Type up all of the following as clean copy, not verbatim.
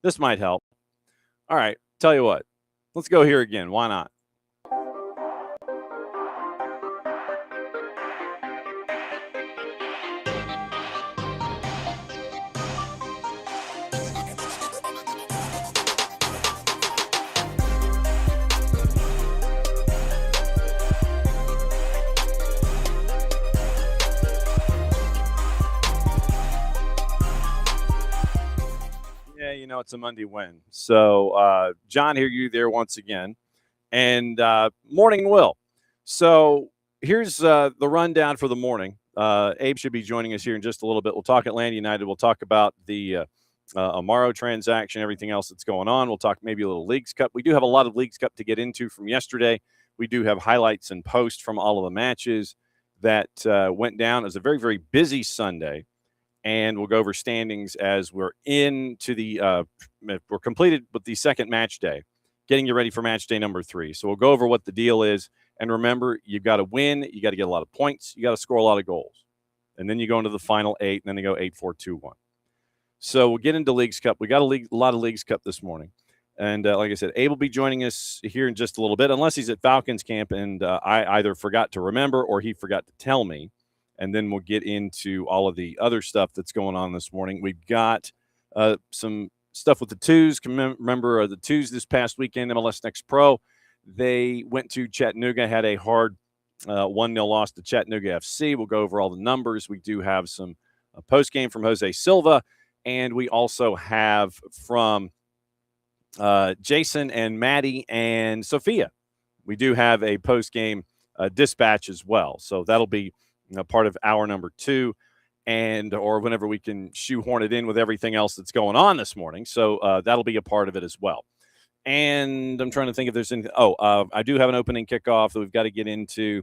This might help. All right, tell you what. Let's go here again. Why not? Yeah, it's a Monday win. So, John, hear you there once again. And morning, Will. So, here's the rundown for the morning. Abe should be joining us here in just a little bit. We'll talk Atlanta United. We'll talk about the Amaro transaction, everything else that's going on. We'll talk maybe a little Leagues Cup. We do have a lot of Leagues Cup to get into from yesterday. We do have highlights and posts from all of the matches that went down. It was a very, very busy Sunday. And we'll go over standings as we're into we're completed with the second match day, getting you ready for match day number 3. So we'll go over what the deal is. And remember, you've got to win. You got to get a lot of points. You got to score a lot of goals. And then you go into the final 8, and then they go 8-4-2-1. So we'll get into Leagues Cup. We got a lot of Leagues Cup this morning. And like I said, Abe will be joining us here in just a little bit, unless he's at Falcons camp and I either forgot to remember or he forgot to tell me. And then we'll get into all of the other stuff that's going on this morning. We've got some stuff with the twos. Remember the twos this past weekend, MLS NEXT Pro. They went to Chattanooga, had a hard 1-0 loss to Chattanooga FC. We'll go over all the numbers. We do have some post-game from Jose Silva. And we also have from Jason and Maddie and Sophia. We do have a post-game dispatch as well. So that'll be part of hour number 2, or whenever we can shoehorn it in with everything else that's going on this morning. So that'll be a part of it as well. And I'm trying to think if there's anything. I do have an opening kickoff that we've got to get into,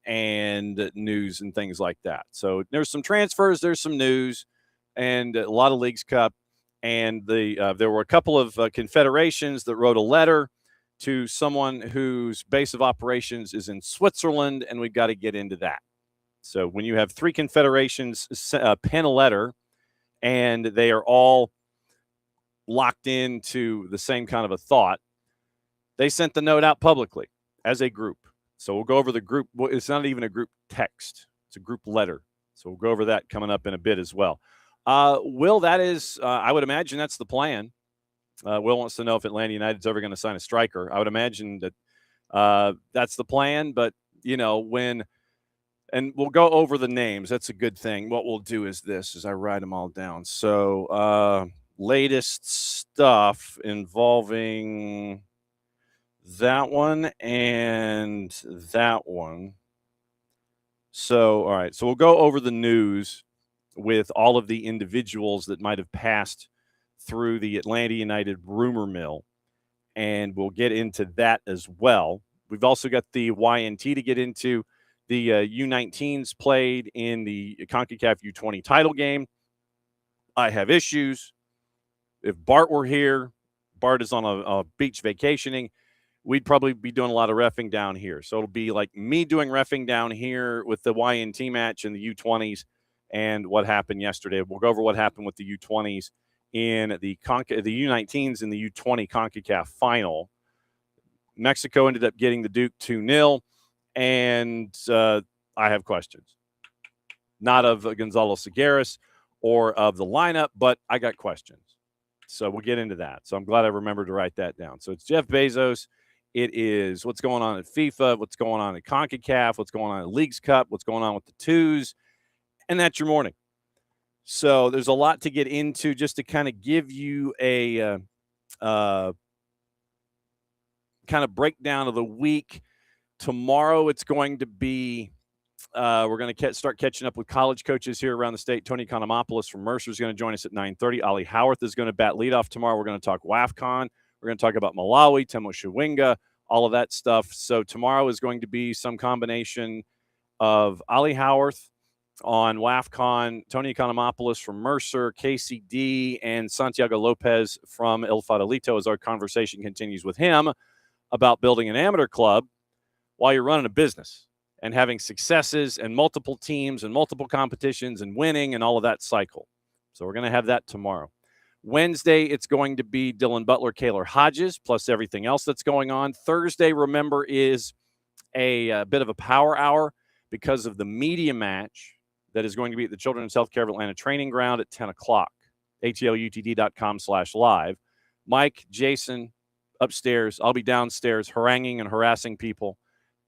and news and things like that. So there's some transfers, there's some news, and a lot of Leagues Cup. And there were a couple of confederations that wrote a letter to someone whose base of operations is in Switzerland, and we've got to get into that. So when you have 3 confederations pen a letter, and they are all locked into the same kind of a thought, they sent the note out publicly as a group. So we'll go over the group. Well, it's not even a group text. It's a group letter. So we'll go over that coming up in a bit as well. Will, that is, I would imagine that's the plan. Will wants to know if Atlanta United's ever going to sign a striker. I would imagine that that's the plan, but, and we'll go over the names. That's a good thing. What we'll do is this, I write them all down. So latest stuff involving that one and that one. So, all right. So we'll go over the news with all of the individuals that might have passed through the Atlanta United rumor mill, and we'll get into that as well. We've also got the YNT to get into. The U19s played in the CONCACAF U20 title game. I have issues. If Bart were here, Bart is on a beach vacationing, we'd probably be doing a lot of reffing down here. So it'll be like me doing reffing down here with the YNT match and the U20s and what happened yesterday. We'll go over what happened with the U20s in the U19s in the U20 CONCACAF final. Mexico ended up getting the Duke 2-0. And I have questions, not of Gonzalo Segueras or of the lineup, but I got questions. So we'll get into that. So I'm glad I remembered to write that down. So it's Jeff Bezos. It is what's going on at FIFA, what's going on at CONCACAF, what's going on at Leagues Cup, what's going on with the twos. And that's your morning. So there's a lot to get into just to kind of give you a kind of breakdown of the week. Tomorrow it's going to be we're going to start catching up with college coaches here around the state. Tony Economopoulos from Mercer is going to join us at 9:30. Ollie Howarth is going to bat leadoff tomorrow. We're going to talk WAFCON. We're going to talk about Malawi, Temo Shawinga, all of that stuff. So tomorrow is going to be some combination of Ollie Howarth on WAFCON, Tony Economopoulos from Mercer, KCD, and Santiago Lopez from El Fadelito as our conversation continues with him about building an amateur club while you're running a business and having successes and multiple teams and multiple competitions and winning and all of that cycle. So we're going to have that tomorrow. Wednesday, it's going to be Dylan Butler, Kaylor Hodges, plus everything else that's going on. Thursday, remember, is a bit of a power hour because of the media match that is going to be at the Children's Healthcare of Atlanta training ground at 10 o'clock, atlutd.com/live. Mike, Jason, upstairs. I'll be downstairs haranguing and harassing people.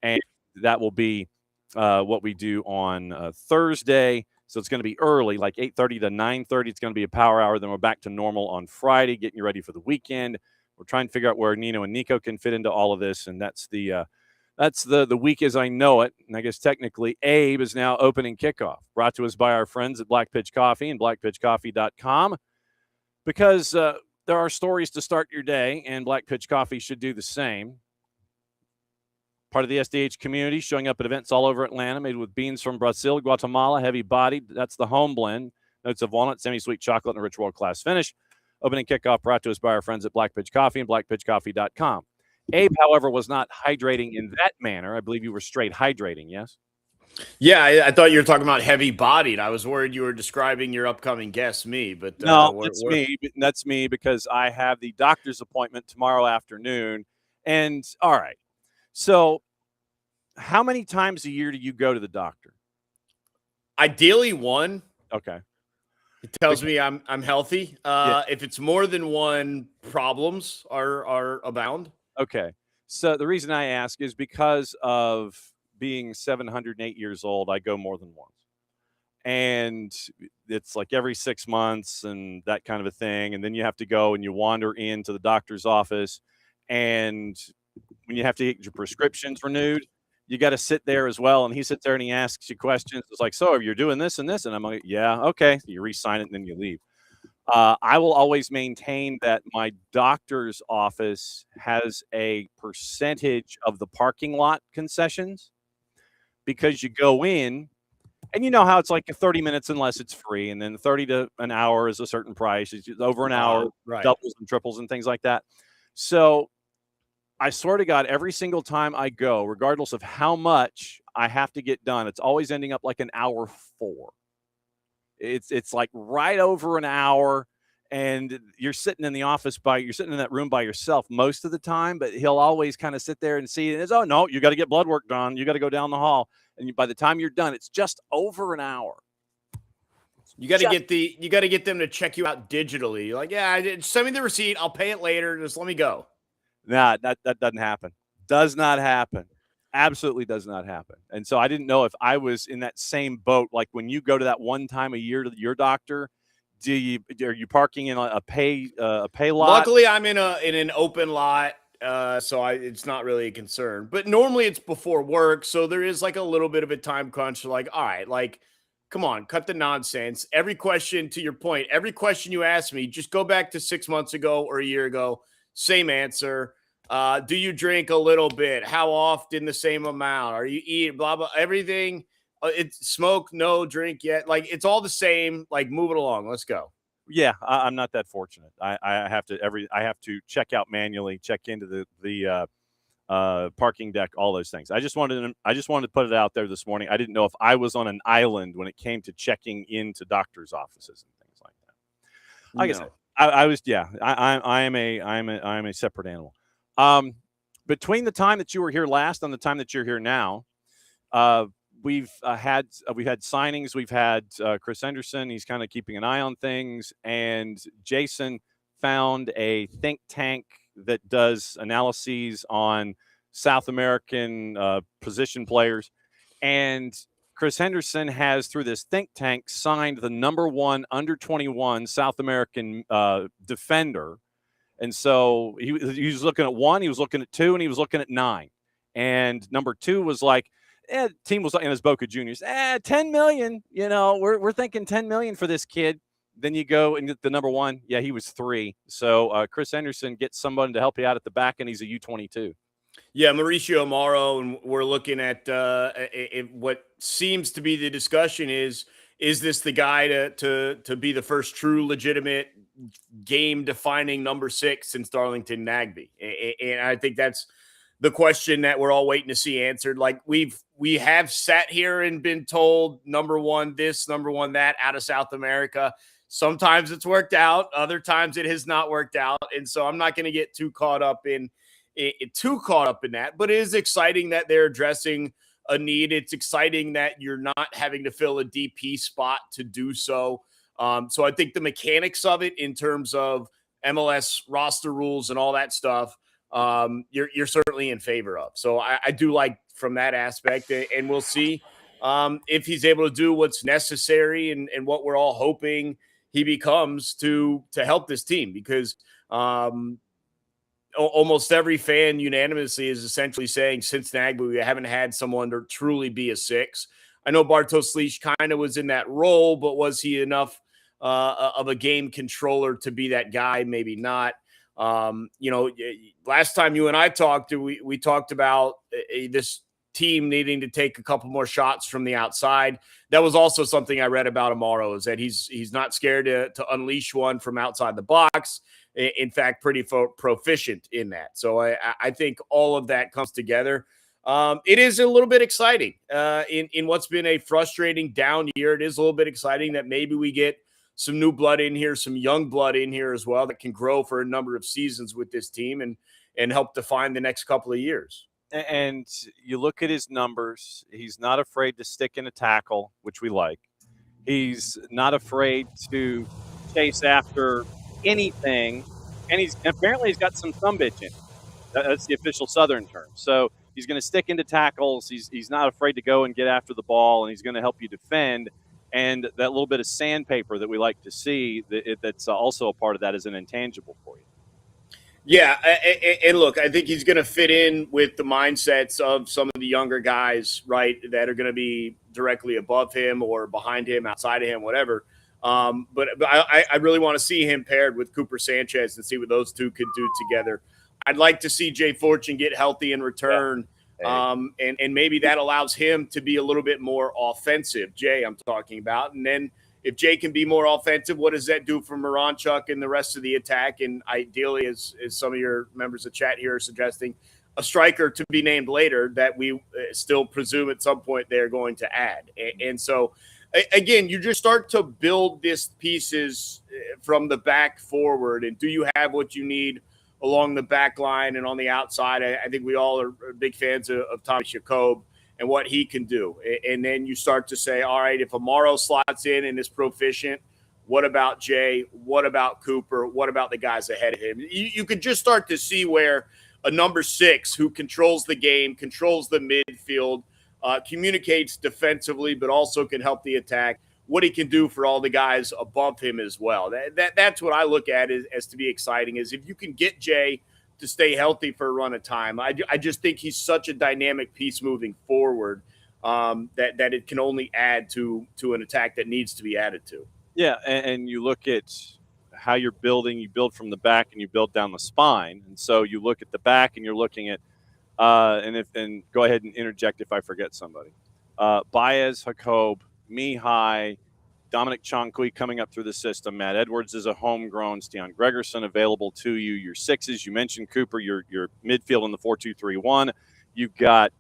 And that will be what we do on Thursday. So it's going to be early, like 8:30 to 9:30. It's going to be a power hour. Then we're back to normal on Friday, getting you ready for the weekend. We're trying to figure out where Nino and Nico can fit into all of this. And that's the week as I know it. And I guess technically Abe is now opening kickoff, brought to us by our friends at Black Pitch Coffee and blackpitchcoffee.com, because there are stories to start your day, and Black Pitch Coffee should do the same. Part of the SDH community, showing up at events all over Atlanta, made with beans from Brazil, Guatemala, heavy-bodied. That's the home blend. Notes of walnut, semi-sweet chocolate, and a rich world-class finish. Opening kickoff brought to us by our friends at Black Pitch Coffee and blackpitchcoffee.com. Abe, however, was not hydrating in that manner. I believe you were straight hydrating, yes? Yeah, I thought you were talking about heavy-bodied. I was worried you were describing your upcoming guest, me. But no, it's me. That's me because I have the doctor's appointment tomorrow afternoon. And, all right, so how many times a year do you go to the doctor? Ideally one. Okay. It tells me I'm healthy. Yeah. If it's more than one, problems are abound. Okay. So the reason I ask is because of being 708 years old, I go more than once. And it's like every 6 months and that kind of a thing. And then you have to go and you wander into the doctor's office. And when you have to get your prescriptions renewed, you got to sit there as well. And he sits there and he asks you questions. It's like, so you're doing this and this. And I'm like, yeah, okay. You re-sign it and then you leave. I will always maintain that my doctor's office has a percentage of the parking lot concessions, because you go in and you know how it's like 30 minutes unless it's free. And then 30 to an hour is a certain price. It's over an hour, right. Doubles and triples and things like that. So I swear to God, every single time I go, regardless of how much I have to get done, it's always ending up like an hour 4. It's like right over an hour, and you're sitting in the office you're sitting in that room by yourself most of the time, but he'll always kind of sit there and see it. Oh no, you got to get blood work done. You got to go down the hall. And by the time you're done, it's just over an hour. You got to get them to check you out digitally. You're like, yeah, send me the receipt. I'll pay it later. Just let me go. Nah, that doesn't happen. Does not happen. Absolutely does not happen. And so I didn't know if I was in that same boat. Like when you go to that one time a year to your doctor, are you parking in a pay lot? Luckily, I'm in an open lot, so it's not really a concern. But normally it's before work, so there is like a little bit of a time crunch. Like, all right, like, come on, cut the nonsense. Every question, to your point, every question you ask me, just go back to 6 months ago or a year ago. Same answer. Do you drink a little bit? How often? The same amount? Are you eating? Blah, blah, everything. It's smoke, no drink yet. Like, it's all the same. Like, move it along. Let's go. Yeah, I'm not that fortunate. I have to check out manually, check into the parking deck, all those things. I just wanted to put it out there this morning. I didn't know if I was on an island when it came to checking into doctors' offices and things like that. Like I said, I was, yeah, I am a separate animal. Between the time that you were here last and the time that you're here now, we've had signings. We've had Chris Henderson. He's kind of keeping an eye on things, and Jason found a think tank that does analyses on South American position players. And Chris Henderson has, through this think tank, signed the #1 under-21 South American defender. And so he was looking at 1, he was looking at 2, and he was looking at 9. And number 2 was like, team was in his Boca Juniors. 10 million, we're thinking 10 million for this kid. Then you go and get the #1. Yeah, he was 3. So Chris Henderson gets someone to help you out at the back, and he's a U22. Yeah, Mauricio Amaro, and we're looking at what seems to be the discussion is this the guy to be the first true legitimate game-defining number 6 since Darlington Nagbe? And I think that's the question that we're all waiting to see answered. Like we have sat here and been told #1 this, #1 that out of South America. Sometimes it's worked out, other times it has not worked out, and so I'm not going to get too caught up in that. But it is exciting that they're addressing a need. It's exciting that you're not having to fill a DP spot to do so. So I think the mechanics of it, in terms of MLS roster rules and all that stuff, you're certainly in favor of. So I do like from that aspect, and we'll see if he's able to do what's necessary and what we're all hoping he becomes to help this team, because almost every fan unanimously is essentially saying since Nagbe, we haven't had someone to truly be a 6. I know Bartosz Lich kind of was in that role, but was he enough of a game controller to be that guy? Maybe not. Last time you and I talked, we talked about this team needing to take a couple more shots from the outside. That was also something I read about Amaro, is that he's not scared to unleash one from outside the box. In fact, pretty proficient in that. So I think all of that comes together. It is a little bit exciting in what's been a frustrating down year. It is a little bit exciting that maybe we get some new blood in here, some young blood in here as well, that can grow for a number of seasons with this team and help define the next couple of years. And you look at his numbers, he's not afraid to stick in a tackle, which we like. He's not afraid to chase after anything, and apparently he's got some thumb bitch in him. That's the official Southern term. So he's going to stick into tackles. He's not afraid to go and get after the ball, and he's going to help you defend. And that little bit of sandpaper that we like to see, that's also a part of that, is an intangible for you. Yeah, and look, I think he's going to fit in with the mindsets of some of the younger guys, right, that are going to be directly above him or behind him, outside of him, whatever. But I really want to see him paired with Cooper Sanchez and see what those two could do together. I'd like to see Jay Fortune get healthy in return, and maybe that allows him to be a little bit more offensive. Jay, I'm talking about. And then if Jay can be more offensive, what does that do for Moranchuk and the rest of the attack? And ideally, as some of your members of chat here are suggesting, a striker to be named later that we still presume at some point they're going to add. And so, again, you just start to build these pieces from the back forward. And do you have what you need along the back line and on the outside? I think we all are big fans of Tommy Jacob and what he can do. And then you start to say, all right, if Amaro slots in and is proficient, what about Jay? What about Cooper? What about the guys ahead of him? You could just start to see where a number 6 who controls the game, controls the midfield, communicates defensively, but also can help the attack, what he can do for all the guys above him as well. That's what I look at as to be exciting, is if you can get Jay to stay healthy for a run of time. I just think he's such a dynamic piece moving forward that it can only add to an attack that needs to be added to. Yeah, and you look at how you're building. You build from the back and you build down the spine. And so you look at the back and you're looking at and go ahead and interject if I forget somebody. Baez, Jacob, Mihai, Dominic Chankui coming up through the system. Matt Edwards is a homegrown. Stian Gregerson available to you. Your 6s, you mentioned Cooper, your midfield in the 4-2-3-1. You've got,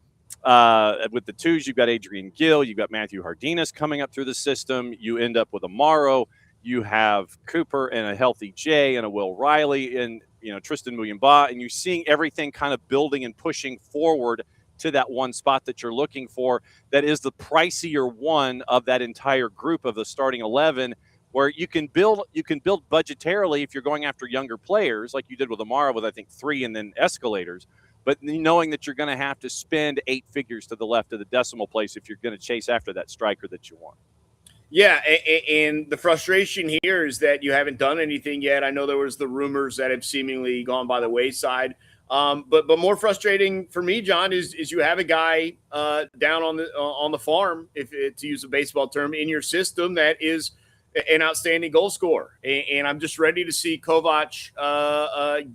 with the 2s, you've got Adrian Gill. You've got Matthew Hardinas coming up through the system. You end up with Amaro. You have Cooper and a healthy Jay and a Will Riley and, Tristan Muyumba. And you're seeing everything kind of building and pushing forward to that one spot that you're looking for, that is the pricier one of that entire group of the starting 11, where you can build budgetarily if you're going after younger players like you did with Amaro with, I think, 3 and then escalators. but knowing that you're going to have to spend 8 figures to the left of the decimal place if you're going to chase after that striker that you want. Yeah, and the frustration here is that you haven't done anything yet. I know there was the rumors that have seemingly gone by the wayside. But more frustrating for me, John, is you have a guy down on the farm, if to use a baseball term, in your system that is an outstanding goal scorer. And I'm just ready to see Kovac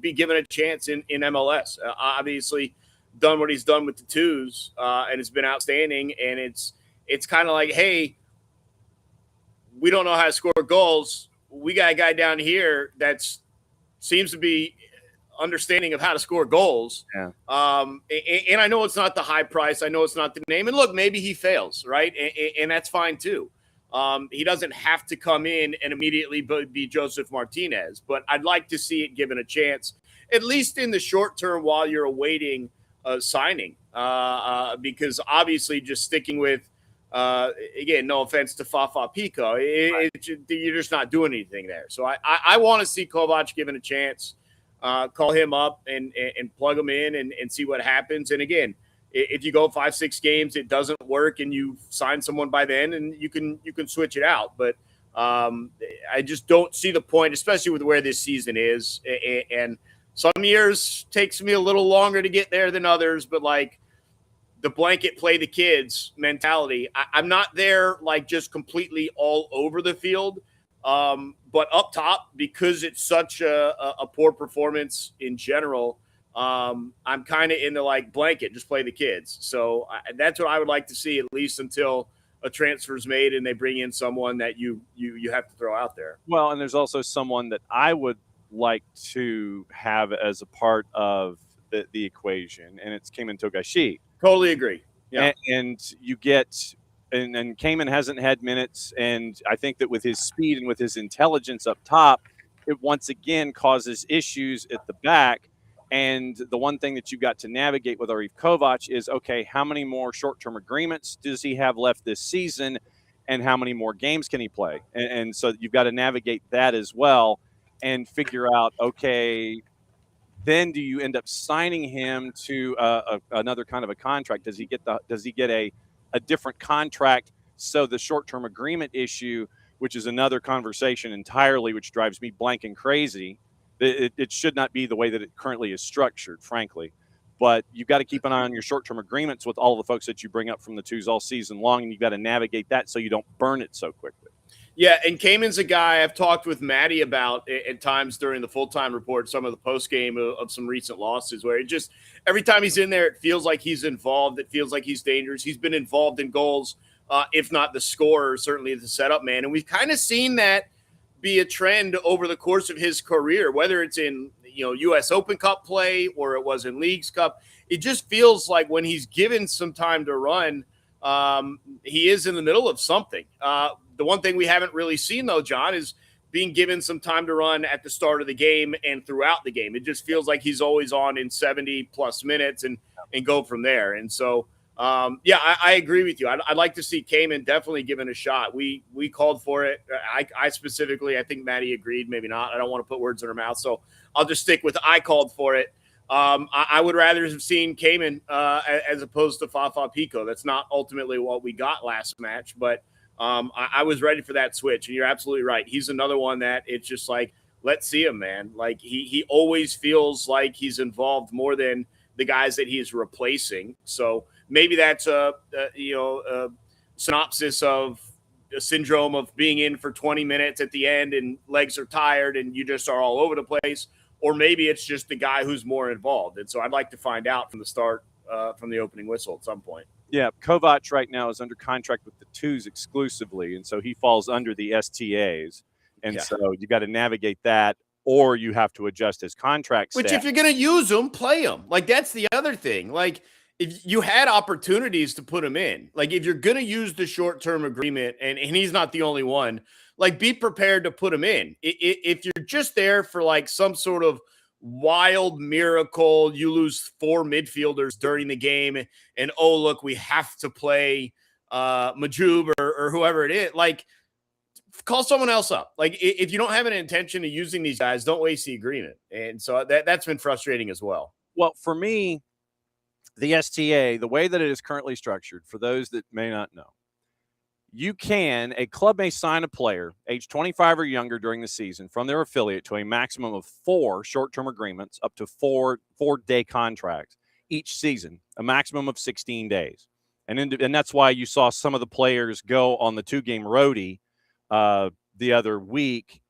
be given a chance in MLS. Obviously, done what he's done with the twos, and it's been outstanding. And it's kind of like, hey, we don't know how to score goals. We got a guy down here that seems to be understanding of how to score goals. Yeah. And I know it's not the high price. I know it's not the name. And look, maybe he fails, right? And that's fine too. He doesn't have to come in and immediately be Joseph Martinez, but I'd like to see it given a chance, at least in the short term while you're awaiting signing. Because obviously just sticking with, again, no offense to Fafa Pico, you're just not doing anything there. So I want to see Kovac given a chance, call him up and plug him in and see what happens. And again, if you go 5-6 games, it doesn't work and you sign someone by then and you can switch it out. But I just don't see the point, especially with where this season is. And some years takes me a little longer to get there than others, but like, the blanket play the kids mentality. I'm not there like just completely all over the field, but up top, because it's such a poor performance in general, I'm kind of in the like blanket, just play the kids. So that's what I would like to see, at least until a transfer's made and they bring in someone that you have to throw out there. Well, and there's also someone that I would like to have as a part of the equation, and it's Cayman Togashi. Totally agree. Yeah. And you get, and Cayman hasn't had minutes. And I think that with his speed and with his intelligence up top, it once again causes issues at the back. And the one thing that you've got to navigate with Abe Kovac is, okay, how many more short-term agreements does he have left this season? And how many more games can he play? And so you've got to navigate that as well and figure out, okay, then do you end up signing him to another kind of a contract? Does he get a different contract? So the short-term agreement issue, which is another conversation entirely, which drives me blank and crazy. It should not be the way that it currently is structured, frankly. But you've got to keep an eye on your short-term agreements with all the folks that you bring up from the twos all season long, and you've got to navigate that so you don't burn it so quickly. Yeah, and Cayman's a guy I've talked with Maddie about at times during the full-time report, some of the post-game of some recent losses, where it just every time he's in there, it feels like he's involved. It feels like he's dangerous. He's been involved in goals, if not the scorer, certainly the setup man. And we've kind of seen that be a trend over the course of his career, whether it's in U.S. Open Cup play or it was in Leagues Cup. It just feels like when he's given some time to run, he is in the middle of something. The one thing we haven't really seen, though, John, is being given some time to run at the start of the game and throughout the game. It just feels like he's always on in 70-plus minutes and go from there. And so, I agree with you. I'd like to see Cayman definitely given a shot. We called for it. I specifically, I think Maddie agreed, maybe not. I don't want to put words in her mouth, so I'll just stick with I called for it. I would rather have seen Cayman as opposed to Fafa Pico. That's not ultimately what we got last match, but I was ready for that switch, and you're absolutely right. He's another one that it's just like, let's see him, man. Like he always feels like he's involved more than the guys that he is replacing. So maybe that's a synopsis of a syndrome of being in for 20 minutes at the end and legs are tired and you just are all over the place. Or maybe it's just the guy who's more involved. And so I'd like to find out from the start, from the opening whistle at some point. Yeah, Kovac right now is under contract with the twos exclusively, and so he falls under the STAs. And so you got to navigate that, or you have to adjust his contract. Which, if you're going to use him, play him. Like, that's the other thing. Like, if you had opportunities to put him in, like if you're going to use the short-term agreement, and he's not the only one, like be prepared to put him in. If you're just there for like some sort of wild miracle, you lose 4 midfielders during the game and, oh, look, we have to play Majub or whoever it is, like call someone else up. Like if you don't have an intention of using these guys, don't waste the agreement. And so that's been frustrating as well. Well, for me, the STA, the way that it is currently structured, for those that may not know, a club may sign a player age 25 or younger during the season from their affiliate to a maximum of 4 short-term agreements, up to four-day contracts each season, a maximum of 16 days. And that's why you saw some of the players go on the 2-game roadie the other week,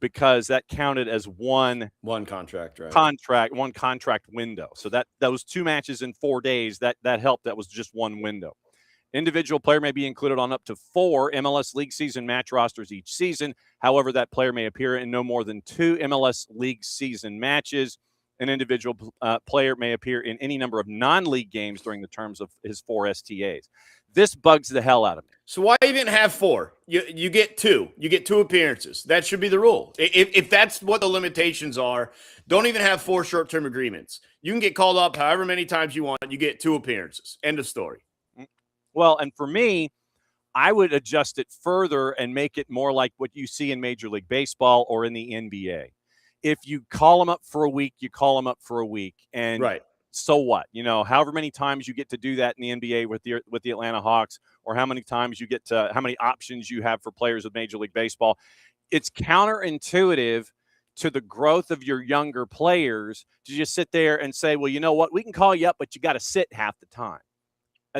because that counted as one contract, right? One contract window. So that those 2 matches in 4 days, that helped. That was just one window. Individual player may be included on up to 4 MLS League season match rosters each season. However, that player may appear in no more than 2 MLS League season matches. An individual player may appear in any number of non-league games during the terms of his 4 STAs. This bugs the hell out of me. So why even have 4? You get 2. You get 2 appearances. That should be the rule. If that's what the limitations are, don't even have 4 short-term agreements. You can get called up however many times you want. You get 2 appearances. End of story. Well, and for me, I would adjust it further and make it more like what you see in Major League Baseball or in the NBA. If you call them up for a week, you call them up for a week. And right. So what? However many times you get to do that in the NBA with the Atlanta Hawks, or how many times you get to, how many options you have for players of Major League Baseball. It's counterintuitive to the growth of your younger players to just sit there and say, well, you know what? We can call you up, but you got to sit half the time.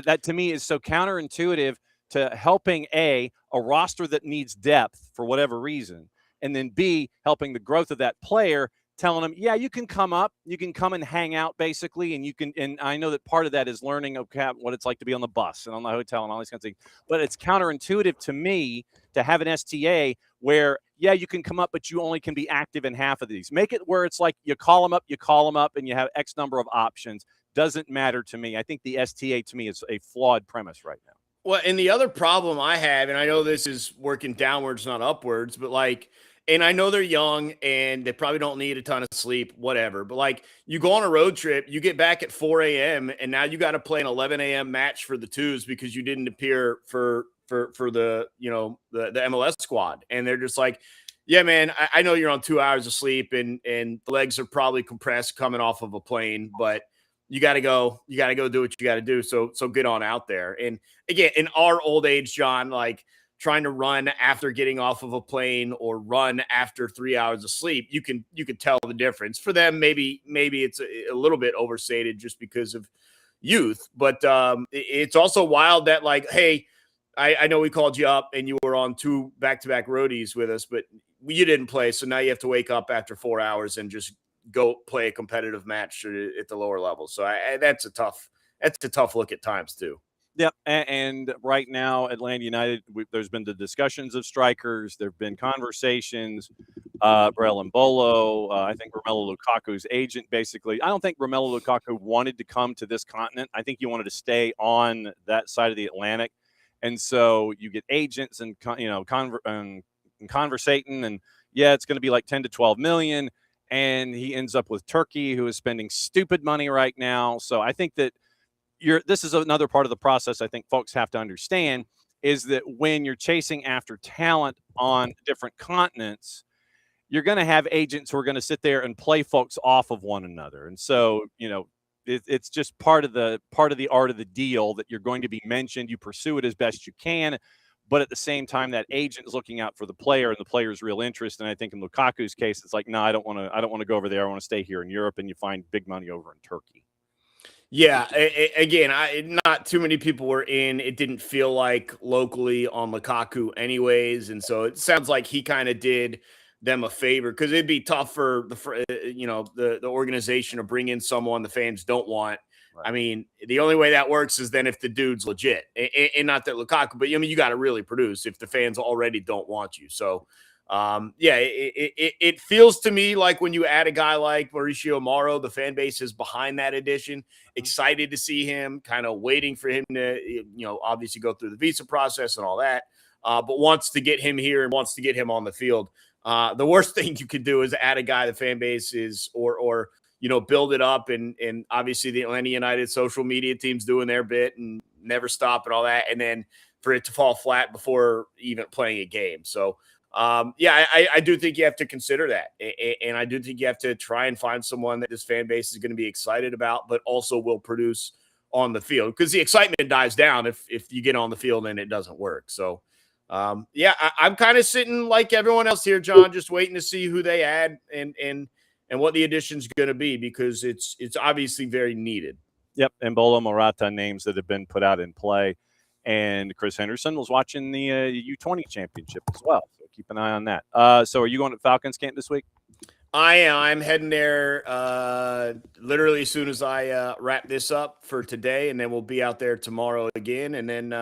That to me is so counterintuitive to helping a roster that needs depth for whatever reason, and then B, helping the growth of that player, telling them, yeah, you can come up, you can come and hang out basically, and I know that part of that is learning what it's like to be on the bus and on the hotel and all these kinds of things. But it's counterintuitive to me to have an STA where, yeah, you can come up, but you only can be active in half of these. Make it where it's like you call them up, and you have X number of options. Doesn't matter to me. I think the STA to me is a flawed premise right now. Well, and the other problem I have, and I know this is working downwards, not upwards, but and I know they're young and they probably don't need a ton of sleep, whatever. But you go on a road trip, you get back at 4 a.m. and now you got to play an 11 a.m. match for the twos because you didn't appear for the the MLS squad. And they're just like, yeah, man, I know you're on 2 hours of sleep and the legs are probably compressed coming off of a plane, but you got to go do what you got to do. So get on out there. And again, in our old age, John, trying to run after getting off of a plane or run after 3 hours of sleep, you can tell the difference. For them, maybe it's a little bit overstated just because of youth, but it's also wild that hey, I know we called you up and you were on 2 back-to-back roadies with us, but you didn't play. So now you have to wake up after 4 hours and just go play a competitive match at the lower level. So that's a tough look at times too. Yep. And right now, Atlanta United, there's been the discussions of strikers. There have been conversations. Brel Mbolo, I think Romelu Lukaku's agent, basically. I don't think Romelu Lukaku wanted to come to this continent. I think he wanted to stay on that side of the Atlantic. And so you get agents and, conversating, and yeah, it's going to be like 10 to 12 million. And he ends up with Turkey, who is spending stupid money right now. So I think that this is another part of the process I think folks have to understand, is that when you're chasing after talent on different continents, you're going to have agents who are going to sit there and play folks off of one another. And so, it's just part of the art of the deal that you're going to be mentioned. You pursue it as best you can. But at the same time, that agent is looking out for the player and the player's real interest. And I think in Lukaku's case, it's like, no, I don't want to go over there. I want to stay here in Europe. And you find big money over in Turkey. Yeah. Again, not too many people were in. It didn't feel like locally on Lukaku anyways. And so it sounds like he kind of did them a favor, because it'd be tough for the organization to bring in someone the fans don't want. Right. I mean, the only way that works is then if the dude's legit, and not that Lukaku, but you got to really produce if the fans already don't want you. So, it feels to me like when you add a guy like Mauricio Mauro, the fan base is behind that addition, excited to see him, kind of waiting for him to, obviously go through the visa process and all that, but wants to get him here and wants to get him on the field. The worst thing you could do is add a guy the fan base is, or build it up, and obviously the Atlanta United social media team's doing their bit and never stop and all that, and then for it to fall flat before even playing a game. So, I do think you have to consider that, and I do think you have to try and find someone that this fan base is going to be excited about, but also will produce on the field, because the excitement dies down if you get on the field and it doesn't work. So, I'm kind of sitting like everyone else here, John, just waiting to see who they add and what the addition's going to be, because it's obviously very needed. Yep, and Bolo Morata names that have been put out in play. And Chris Henderson was watching the U20 championship as well. So keep an eye on that. So are you going to Falcons camp this week? I am. I'm heading there literally as soon as I wrap this up for today, and then we'll be out there tomorrow again. And then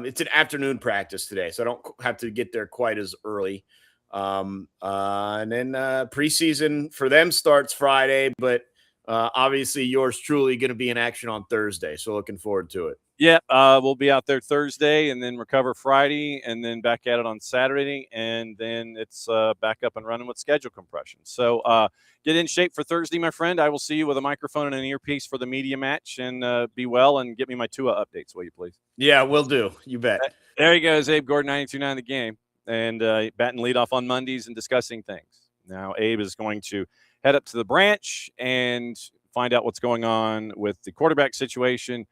it's an afternoon practice today, so I don't have to get there quite as early. And then preseason for them starts Friday, but obviously yours truly going to be in action on Thursday, so looking forward to it. Yeah, we'll be out there Thursday and then recover Friday and then back at it on Saturday. And then it's back up and running with schedule compression. So get in shape for Thursday, my friend. I will see you with a microphone and an earpiece for the media match. And be well and get me my Tua updates, will you please? Yeah, will do. You bet. There he goes, Abe Gordon, 92.9 The Game. And batting leadoff on Mondays and discussing things. Now Abe is going to head up to the branch and find out what's going on with the quarterback situation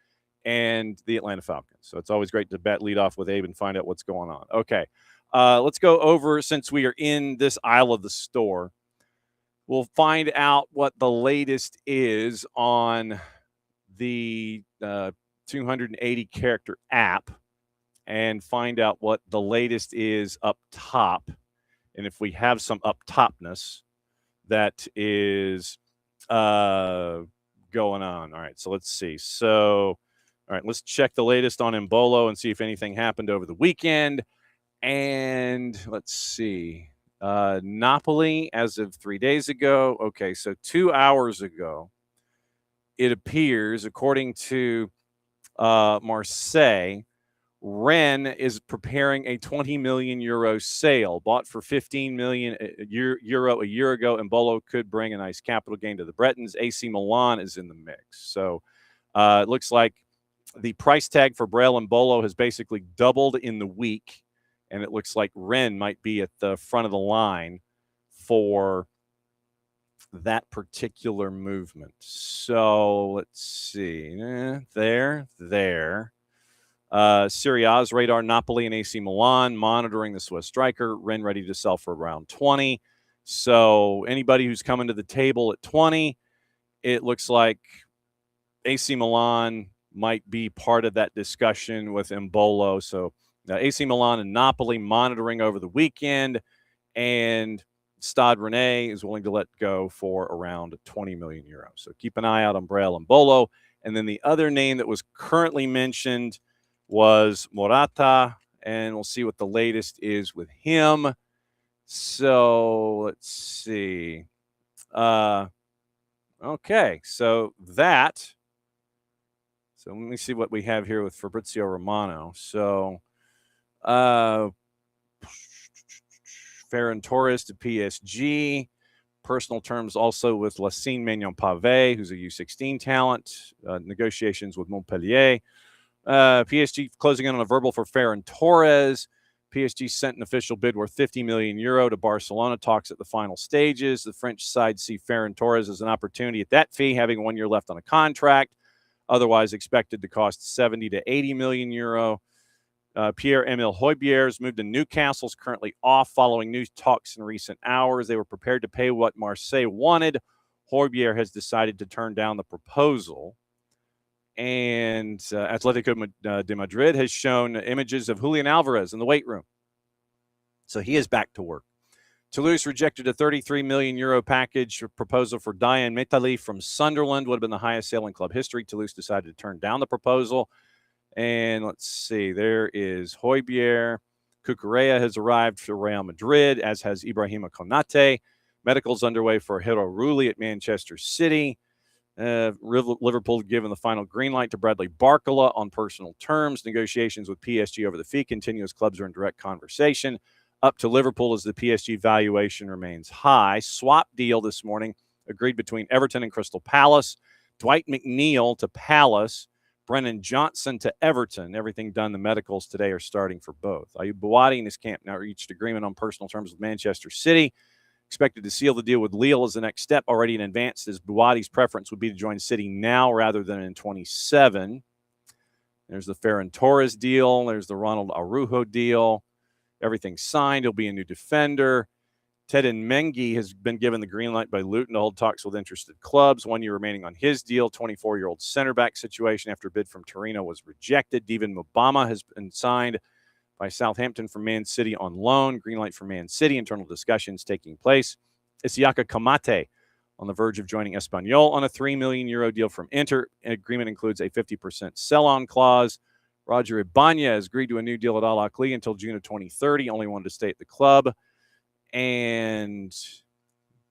and the Atlanta Falcons. So it's always great to bat lead off with Abe and find out what's going on. Okay, let's go over, since we are in this aisle of the store, we'll find out what the latest is on the 280-character app and find out what the latest is up top. And if we have some up topness that is going on. All right, so let's see. So all right, let's check the latest on Embolo and see if anything happened over the weekend. And let's see. Napoli, as of 3 days ago. Okay, so 2 hours ago, it appears, according to Marseille, Rennes is preparing a 20 million euro sale. Bought for 15 million euro a year ago. Embolo could bring a nice capital gain to the Bretons. AC Milan is in the mix. So it looks like the price tag for Breel Embolo has basically doubled in the week, and it looks like Rennes might be at the front of the line for that particular movement. So let's see. There. Serie A's radar, Napoli and AC Milan monitoring the Swiss striker. Rennes ready to sell for around 20. So anybody who's coming to the table at 20, it looks like AC Milan might be part of that discussion with Embolo. So AC Milan and Napoli monitoring over the weekend, and Stade Rennais is willing to let go for around 20 million euros. So keep an eye out on Breel Embolo. And then the other name that was currently mentioned was Morata, and we'll see what the latest is with him. So let's see. Okay, so let me see what we have here with Fabrizio Romano. So Ferran Torres to PSG. Personal terms also with Lassine Magnon-Pavé, who's a U16 talent. Negotiations with Montpellier. PSG closing in on a verbal for Ferran Torres. PSG sent an official bid worth 50 million euro to Barcelona. Talks at the final stages. The French side see Ferran Torres as an opportunity at that fee, having 1 year left on a contract. Otherwise expected to cost 70 to 80 million euro. Pierre-Emile Højbjerg's moved to Newcastle, is currently off following news talks in recent hours. They were prepared to pay what Marseille wanted. Højbjerg has decided to turn down the proposal. And Atletico de Madrid has shown images of Julian Alvarez in the weight room. So he is back to work. Toulouse rejected a 33 million euro package proposal for Diane Metali from Sunderland. Would have been the highest sale in club history. Toulouse decided to turn down the proposal. And let's see, there is Højbjerg. Cucurella has arrived for Real Madrid, as has Ibrahima Konate. Medicals underway for Hero Rulli at Manchester City. Liverpool given the final green light to Bradley Barcola on personal terms. Negotiations with PSG over the fee continue as clubs are in direct conversation. Up to Liverpool as the PSG valuation remains high. Swap deal this morning agreed between Everton and Crystal Palace. Dwight McNeil to Palace. Brennan Johnson to Everton. Everything done. The medicals today are starting for both. Ayub Buwadi and his camp now reached agreement on personal terms with Manchester City. Expected to seal the deal with Lille as the next step, already in advance, as Buati's preference would be to join City now rather than in 27. There's the Ferran Torres deal. There's the Ronald Araujo deal. Everything's signed. He'll be a new defender. Teden Mengi has been given the green light by Luton to hold talks with interested clubs. 1 year remaining on his deal. 24-year-old center back situation after a bid from Torino was rejected. Divan Mubama has been signed by Southampton from Man City on loan. Green light for Man City. Internal discussions taking place. Isiaka Kamate on the verge of joining Espanyol on a €3 million deal from Inter. Agreement includes a 50% sell-on clause. Roger Ibanez has agreed to a new deal at ATLUTD until June of 2030. Only wanted to stay at the club. And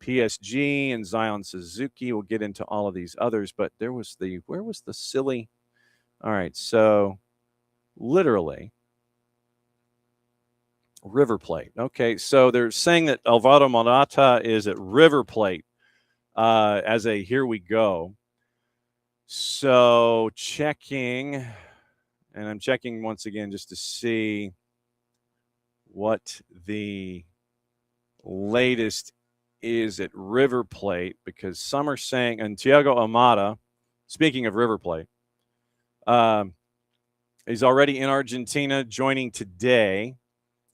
PSG and Zion Suzuki. We'll get into all of these others, but where was the silly? All right, so literally River Plate. Okay, so they're saying that Alvaro Morata is at River Plate as a here we go. So checking, and I'm checking once again just to see what the latest is at River Plate, because some are saying, and Thiago Almada, speaking of River Plate, he's already in Argentina, joining today,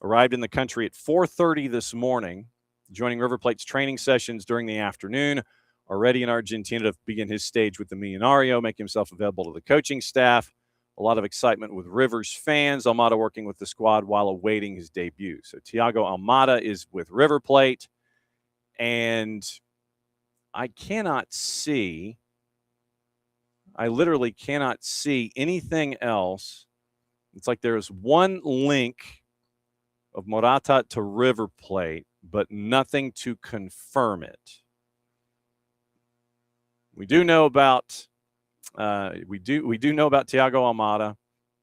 arrived in the country at 4:30 this morning, joining River Plate's training sessions during the afternoon, already in Argentina to begin his stage with the Millonario, make himself available to the coaching staff. A lot of excitement with Rivers fans. Almada working with the squad while awaiting his debut. So Thiago Almada is with River Plate, and I literally cannot see anything else. It's like there's one link of Morata to River Plate, but nothing to confirm it. We do know about we do know about Thiago Almada.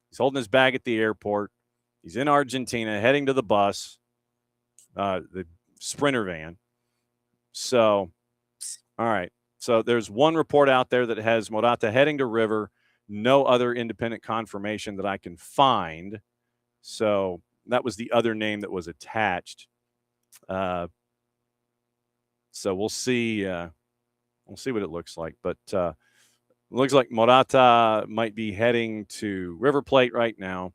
He's holding his bag at the airport. He's in Argentina, heading to the bus, the Sprinter van. So, all right. So there's one report out there that has Morata heading to River. No other independent confirmation that I can find. So that was the other name that was attached. So we'll see. We'll see what it looks like. But looks like Morata might be heading to River Plate right now,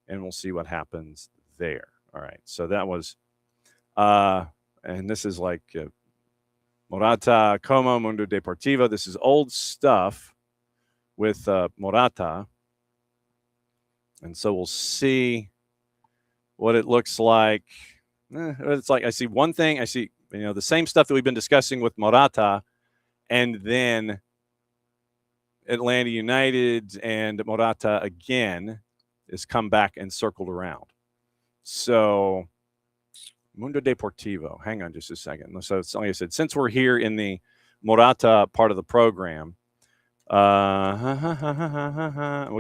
and we'll see what happens there. All right. So that was, and this is like Morata, Como, Mundo Deportivo. This is old stuff with Morata. And so we'll see what it looks like. It's like I see one thing. I see, the same stuff that we've been discussing with Morata, and then Atlanta United and Morata again is come back and circled around. So Mundo Deportivo, hang on just a second. So it's, like I said, since we're here in the Morata part of the program, we'll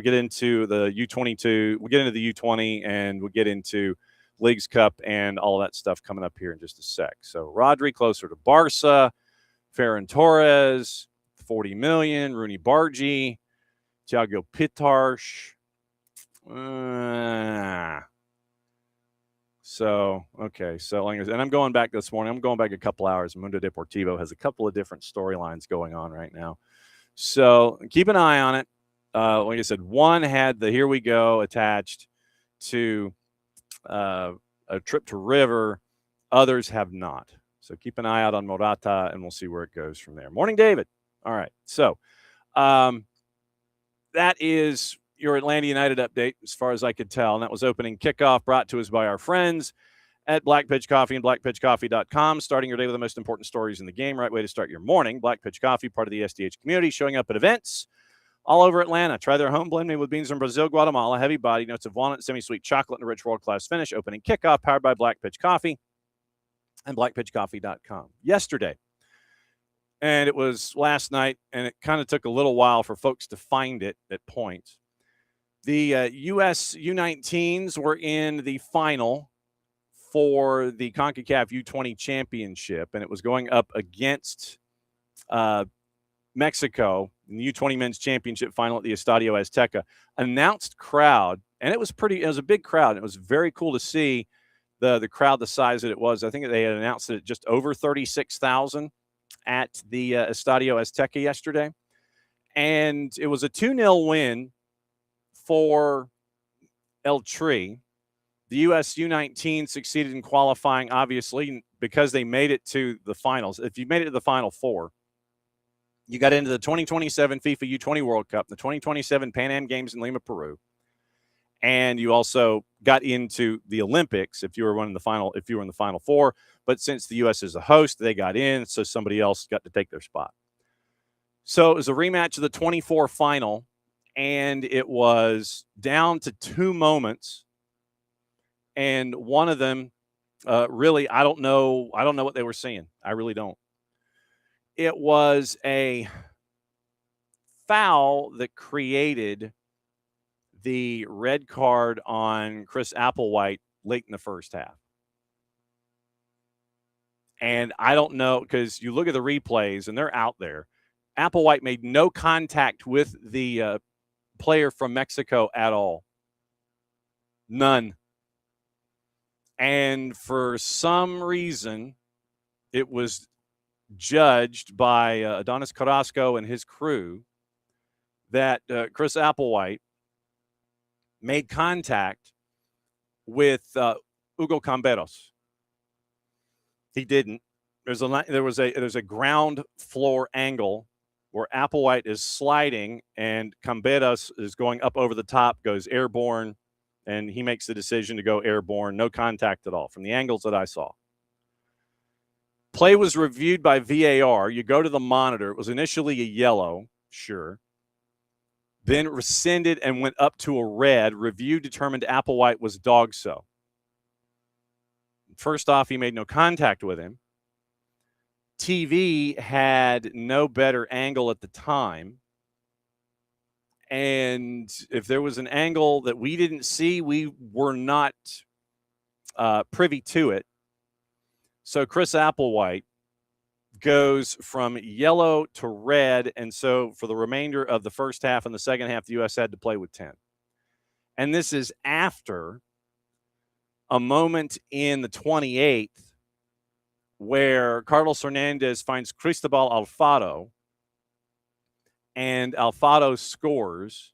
get into the U22, we'll get into the U20, and we'll get into Leagues Cup and all that stuff coming up here in just a sec. So Rodri closer to Barca, Ferran Torres, 40 million, Rooney Bargi, Thiago Pitarch. So, okay. So, and I'm going back this morning. I'm going back a couple hours. Mundo Deportivo has a couple of different storylines going on right now. So, keep an eye on it. Like I said, one had the Here We Go attached to a trip to River. Others have not. So, keep an eye out on Morata, and we'll see where it goes from there. Morning, David. All right. So, that is your Atlanta United update, as far as I could tell. And that was opening kickoff, brought to us by our friends at Black Pitch Coffee and blackpitchcoffee.com. Starting your day with the most important stories in the game. Right way to start your morning. Black Pitch Coffee, part of the SDH community, showing up at events all over Atlanta. Try their home blend made with beans from Brazil, Guatemala. Heavy body, notes of walnut, semi-sweet chocolate, and a rich world-class finish. Opening kickoff, powered by Black Pitch Coffee and blackpitchcoffee.com. Yesterday, and it was last night, and it kind of took a little while for folks to find it at points. The U.S. U19s were in the final for the CONCACAF U20 championship, and it was going up against Mexico in the U20 men's championship final at the Estadio Azteca. Announced crowd, and it was a big crowd. It was very cool to see the crowd the size that it was. I think they had announced it just over 36,000 at the Estadio Azteca yesterday. And it was a 2-0 win for El Tri. The U.S. U19 succeeded in qualifying, obviously, because they made it to the finals. If you made it to the Final Four, you got into the 2027 FIFA U20 World Cup, the 2027 Pan Am Games in Lima, Peru, and you also got into the Olympics if you were in the Final Four. But since the U.S. is a host, they got in, so somebody else got to take their spot. So it was a rematch of the 24 final, and it was down to 2 moments. And one of them, really, I don't know what they were seeing. I really don't. It was a foul that created the red card on Chris Applewhite late in the first half. And I don't know, because you look at the replays and they're out there. Applewhite made no contact with the player from Mexico at all. None. And for some reason, it was judged by Adonis Carrasco and his crew that Chris Applewhite made contact with Hugo Camberos. He didn't. There's a ground floor angle where Applewhite is sliding and Camberos is going up over the top, goes airborne, and he makes the decision to go airborne. No contact at all from the angles that I saw. Play was reviewed by VAR. You go to the monitor. It was initially a yellow, sure. Then rescinded and went up to a red. Review determined Applewhite was dog-so. First off, he made no contact with him. TV had no better angle at the time. And if there was an angle that we didn't see, we were not privy to it. So Chris Applewhite goes from yellow to red. And so for the remainder of the first half and the second half, the U.S. had to play with 10. And this is after a moment in the 28th where Carlos Hernandez finds Cristobal Alfaro, and Alfaro scores.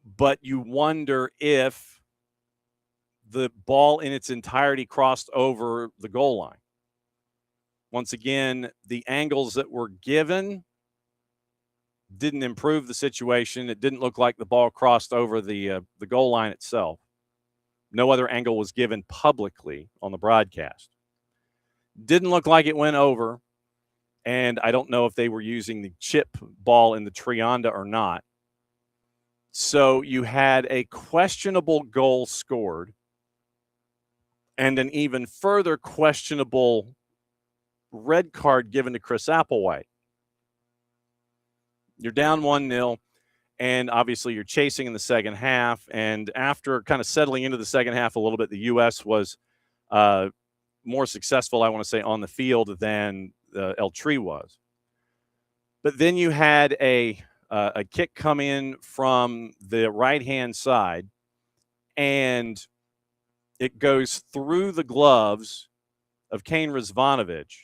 But you wonder if the ball in its entirety crossed over the goal line. Once again, the angles that were given didn't improve the situation. It didn't look like the ball crossed over the goal line itself. No other angle was given publicly on the broadcast. Didn't look like it went over, and I don't know if they were using the chip ball in the Trianda or not. So you had a questionable goal scored and an even further questionable red card given to Chris Applewhite. You're down 1-0, and obviously you're chasing in the second half. And after kind of settling into the second half a little bit, the U.S. was more successful, I want to say, on the field than El Tri was. But then you had a kick come in from the right-hand side, and it goes through the gloves of Kane Rizvanovic,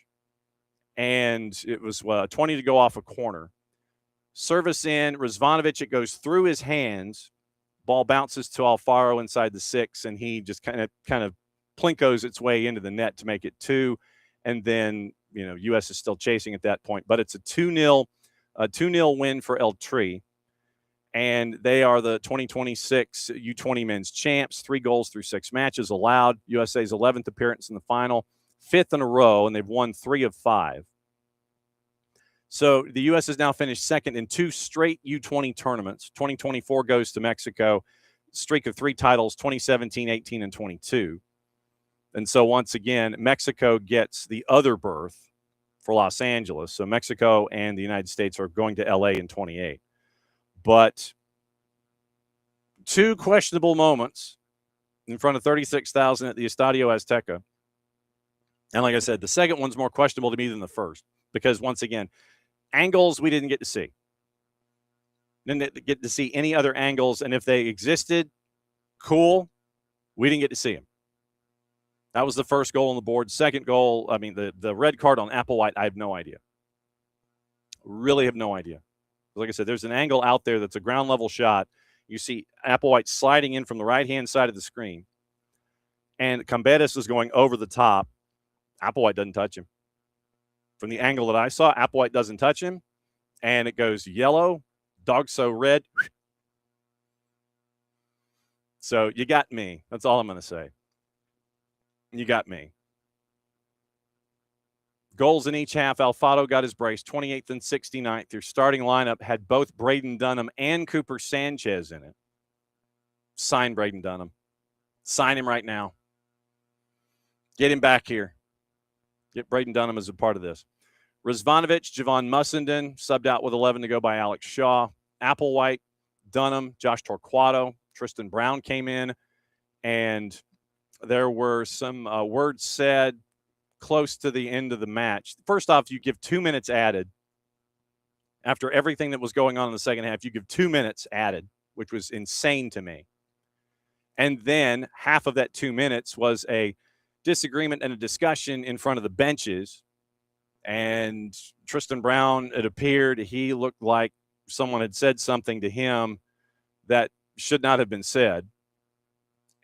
and it was 20 to go off a corner. Service in, Rizvanovic, it goes through his hands. Ball bounces to Alfaro inside the 6, and he just kind of plinkos its way into the net to make it 2. And then, U.S. is still chasing at that point. But it's a 2-0 win for El Tri. And they are the 2026 U20 men's champs. 3 goals through 6 matches allowed. USA's 11th appearance in the final, 5th in a row, and they've won 3 of 5. So the U.S. has now finished second in 2 straight U20 tournaments. 2024 goes to Mexico, streak of 3 titles, 2017, 18, and 22. And so once again, Mexico gets the other berth for Los Angeles. So Mexico and the United States are going to L.A. in 28. But 2 questionable moments in front of 36,000 at the Estadio Azteca. And like I said, the second one's more questionable to me than the first because, once again, angles we didn't get to see. Didn't get to see any other angles, and if they existed, cool. We didn't get to see him. That was the first goal on the board. Second goal, I mean, the red card on Applewhite, I have no idea. Really have no idea. Like I said, there's an angle out there that's a ground level shot. You see Applewhite sliding in from the right-hand side of the screen. And Cambetes is going over the top. Applewhite doesn't touch him. From the angle that I saw, Applewhite doesn't touch him. And it goes yellow, Dogso red. So you got me. That's all I'm going to say. You got me. Goals in each half. Alfaro got his brace, 28th and 69th. Your starting lineup had both Braden Dunham and Cooper Sanchez in it. Sign Braden Dunham. Sign him right now. Get him back here. Get Braden Dunham as a part of this. Rizvanovic, Javon Mussenden, subbed out with 11 to go by Alex Shaw. Applewhite, Dunham, Josh Torquato, Tristan Brown came in, and there were some words said close to the end of the match. First off, you give 2 minutes added. After everything that was going on in the second half, you give 2 minutes added, which was insane to me. And then half of that 2 minutes was a disagreement and a discussion in front of the benches. And Tristan Brown, it appeared he looked like someone had said something to him that should not have been said.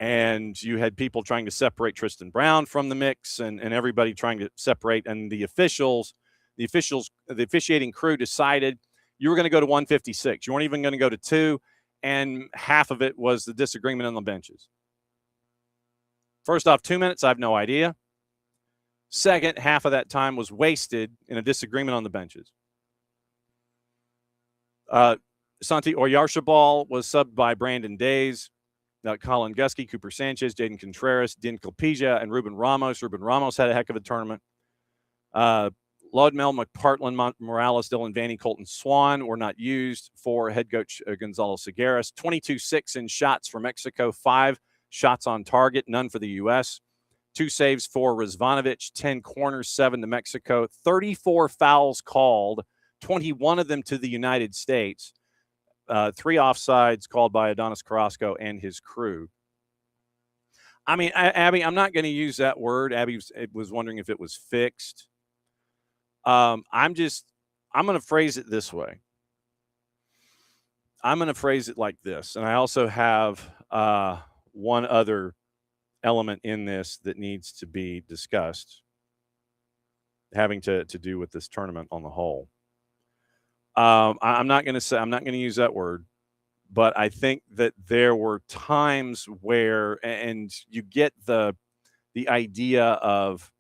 And you had people trying to separate Tristan Brown from the mix, and everybody trying to separate. And the officiating crew decided you were going to go to 156. You weren't even going to go to 2. And half of it was the disagreement on the benches. First off, 2 minutes, I have no idea. Second, half of that time was wasted in a disagreement on the benches. Santi Oyarzabal was subbed by Brandon Days, Colin Gusky, Cooper Sanchez, Jaden Contreras, Din Kilpija, and Ruben Ramos. Ruben Ramos had a heck of a tournament. Laudmel, McPartland, Morales, Dylan Vanny, Colton Swan were not used for head coach Gonzalo Segueras. 22-6 in shots for Mexico, 5 shots on target, none for the U.S. 2 saves for Rizvanovic, 10 corners, 7 to Mexico. 34 fouls called, 21 of them to the United States. 3 offsides called by Adonis Carrasco and his crew. I mean, Abby, I'm not going to use that word. Abby was wondering if it was fixed. I'm going to phrase it this way. I'm going to phrase it like this. And I also have one other element in this that needs to be discussed, having to do with this tournament on the whole. I'm not going to use that word, but I think that there were times where, and you get the idea of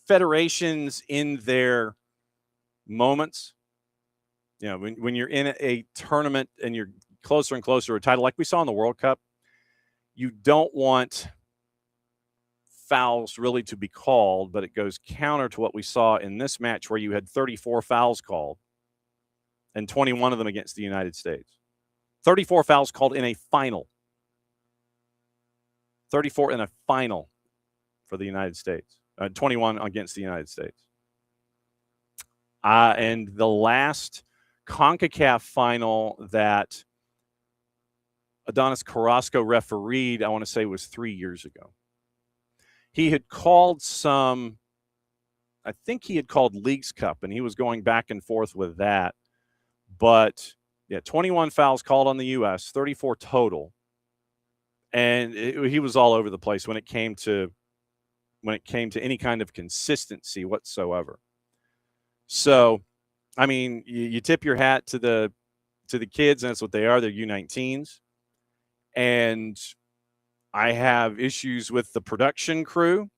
federations in their moments. You know, when you're in a tournament and you're closer and closer to a title, like we saw in the World Cup, you don't want fouls really to be called, but it goes counter to what we saw in this match where you had 34 fouls called and 21 of them against the United States. 34 fouls called in a final. 34 in a final for the United States. 21 against the United States. And the last CONCACAF final that Adonis Carrasco refereed, I want to say, was 3 years ago. He had called I think he had called Leagues Cup, and he was going back and forth with that. But, yeah, 21 fouls called on the U.S., 34 total. And he was all over the place when it came to any kind of consistency whatsoever. So, I mean, you tip your hat to the kids, and that's what they are. They're U19s. And I have issues with the production crew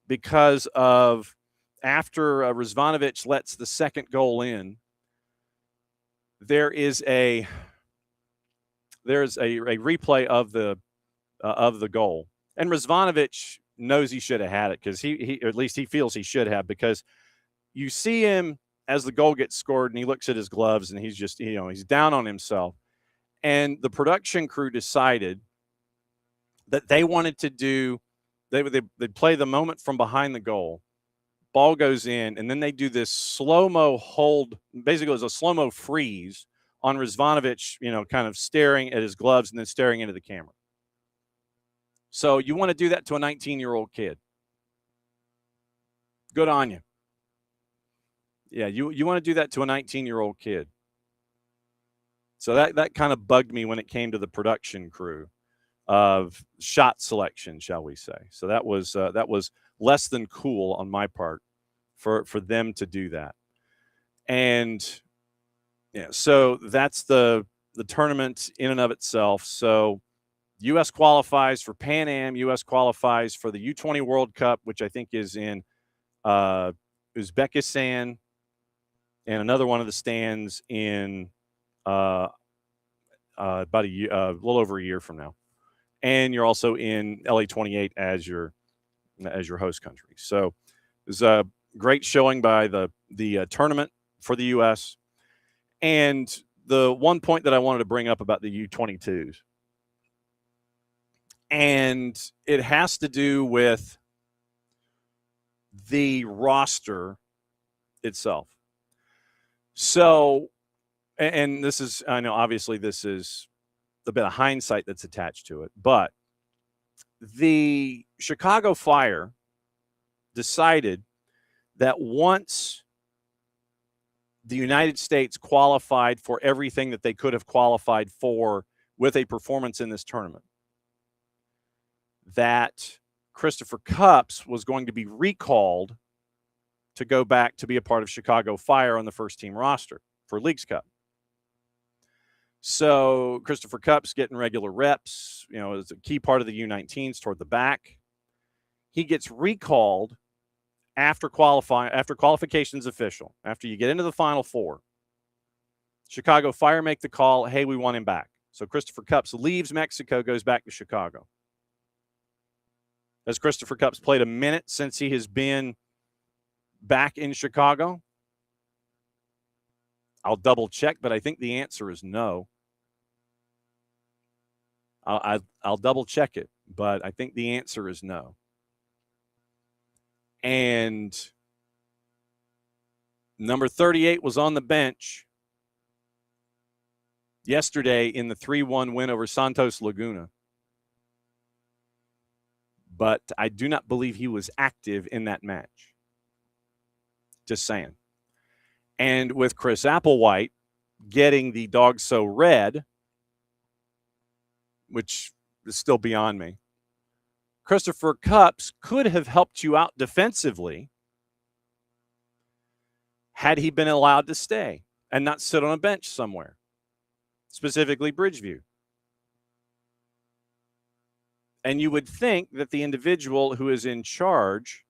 because of after Rizvanovic lets the second goal in, there is a replay of the goal, and Rizvanovic knows he should have had it because he or at least he feels he should have, because you see him as the goal gets scored and he looks at his gloves and he's just, he's down on himself. And the production crew decided that they wanted to do, they'd play the moment from behind the goal, ball goes in, and then they do this slow-mo hold, basically it was a slow-mo freeze on Rizvanovic, kind of staring at his gloves and then staring into the camera. So you want to do that to a 19-year-old kid. Good on you. Yeah, you want to do that to a 19-year-old kid. So that kind of bugged me when it came to the production crew of shot selection, shall we say. So that was less than cool on my part for them to do that. And yeah, so that's the tournament in and of itself. So U.S. qualifies for Pan Am. U.S. qualifies for the U20 World Cup, which I think is in Uzbekistan, and another one of the stands in about a year, a little over a year from now. And you're also in LA28 as your host country. So it was a great showing by the tournament for the U.S. And the one point that I wanted to bring up about the U22s, and it has to do with the roster itself. So, and this is, I know obviously this is a bit of hindsight that's attached to it, but the Chicago Fire decided that once the United States qualified for everything that they could have qualified for with a performance in this tournament, that Christopher Cupps was going to be recalled to go back to be a part of Chicago Fire on the first team roster for Leagues Cup. So Christopher Cupps getting regular reps, is a key part of the U19s toward the back. He gets recalled after qualification's official, after you get into the Final Four. Chicago Fire make the call, hey, we want him back. So Christopher Cupps leaves Mexico, goes back to Chicago. Has Christopher Cupps played a minute since he has been back in Chicago? I'll double check, but I think the answer is no. I'll double check it, but I think the answer is no. And number 38 was on the bench yesterday in the 3-1 win over Santos Laguna. But I do not believe he was active in that match. Just saying. And with Chris Applewhite getting the dog so red, which is still beyond me, Christopher Cupps could have helped you out defensively had he been allowed to stay and not sit on a bench somewhere, specifically Bridgeview. And you would think that the individual who is in charge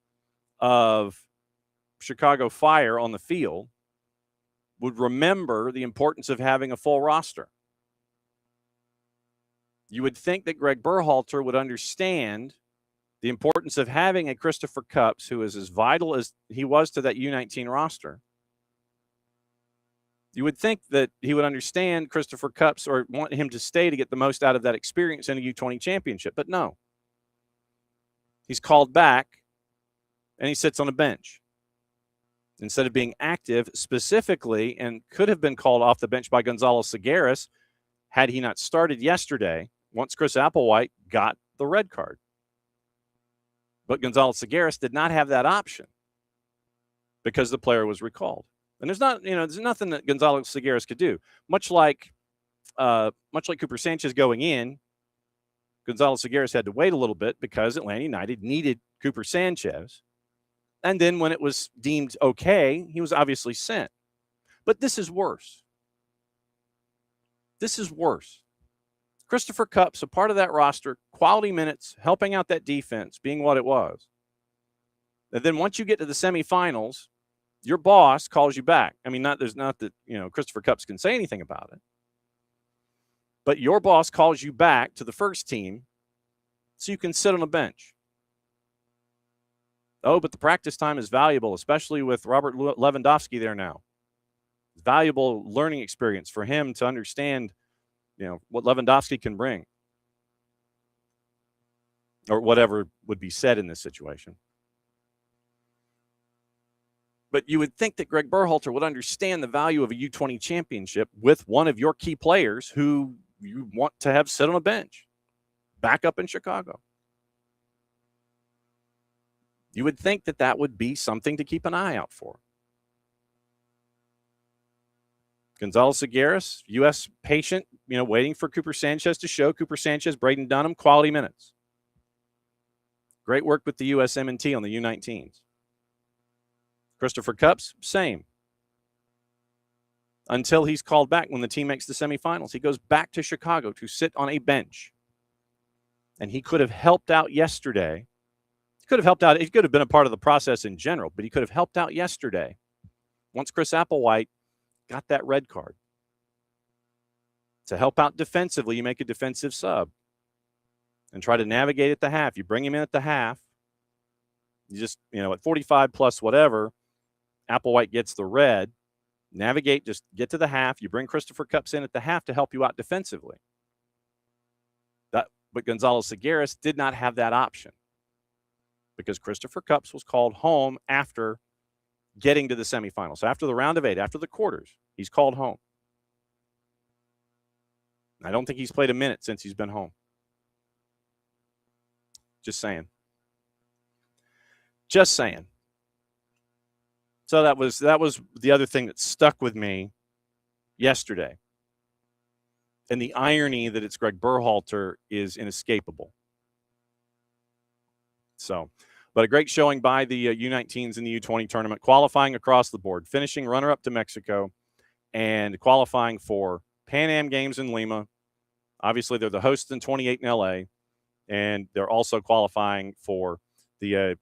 of Chicago Fire on the field would remember the importance of having a full roster. You would think that Greg Berhalter would understand the importance of having a Christopher Cupps who is as vital as he was to that U19 roster. You would think that he would understand Christopher Cupps or want him to stay to get the most out of that experience in a U20 championship, but no. He's called back, and he sits on a bench instead of being active specifically, and could have been called off the bench by Gonzalo Segueras had he not started yesterday once Chris Applewhite got the red card. But Gonzalo Segueras did not have that option because the player was recalled. And there's nothing that Gonzalo Segueras could do. Much like Cooper Sanchez going in, Gonzalo Segueras had to wait a little bit because Atlanta United needed Cooper Sanchez. And then when it was deemed okay, he was obviously sent. But this is worse. This is worse. Christopher Cupps, a part of that roster, quality minutes, helping out that defense, being what it was. And then once you get to the semifinals, your boss calls you back. I mean, there's not that, Christopher Cupps can say anything about it. But your boss calls you back to the first team so you can sit on a bench. Oh, but the practice time is valuable, especially with Robert Lewandowski there now. Valuable learning experience for him to understand, what Lewandowski can bring. Or whatever would be said in this situation. But you would think that Greg Berhalter would understand the value of a U20 championship with one of your key players who you want to have sit on a bench back up in Chicago. You would think that that would be something to keep an eye out for. Gonzalo Higueras, U.S. patient, waiting for Cooper Sanchez to show. Cooper Sanchez, Braden Dunham, quality minutes. Great work with the USMNT on the U19s. Christopher Cupps, same. Until he's called back when the team makes the semifinals. He goes back to Chicago to sit on a bench. And he could have helped out yesterday. He could have helped out. He could have been a part of the process in general, but he could have helped out yesterday once Chris Applewhite got that red card. To help out defensively, you make a defensive sub and try to navigate at the half. You bring him in at the half. You just, at 45 plus whatever, Applewhite gets the red. Navigate, just get to the half. You bring Christopher Cupps in at the half to help you out defensively. But Gonzalo Higueras did not have that option because Christopher Cupps was called home after getting to the semifinals. After the round of 8, after the quarters, he's called home. I don't think he's played a minute since he's been home. Just saying. Just saying. So that was the other thing that stuck with me yesterday. And the irony that it's Greg Berhalter is inescapable. So, but a great showing by the U19s in the U20 tournament, qualifying across the board, finishing runner-up to Mexico, and qualifying for Pan Am Games in Lima. Obviously, they're the hosts in 28 in LA, and they're also qualifying for the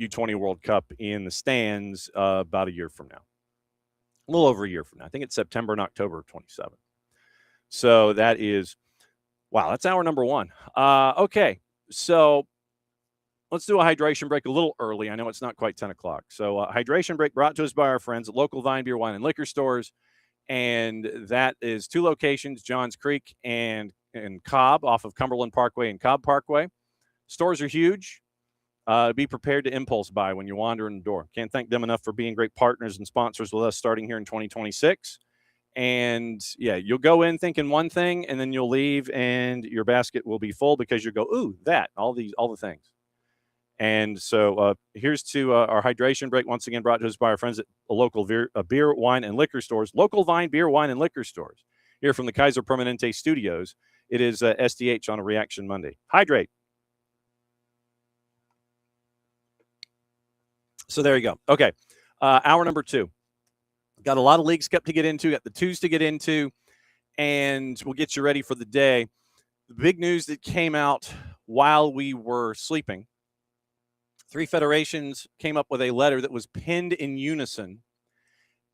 U20 World Cup in the stands about a year from now. A little over a year from now. I think it's September and October of 27. So that is, wow, that's hour number 1. Okay, so let's do a hydration break a little early. I know it's not quite 10 o'clock. So hydration break brought to us by our friends at local Vine Beer, Wine, and Liquor Stores. And that is 2 locations, Johns Creek and Cobb, off of Cumberland Parkway and Cobb Parkway. Stores are huge. Be prepared to impulse buy when you wander in the door. Can't thank them enough for being great partners and sponsors with us starting here in 2026. And yeah, you'll go in thinking one thing, and then you'll leave, and your basket will be full because you'll go, ooh, that, all the things. And so here's to our hydration break, once again brought to us by our friends at a local beer, wine, and liquor stores, local Vine Beer, Wine, and Liquor Stores. Here from the Kaiser Permanente Studios, it is SDH on a Reaction Monday. Hydrate. So there you go. Okay, hour number 2. Got a lot of leagues to get into, got the 2s to get into, and we'll get you ready for the day. The big news that came out while we were sleeping, 3 federations came up with a letter that was penned in unison,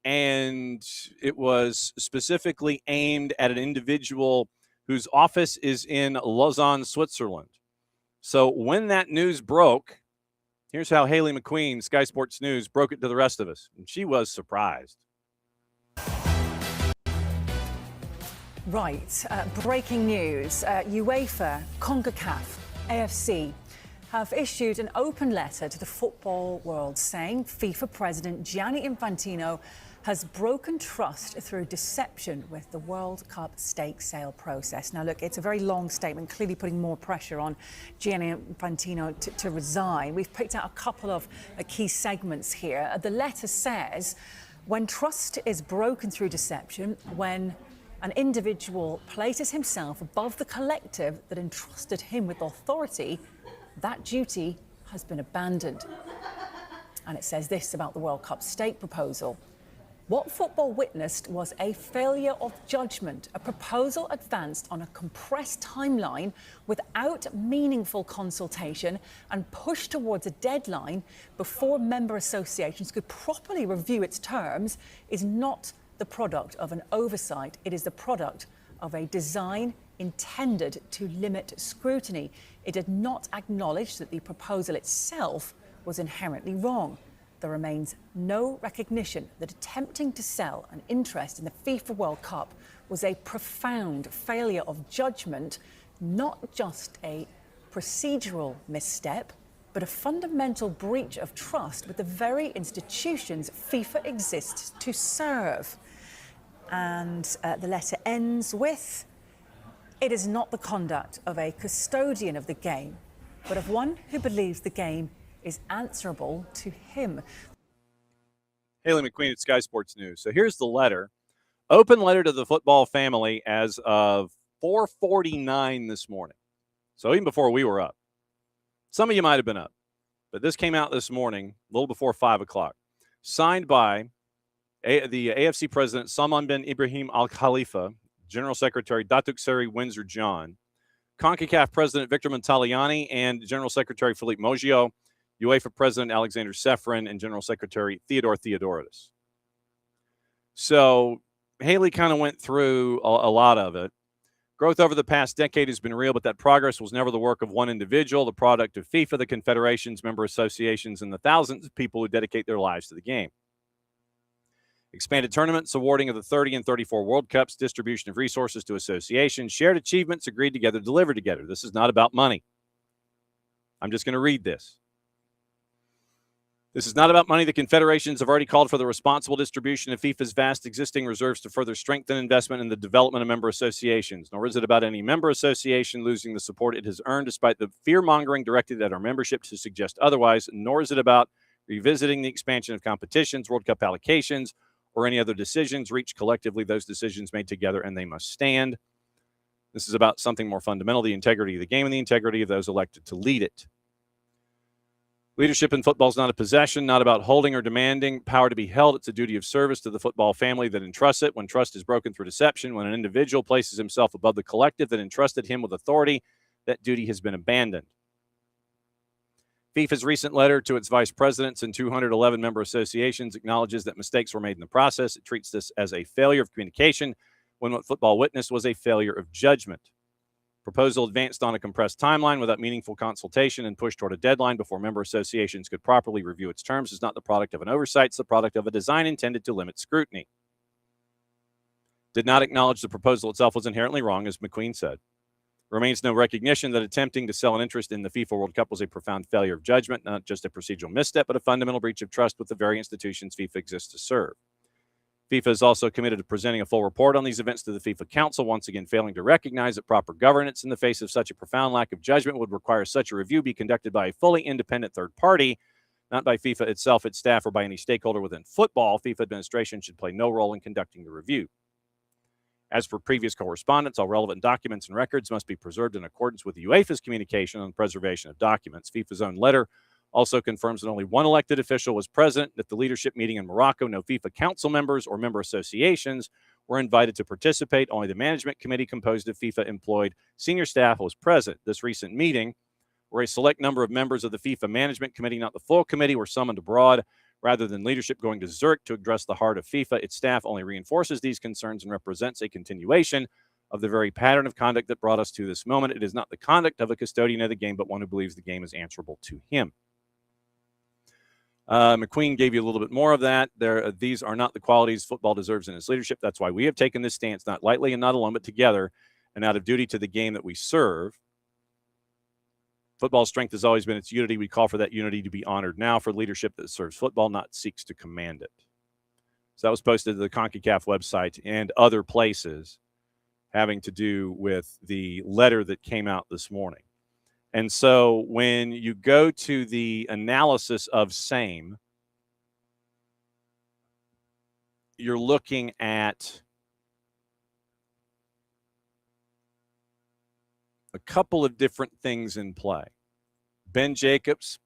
and it was specifically aimed at an individual whose office is in Lausanne, Switzerland. So when that news broke, here's how Haley McQueen, Sky Sports News, broke it to the rest of us, and she was surprised. Right. Breaking news. UEFA, CONCACAF, AFC have issued an open letter to the football world saying FIFA President Gianni Infantino has broken trust through deception with the World Cup stake sale process. Now, look, it's a very long statement, clearly putting more pressure on Gianni Infantino to resign. We've picked out a couple of key segments here. The letter says, when trust is broken through deception, when an individual places himself above the collective that entrusted him with authority, that duty has been abandoned. And it says this about the World Cup stake proposal. What football witnessed was a failure of judgment, a proposal advanced on a compressed timeline without meaningful consultation and pushed towards a deadline before member associations could properly review its terms is not the product of an oversight. It is the product of a design intended to limit scrutiny. It did not acknowledge that the proposal itself was inherently wrong. There remains no recognition that attempting to sell an interest in the FIFA World Cup was a profound failure of judgment, not just a procedural misstep, but a fundamental breach of trust with the very institutions FIFA exists to serve. And the letter ends with, "It is not the conduct of a custodian of the game, but of one who believes the game is answerable to him." Haley McQueen at Sky Sports News. So here's the letter. Open letter to the football family as of 4:49 this morning. So even before we were up. Some of you might have been up, but this came out this morning, a little before 5 o'clock. Signed by the AFC president, Salman bin Ibrahim Al Khalifa, General Secretary Datuk Seri Windsor John, CONCACAF President Victor Montaliani, and General Secretary Philippe Moggio, UEFA President Alexander Sefrin, and General Secretary Theodore Theodoridis. So Haley kind of went through a lot of it. Growth over the past decade has been real, but that progress was never the work of one individual, the product of FIFA, the confederations, member associations, and the thousands of people who dedicate their lives to the game. Expanded tournaments, awarding of the 30 and 34 World Cups, distribution of resources to associations, shared achievements, agreed together, delivered together. This is not about money. I'm just going to read this. This is not about money. The confederations have already called for the responsible distribution of FIFA's vast existing reserves to further strengthen investment in the development of member associations. Nor is it about any member association losing the support it has earned despite the fear-mongering directed at our membership to suggest otherwise. Nor is it about revisiting the expansion of competitions, World Cup allocations, or any other decisions reached collectively. Those decisions made together, and they must stand. This is about something more fundamental, the integrity of the game and the integrity of those elected to lead it. Leadership in football is not a possession, not about holding or demanding power to be held. It's a duty of service to the football family that entrusts it. When trust is broken through deception, when an individual places himself above the collective that entrusted him with authority, that duty has been abandoned. FIFA's recent letter to its vice presidents and 211 member associations acknowledges that mistakes were made in the process. It treats this as a failure of communication when what football witnessed was a failure of judgment. Proposal advanced on a compressed timeline without meaningful consultation and pushed toward a deadline before member associations could properly review its terms is not the product of an oversight. It's the product of a design intended to limit scrutiny. Did not acknowledge the proposal itself was inherently wrong, as McQueen said. Remains no recognition that attempting to sell an interest in the FIFA World Cup was a profound failure of judgment, not just a procedural misstep, but a fundamental breach of trust with the very institutions FIFA exists to serve. FIFA is also committed to presenting a full report on these events to the FIFA Council, once again failing to recognize that proper governance in the face of such a profound lack of judgment would require such a review be conducted by a fully independent third party, not by FIFA itself, its staff, or by any stakeholder within football. FIFA administration should play no role in conducting the review. As for previous correspondence, all relevant documents and records must be preserved in accordance with the UEFA's communication on preservation of documents. FIFA's own letter also confirms that only one elected official was present at the leadership meeting in Morocco. No FIFA council members or member associations were invited to participate. Only the management committee composed of FIFA-employed senior staff was present. This recent meeting, where a select number of members of the FIFA management committee, not the full committee, were summoned abroad, rather than leadership going to Zurich to address the heart of FIFA, its staff only reinforces these concerns and represents a continuation of the very pattern of conduct that brought us to this moment. It is not the conduct of a custodian of the game, but one who believes the game is answerable to him. McQueen gave you a little bit more of that. These are not the qualities football deserves in its leadership. That's why we have taken this stance, not lightly and not alone, but together and out of duty to the game that we serve. Football's strength has always been its unity. We call for that unity to be honored now for leadership that serves football, not seeks to command it. So that was posted to the CONCACAF website and other places having to do with the letter that came out this morning. And so when you go to the analysis of same, you're looking at a couple of different things in play. Ben Jacobs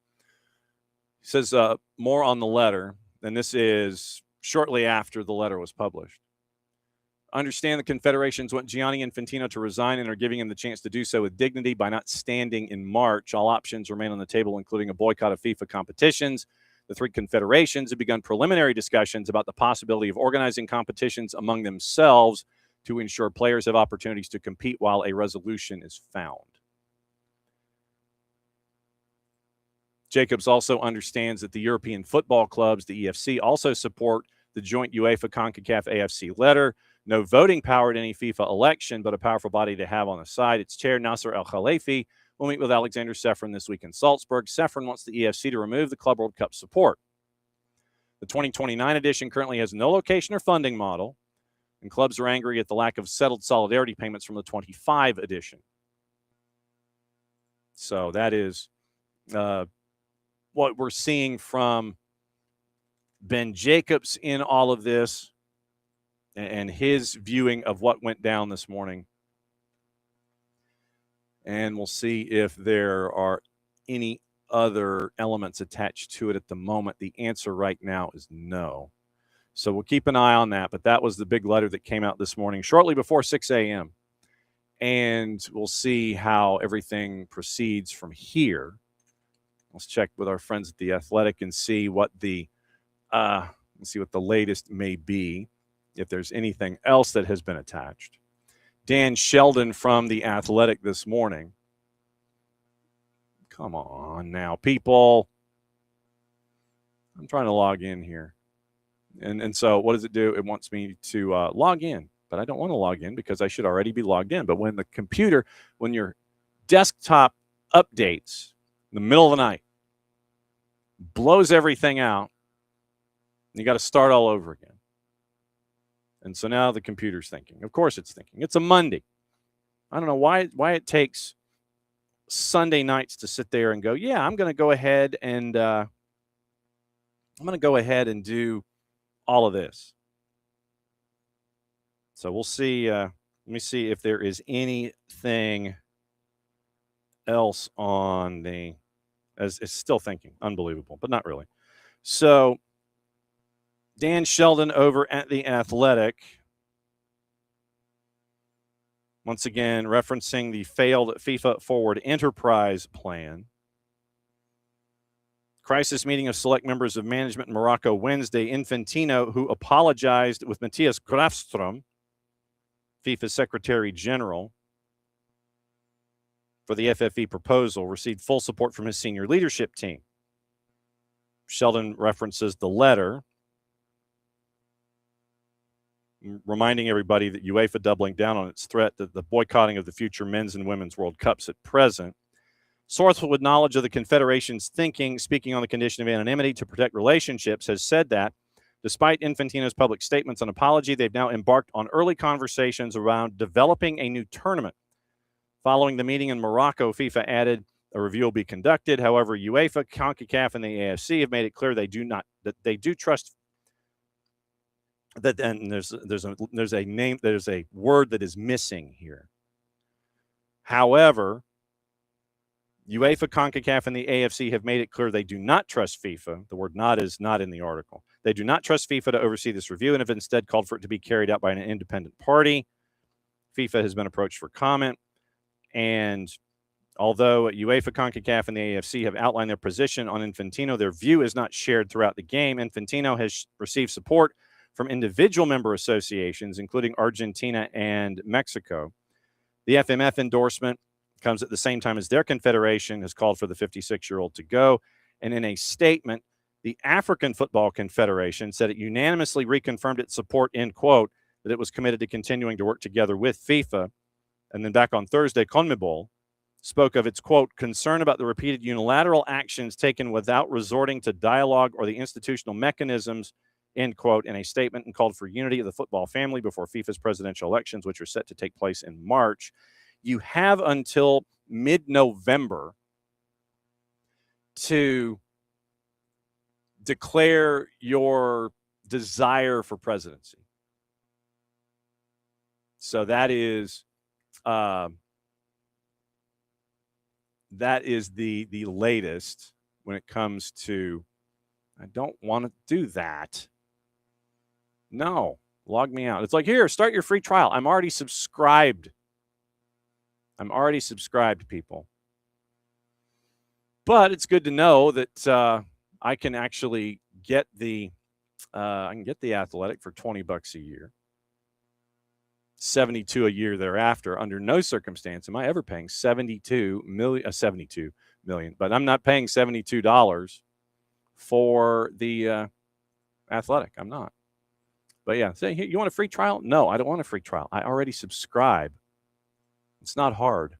says more on the letter, and this is shortly after the letter was published. Understand the confederations want Gianni Infantino to resign and are giving him the chance to do so with dignity by not standing in March. All options remain on the table, including a boycott of FIFA competitions. The three confederations have begun preliminary discussions about the possibility of organizing competitions among themselves to ensure players have opportunities to compete while a resolution is found. Jacobs also understands that the European football clubs, the EFC, also support the joint UEFA CONCACAF AFC letter. No voting power at any FIFA election, but a powerful body to have on the side. Its chair, Nasser El Khalifi, will meet with Alexander Sefrin this week in Salzburg. Sefrin wants the EFC to remove the Club World Cup support. The 2029 edition currently has no location or funding model, and clubs are angry at the lack of settled solidarity payments from the 25 edition. So that is what we're seeing from Ben Jacobs in all of this and his viewing of what went down this morning. And we'll see if there are any other elements attached to it at the moment. The answer right now is no. So we'll keep an eye on that. But that was the big letter that came out this morning shortly before 6 a.m. And we'll see how everything proceeds from here. Let's check with our friends at The Athletic and see what the latest may be, if there's anything else that has been attached. Dan Sheldon from The Athletic this morning. Come on now, people. I'm trying to log in here. And so what does it do? It wants me to log in, but I don't want to log in because I should already be logged in. But when your desktop updates in the middle of the night, blows everything out, you got to start all over again. And so now the computer's thinking. Of course it's thinking. It's a Monday. I don't know why it takes Sunday nights to sit there and go, yeah, I'm going to go ahead and do all of this. So we'll see. Let me see if there is anything else on the, as it's still thinking. Unbelievable, but not really. So Dan Sheldon over at The Athletic, once again referencing the failed FIFA Forward Enterprise Plan. Crisis meeting of select members of management in Morocco Wednesday. Infantino, who apologized with Matthias Grafström, FIFA Secretary General, for the FFE proposal, received full support from his senior leadership team. Sheldon references the letter, reminding everybody that UEFA doubling down on its threat that the boycotting of the future men's and women's World Cups at present. Sources with knowledge of the Confederation's thinking, speaking on the condition of anonymity to protect relationships, has said that despite Infantino's public statements and apology, they've now embarked on early conversations around developing a new tournament. Following the meeting in Morocco, FIFA added a review will be conducted. However, UEFA, CONCACAF, and the AFC have made it clear they do trust that. And there's a word that is missing here. However, UEFA, CONCACAF, and the AFC have made it clear they do not trust FIFA. The word "not" is not in the article. They do not trust FIFA to oversee this review and have instead called for it to be carried out by an independent party. FIFA has been approached for comment. And although UEFA, CONCACAF, and the AFC have outlined their position on Infantino, their view is not shared throughout the game. Infantino has received support from individual member associations, including Argentina and Mexico. The FMF endorsement comes at the same time as their confederation has called for the 56-year-old to go. And in a statement, the African Football Confederation said it unanimously reconfirmed its support, end quote, that it was committed to continuing to work together with FIFA. And then back on Thursday, CONMEBOL spoke of its, quote, concern about the repeated unilateral actions taken without resorting to dialogue or the institutional mechanisms, end quote, in a statement, and called for unity of the football family before FIFA's presidential elections, which are set to take place in March. You have until mid-November to declare your desire for presidency. So that is the latest when it comes to, I don't want to do that. No, log me out. It's like, here, start your free trial. I'm already subscribed. People. But it's good to know that I can actually get the Athletic for $20 a year. 72 a year thereafter. Under no circumstance am I ever paying 72 million, but I'm not paying $72 for the Athletic. I'm not. But yeah, say, you want a free trial? No, I don't want a free trial. I already subscribe. It's not hard.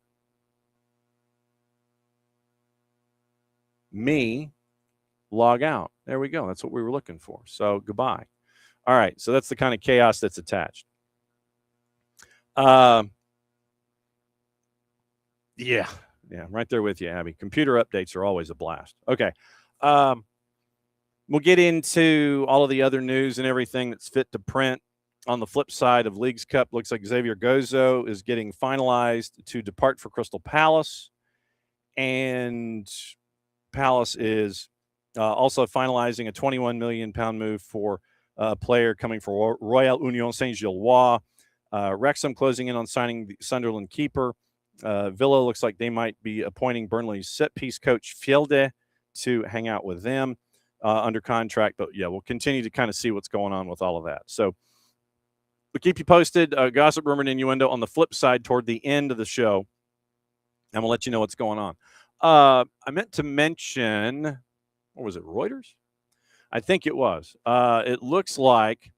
me log out. There we go. That's what we were looking for. So goodbye. All right. So that's the kind of chaos that's attached. Yeah, right there with you, Abby. Computer updates are always a blast. Okay. We'll get into all of the other news and everything that's fit to print. On the flip side of Leagues Cup, looks like Xavier Gozo is getting finalized to depart for Crystal Palace. And Palace is also finalizing a £21 million move for a player coming from Royal Union Saint-Gilloise. Wrexham closing in on signing the Sunderland keeper. Villa looks like they might be appointing Burnley's set-piece coach Fjelde to hang out with them under contract. But, yeah, we'll continue to kind of see what's going on with all of that. So we'll keep you posted. Gossip, rumor, and innuendo on the flip side toward the end of the show. And we'll let you know what's going on. I meant to mention, what was it, Reuters? I think it was. It looks like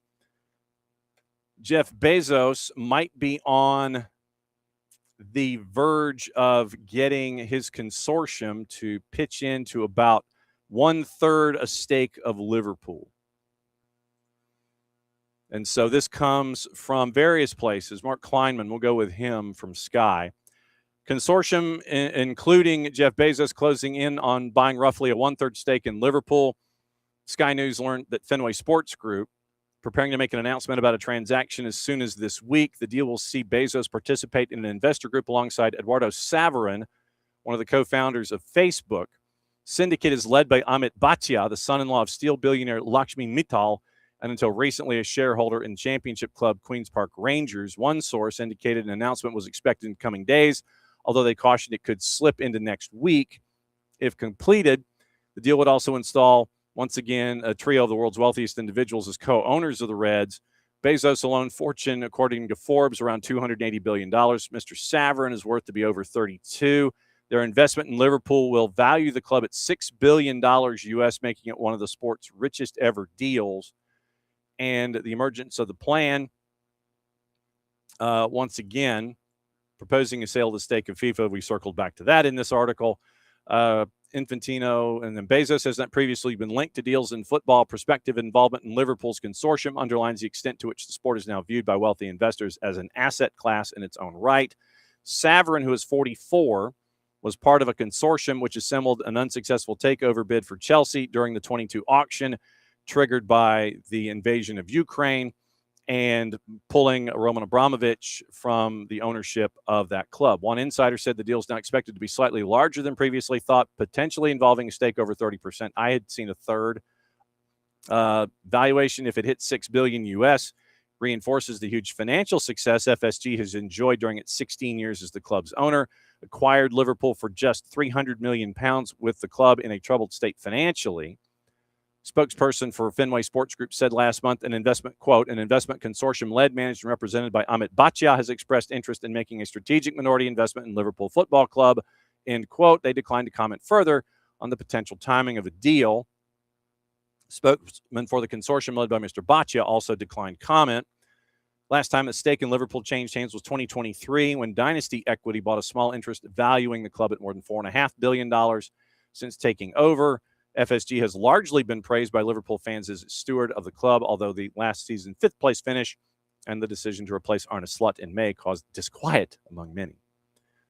Jeff Bezos might be on the verge of getting his consortium to pitch into about 1/3 a stake of Liverpool. And so this comes from various places. Mark Kleinman, we'll go with him from Sky. Consortium, including Jeff Bezos, closing in on buying roughly a 1/3 stake in Liverpool. Sky News learned that Fenway Sports Group preparing to make an announcement about a transaction as soon as this week. The deal will see Bezos participate in an investor group alongside Eduardo Saverin, one of the co-founders of Facebook. Syndicate is led by Amit Bhatia, the son-in-law of steel billionaire Lakshmi Mittal, and until recently a shareholder in championship club Queen's Park Rangers. One source indicated an announcement was expected in coming days, although they cautioned it could slip into next week. If completed, the deal would also install, once again, a trio of the world's wealthiest individuals as co-owners of the Reds. Bezos' alone fortune, according to Forbes, around $280 billion. Mr. Saverin is worth to be over 32. Their investment in Liverpool will value the club at $6 billion U.S., making it one of the sport's richest ever deals. And the emergence of the plan, once again, proposing a sale of the stake of FIFA. We circled back to that in this article. Infantino and then Bezos has not previously been linked to deals in football. Prospective involvement in Liverpool's consortium underlines the extent to which the sport is now viewed by wealthy investors as an asset class in its own right. Saverin, who is 44, was part of a consortium which assembled an unsuccessful takeover bid for Chelsea during the 22 auction, triggered by the invasion of Ukraine and pulling Roman Abramovich from the ownership of that club. One insider said the deal is now expected to be slightly larger than previously thought, potentially involving a stake over 30%. I had seen a third. Valuation, if it hits $6 billion U.S., reinforces the huge financial success FSG has enjoyed during its 16 years as the club's owner. Acquired Liverpool for just £300 million with the club in a troubled state financially. Spokesperson for Fenway Sports Group said last month an investment consortium led, managed, and represented by Amit Bhatia has expressed interest in making a strategic minority investment in Liverpool Football Club, end quote. They declined to comment further on the potential timing of a deal. Spokesman for the consortium led by Mr. Bhatia also declined comment. Last time a stake in Liverpool changed hands was 2023 when Dynasty Equity bought a small interest valuing the club at more than $4.5 billion. Since taking over, FSG has largely been praised by Liverpool fans as steward of the club, although the last season fifth-place finish and the decision to replace Arne Slot in May caused disquiet among many.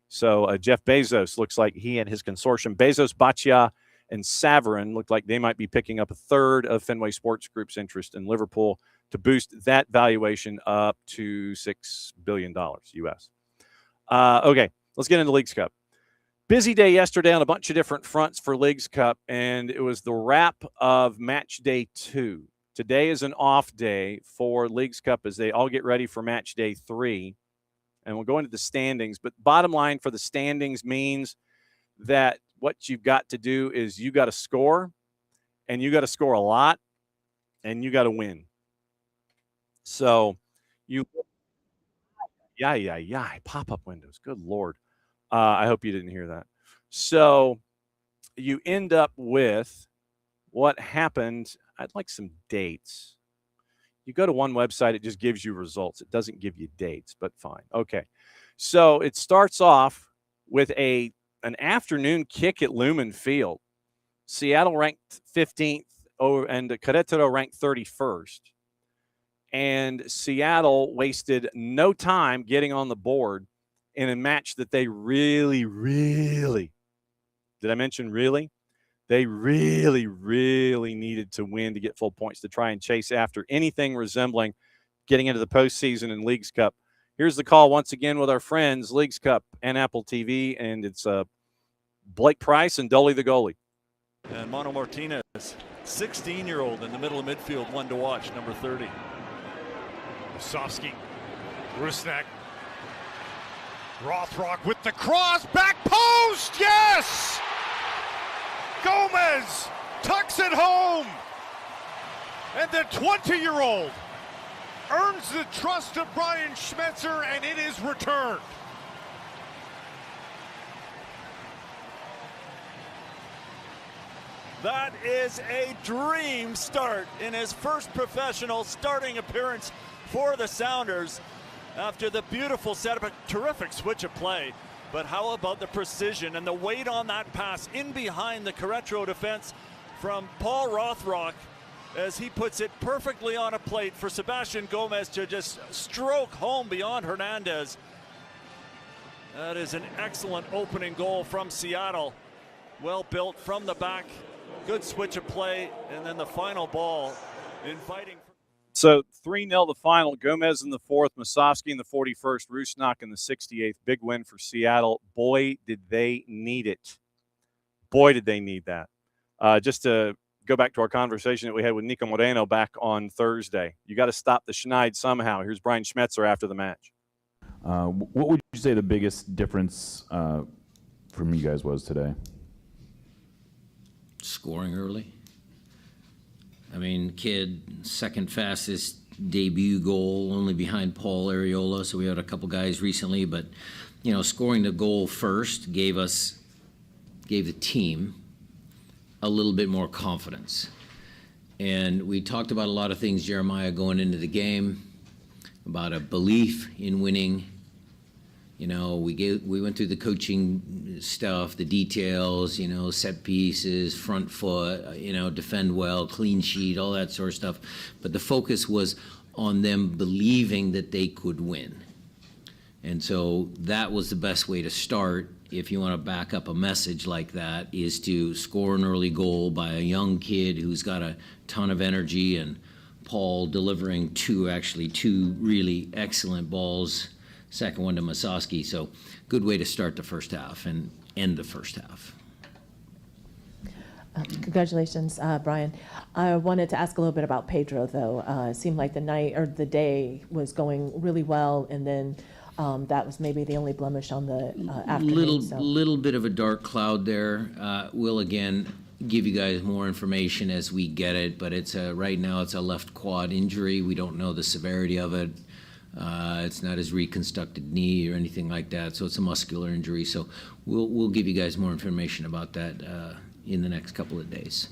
So Jeff Bezos looks like he and his consortium, Bezos, Bhatia, and Saverin, look like they might be picking up a third of Fenway Sports Group's interest in Liverpool to boost that valuation up to $6 billion U.S. Okay, let's get into Leagues Cup. Busy day yesterday on a bunch of different fronts for Leagues Cup, and it was the wrap of match day 2. Today is an off day for Leagues Cup as they all get ready for match day 3, and we'll go into the standings. But bottom line for the standings means that what you've got to do is you got to score, and you got to score a lot, and you got to win. So pop-up windows. Good Lord. I hope you didn't hear that. So you end up with what happened. I'd like some dates. You go to one website, it just gives you results. It doesn't give you dates, but fine. Okay. So it starts off with an afternoon kick at Lumen Field. Seattle ranked 15th, and Querétaro ranked 31st. And Seattle wasted no time getting on the board in a match that they really, did I mention really? They really, really needed to win to get full points to try and chase after anything resembling getting into the postseason and Leagues Cup. Here's the call once again with our friends, Leagues Cup and Apple TV, and it's Blake Price and Dolly the goalie. And Mono Martinez, 16-year-old in the middle of midfield, one to watch, number 30. Musovski, Rusnak, Rothrock with the cross, back post, yes! Gomez tucks it home, and the 20-year-old earns the trust of Brian Schmetzer, and it is returned. That is a dream start in his first professional starting appearance for the Sounders after the beautiful setup, a terrific switch of play. But how about the precision and the weight on that pass in behind the Querétaro defense from Paul Rothrock as he puts it perfectly on a plate for Sebastian Gomez to just stroke home beyond Hernandez. That is an excellent opening goal from Seattle. Well built from the back, good switch of play, and then the final ball inviting. So 3-0 the final. Gomez in the 4th, Musovski in the 41st, Rusnak in the 68th. Big win for Seattle. Boy, did they need it. Boy, did they need that. Just to go back to our conversation that we had with Nico Moreno back on Thursday. You got to stop the schneid somehow. Here's Brian Schmetzer after the match. What would you say the biggest difference from you guys was today? Scoring early. I mean, kid, second fastest debut goal, only behind Paul Arriola. So we had a couple guys recently, but you know, scoring the goal first gave the team a little bit more confidence. And we talked about a lot of things, Jeremiah, going into the game, about a belief in winning. You know, we went through the coaching stuff, the details, you know, set pieces, front foot, you know, defend well, clean sheet, all that sort of stuff. But the focus was on them believing that they could win. And so that was the best way to start, if you want to back up a message like that, is to score an early goal by a young kid who's got a ton of energy, and Paul delivering two really excellent balls. Second one to Musovski. So good way to start the first half and end the first half. Congratulations, Brian. I wanted to ask a little bit about Pedro, though. It seemed like the night or the day was going really well, and then that was maybe the only blemish on the afternoon. Little bit of a dark cloud there. We'll again give you guys more information as we get it, but it's right now it's a left quad injury. We don't know the severity of it. It's not his reconstructed knee or anything like that, so it's a muscular injury. So we'll give you guys more information about that in the next couple of days.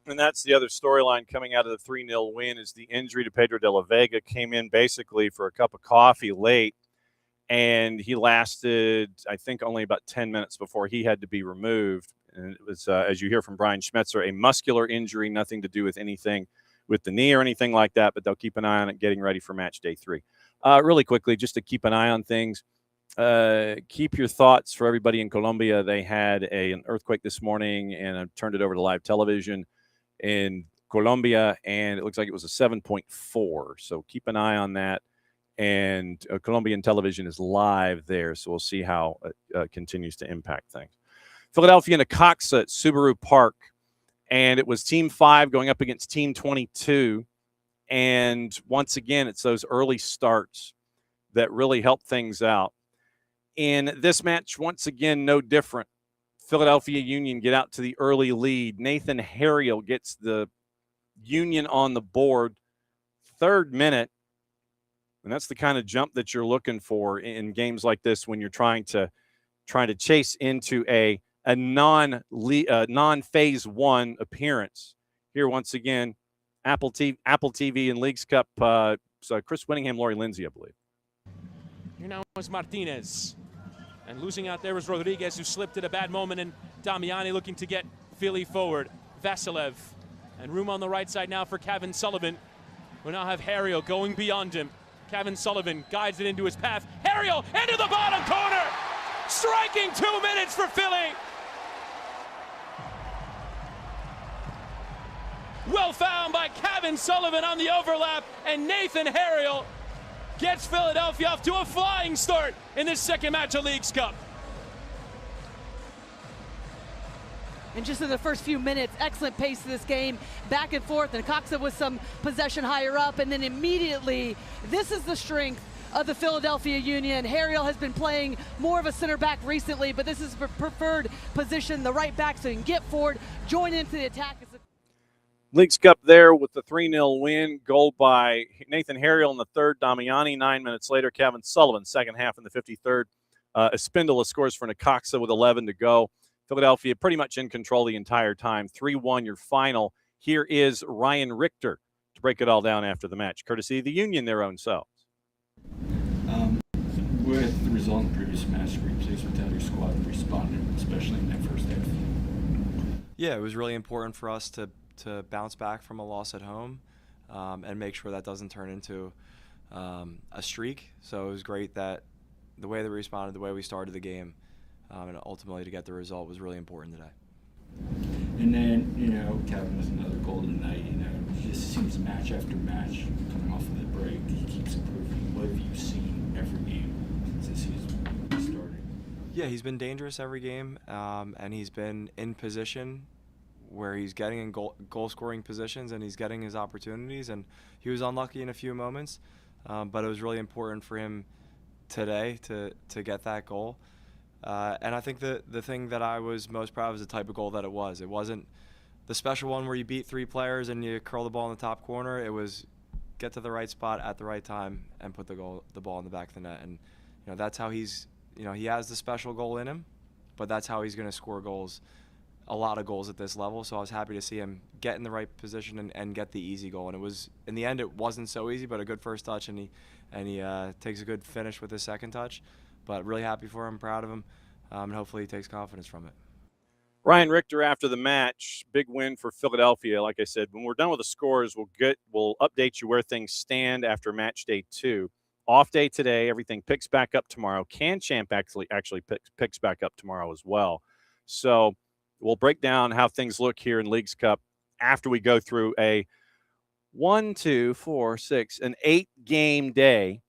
And that's the other storyline coming out of the 3-0 win, is the injury to Pedro de la Vega. Came in basically for a cup of coffee late, and he lasted, I think, only about 10 minutes before he had to be removed. And it was, as you hear from Brian Schmetzer, a muscular injury, nothing to do with anything with the knee or anything like that, but they'll keep an eye on it getting ready for match day 3. Really quickly, just to keep an eye on things, keep your thoughts for everybody in Colombia. They had an earthquake this morning, and I turned it over to live television in Colombia, and it looks like it was a 7.4. So keep an eye on that. And Colombian television is live there, so we'll see how it continues to impact things. Philadelphia and Necaxa at Subaru Park, and it was Team 5 going up against Team 22. And once again, it's those early starts that really help things out. In this match, once again, no different. Philadelphia Union get out to the early lead. Nathan Harriel gets the Union on the board, 3rd minute. And that's the kind of jump that you're looking for in games like this when you're trying to chase into a non-phase 1 appearance. Here once again, Apple TV and Leagues Cup. So Chris Winningham, Lori Lindsay, I believe. Here now is Martinez. And losing out there is Rodriguez, who slipped at a bad moment. And Damiani looking to get Philly forward, Vasilev. And room on the right side now for Kevin Sullivan. We now have Harriel going beyond him. Kevin Sullivan guides it into his path. Harriel into the bottom corner! Striking 2 minutes for Philly! Well found by Kevin Sullivan on the overlap, and Nathan Harriel gets Philadelphia off to a flying start in this second match of Leagues Cup. And just in the first few minutes, excellent pace of this game, back and forth, and Coxa with some possession higher up, and then immediately, this is the strength of the Philadelphia Union. Harriel has been playing more of a center back recently, but this is the preferred position, the right back, so he can get forward, join into the attack. Leagues Cup there with the 3-0 win. Goal by Nathan Harriel in the third. Damiani 9 minutes later. Kevin Sullivan, second half in the 53rd. Espindola scores for Necaxa with 11 to go. Philadelphia pretty much in control the entire time. 3-1 your final. Here is Ryan Richter to break it all down after the match, courtesy of the Union, their own selves. With the result in the previous match, were you pleased with how your squad responded, especially in that first half? Yeah, it was really important for us to bounce back from a loss at home and make sure that doesn't turn into a streak. So it was great that the way that we responded, the way we started the game, and ultimately to get the result was really important today. And then, Kevin with another goal tonight, it just seems match after match coming off of the break, he keeps improving. What have you seen every game since he's started? Yeah, he's been dangerous every game, and he's been in position where he's getting in goal-scoring positions and he's getting his opportunities, and he was unlucky in a few moments, but it was really important for him today to get that goal. And I think the thing that I was most proud of is the type of goal that it was. It wasn't the special one where you beat three players and you curl the ball in the top corner. It was get to the right spot at the right time and put the ball in the back of the net. And that's how he's he has the special goal in him, but that's how he's going to score goals, a lot of goals at this level. So I was happy to see him get in the right position and get the easy goal. And it was, in the end, it wasn't so easy, but a good first touch, and he takes a good finish with his second touch. But really happy for him, proud of him, and hopefully he takes confidence from it. Ryan Richter after the match, big win for Philadelphia. Like I said, when we're done with the scores, we'll update you where things stand after match day 2. Off day today, everything picks back up tomorrow. CanChamp actually picks back up tomorrow as well. So we'll break down how things look here in Leagues Cup after we go through a 8-game day.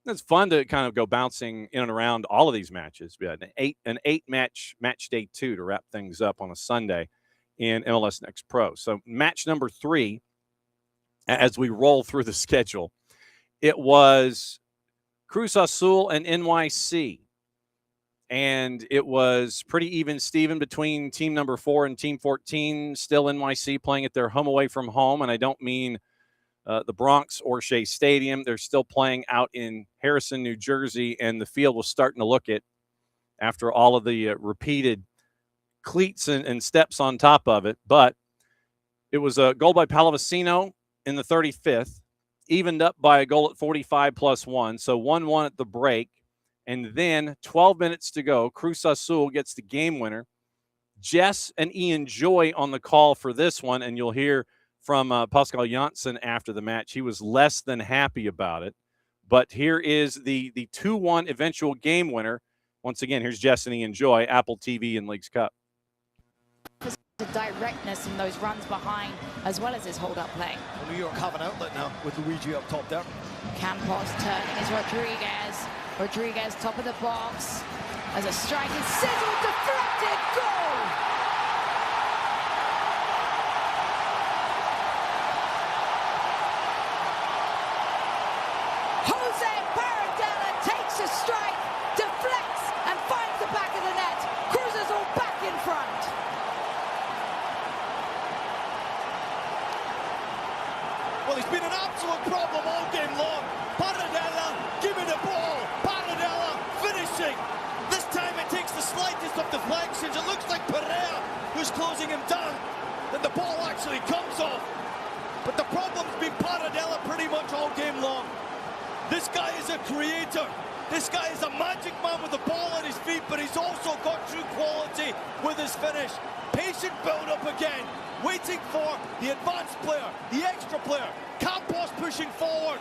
It's fun to kind of go bouncing in and around all of these matches. We had an eight match day 2 to wrap things up on a Sunday in MLS NEXT Pro. So match number 3, as we roll through the schedule, it was Cruz Azul and NYC. And it was pretty even Steven between team number 4 and team 14, still NYC playing at their home away from home. And I don't mean the Bronx or Shea Stadium. They're still playing out in Harrison, New Jersey, and the field was starting to look it after all of the repeated cleats and steps on top of it. But it was a goal by Palavecino in the 35th, evened up by a goal at 45+1, so 1-1 at the break. And then 12 minutes to go, Cruz Azul gets the game winner. Jess and Ian Joy on the call for this one, and you'll hear from Pascal Janssen after the match. He was less than happy about it. But here is the 2-1 eventual game winner. Once again, here's Jess and Ian Joy, Apple TV and Leagues Cup. The directness in those runs behind, as well as his hold-up play. Well, New York have an outlet now with Luigi up top there. Campos turning is Rodriguez. Rodriguez top of the box. As a strike is sizzled, deflected, goal! Jose Paradella takes a strike, deflects, and finds the back of the net. Cruz Azul back in front. Well, he's been an absolute problem all game long. Paradella, give me the ball. Paradella finishing. This time it takes the slightest of deflections. It looks like Pereira who's closing him down. Then the ball actually comes off. But the problem's been Paradella pretty much all game long. This guy is a creator. This guy is a magic man with the ball at his feet, but he's also got true quality with his finish. Patient build-up again. Waiting for the advanced player, the extra player. Campos pushing forward.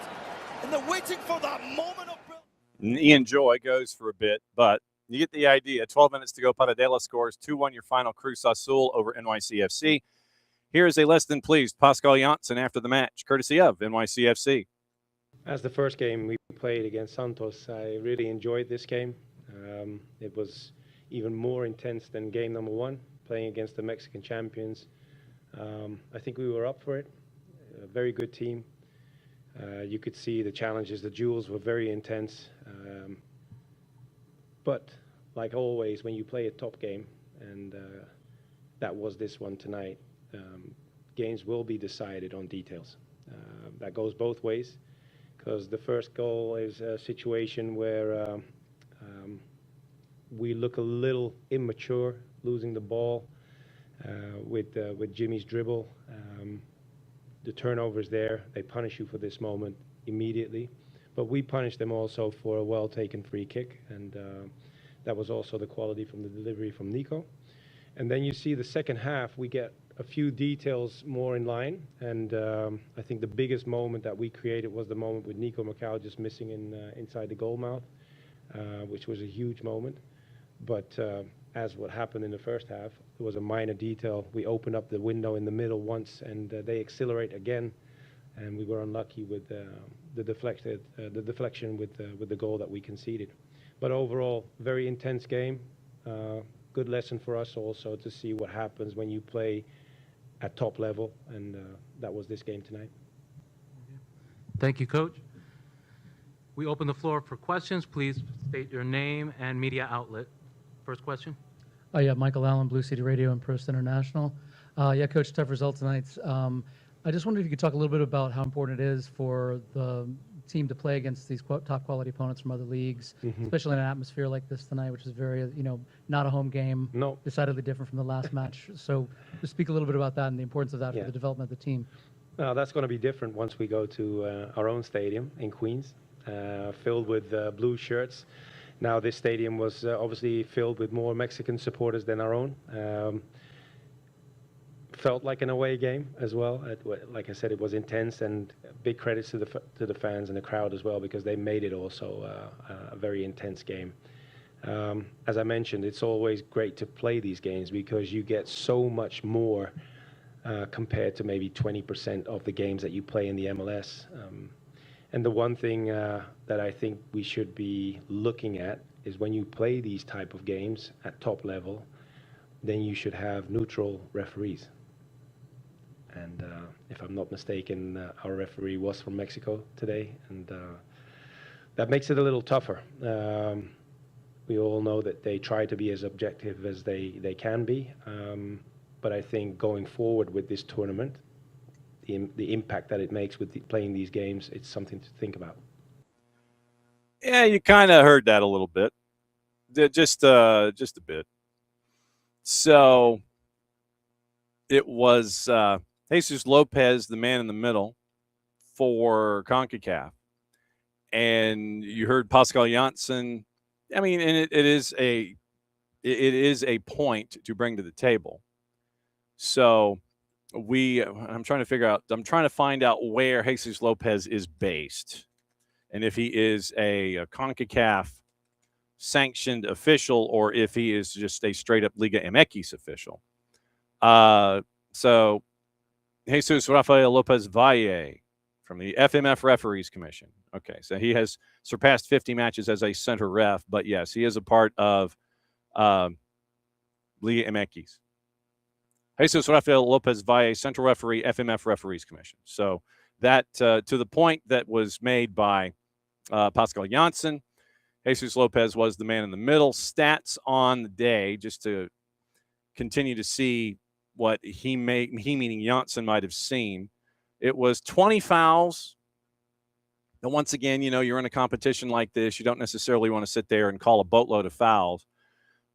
And they're waiting for that moment of brilliance. Ian Joy goes for a bit, but you get the idea. 12 minutes to go. Paradela scores 2-1 your final. Cruz Azul over NYCFC. Here is a less than pleased Pascal Janssen after the match, courtesy of NYCFC. As the first game we played against Santos, I really enjoyed this game. It was even more intense than game number 1, playing against the Mexican champions. I think we were up for it. A very good team. You could see the challenges, the duels were very intense. But like always, when you play a top game, and that was this one tonight, games will be decided on details. That goes both ways, because the first goal is a situation where we look a little immature, losing the ball with Jimmy's dribble. The turnover's there. They punish you for this moment immediately. But we punish them also for a well-taken free kick, and that was also the quality from the delivery from Nico. And then you see the second half, we get a few details more in line, and I think the biggest moment that we created was the moment with Nico Macau just missing inside the goal mouth, which was a huge moment. But as what happened in the first half, it was a minor detail. We opened up the window in the middle once, and they accelerate again, and we were unlucky with the deflection with the goal that we conceded. But overall, very intense game. Good lesson for us also to see what happens when you play at top level, and that was this game tonight. Thank you, Coach. We open the floor for questions. Please state your name and media outlet. First question. Yeah, Michael Allen, Blue City Radio and Post International. Yeah, Coach, tough result tonight. I just wondered if you could talk a little bit about how important it is for the team to play against these top quality opponents from other leagues, especially in an atmosphere like this tonight, which is very, not a home game. No. Decidedly different from the last match. So just speak a little bit about that and the importance of that for the development of the team. That's going to be different once we go to our own stadium in Queens, filled with blue shirts. Now this stadium was obviously filled with more Mexican supporters than our own. Felt like an away game as well. Like I said, it was intense, and big credits to the fans and the crowd as well, because they made it also a very intense game. As I mentioned, it's always great to play these games because you get so much more compared to maybe 20% of the games that you play in the MLS. And the one thing that I think we should be looking at is when you play these type of games at top level, then you should have neutral referees. And if I'm not mistaken, our referee was from Mexico today, and that makes it a little tougher. We all know that they try to be as objective as they can be, but I think going forward with this tournament, the impact that it makes with playing these games, it's something to think about. Yeah, you kind of heard that a little bit, just a bit. So it was Jesus Lopez, the man in the middle for CONCACAF, and you heard Pascal Janssen. I mean, and it is a point to bring to the table. So I'm trying to find out where Jesus Lopez is based, and if he is a CONCACAF sanctioned official or if he is just a straight up Liga MX official. So Jesus Rafael Lopez Valle from the FMF Referees Commission. Okay, so he has surpassed 50 matches as a center ref, but yes, he is a part of Liga MX. Jesus Rafael Lopez Valle, Central Referee, FMF Referees Commission. So that, to the point that was made by Pascal Janssen, Jesus Lopez was the man in the middle. Stats on the day, just to continue to see what he meaning Janssen might have seen. It was 20 fouls. And once again, you're in a competition like this. You don't necessarily want to sit there and call a boatload of fouls.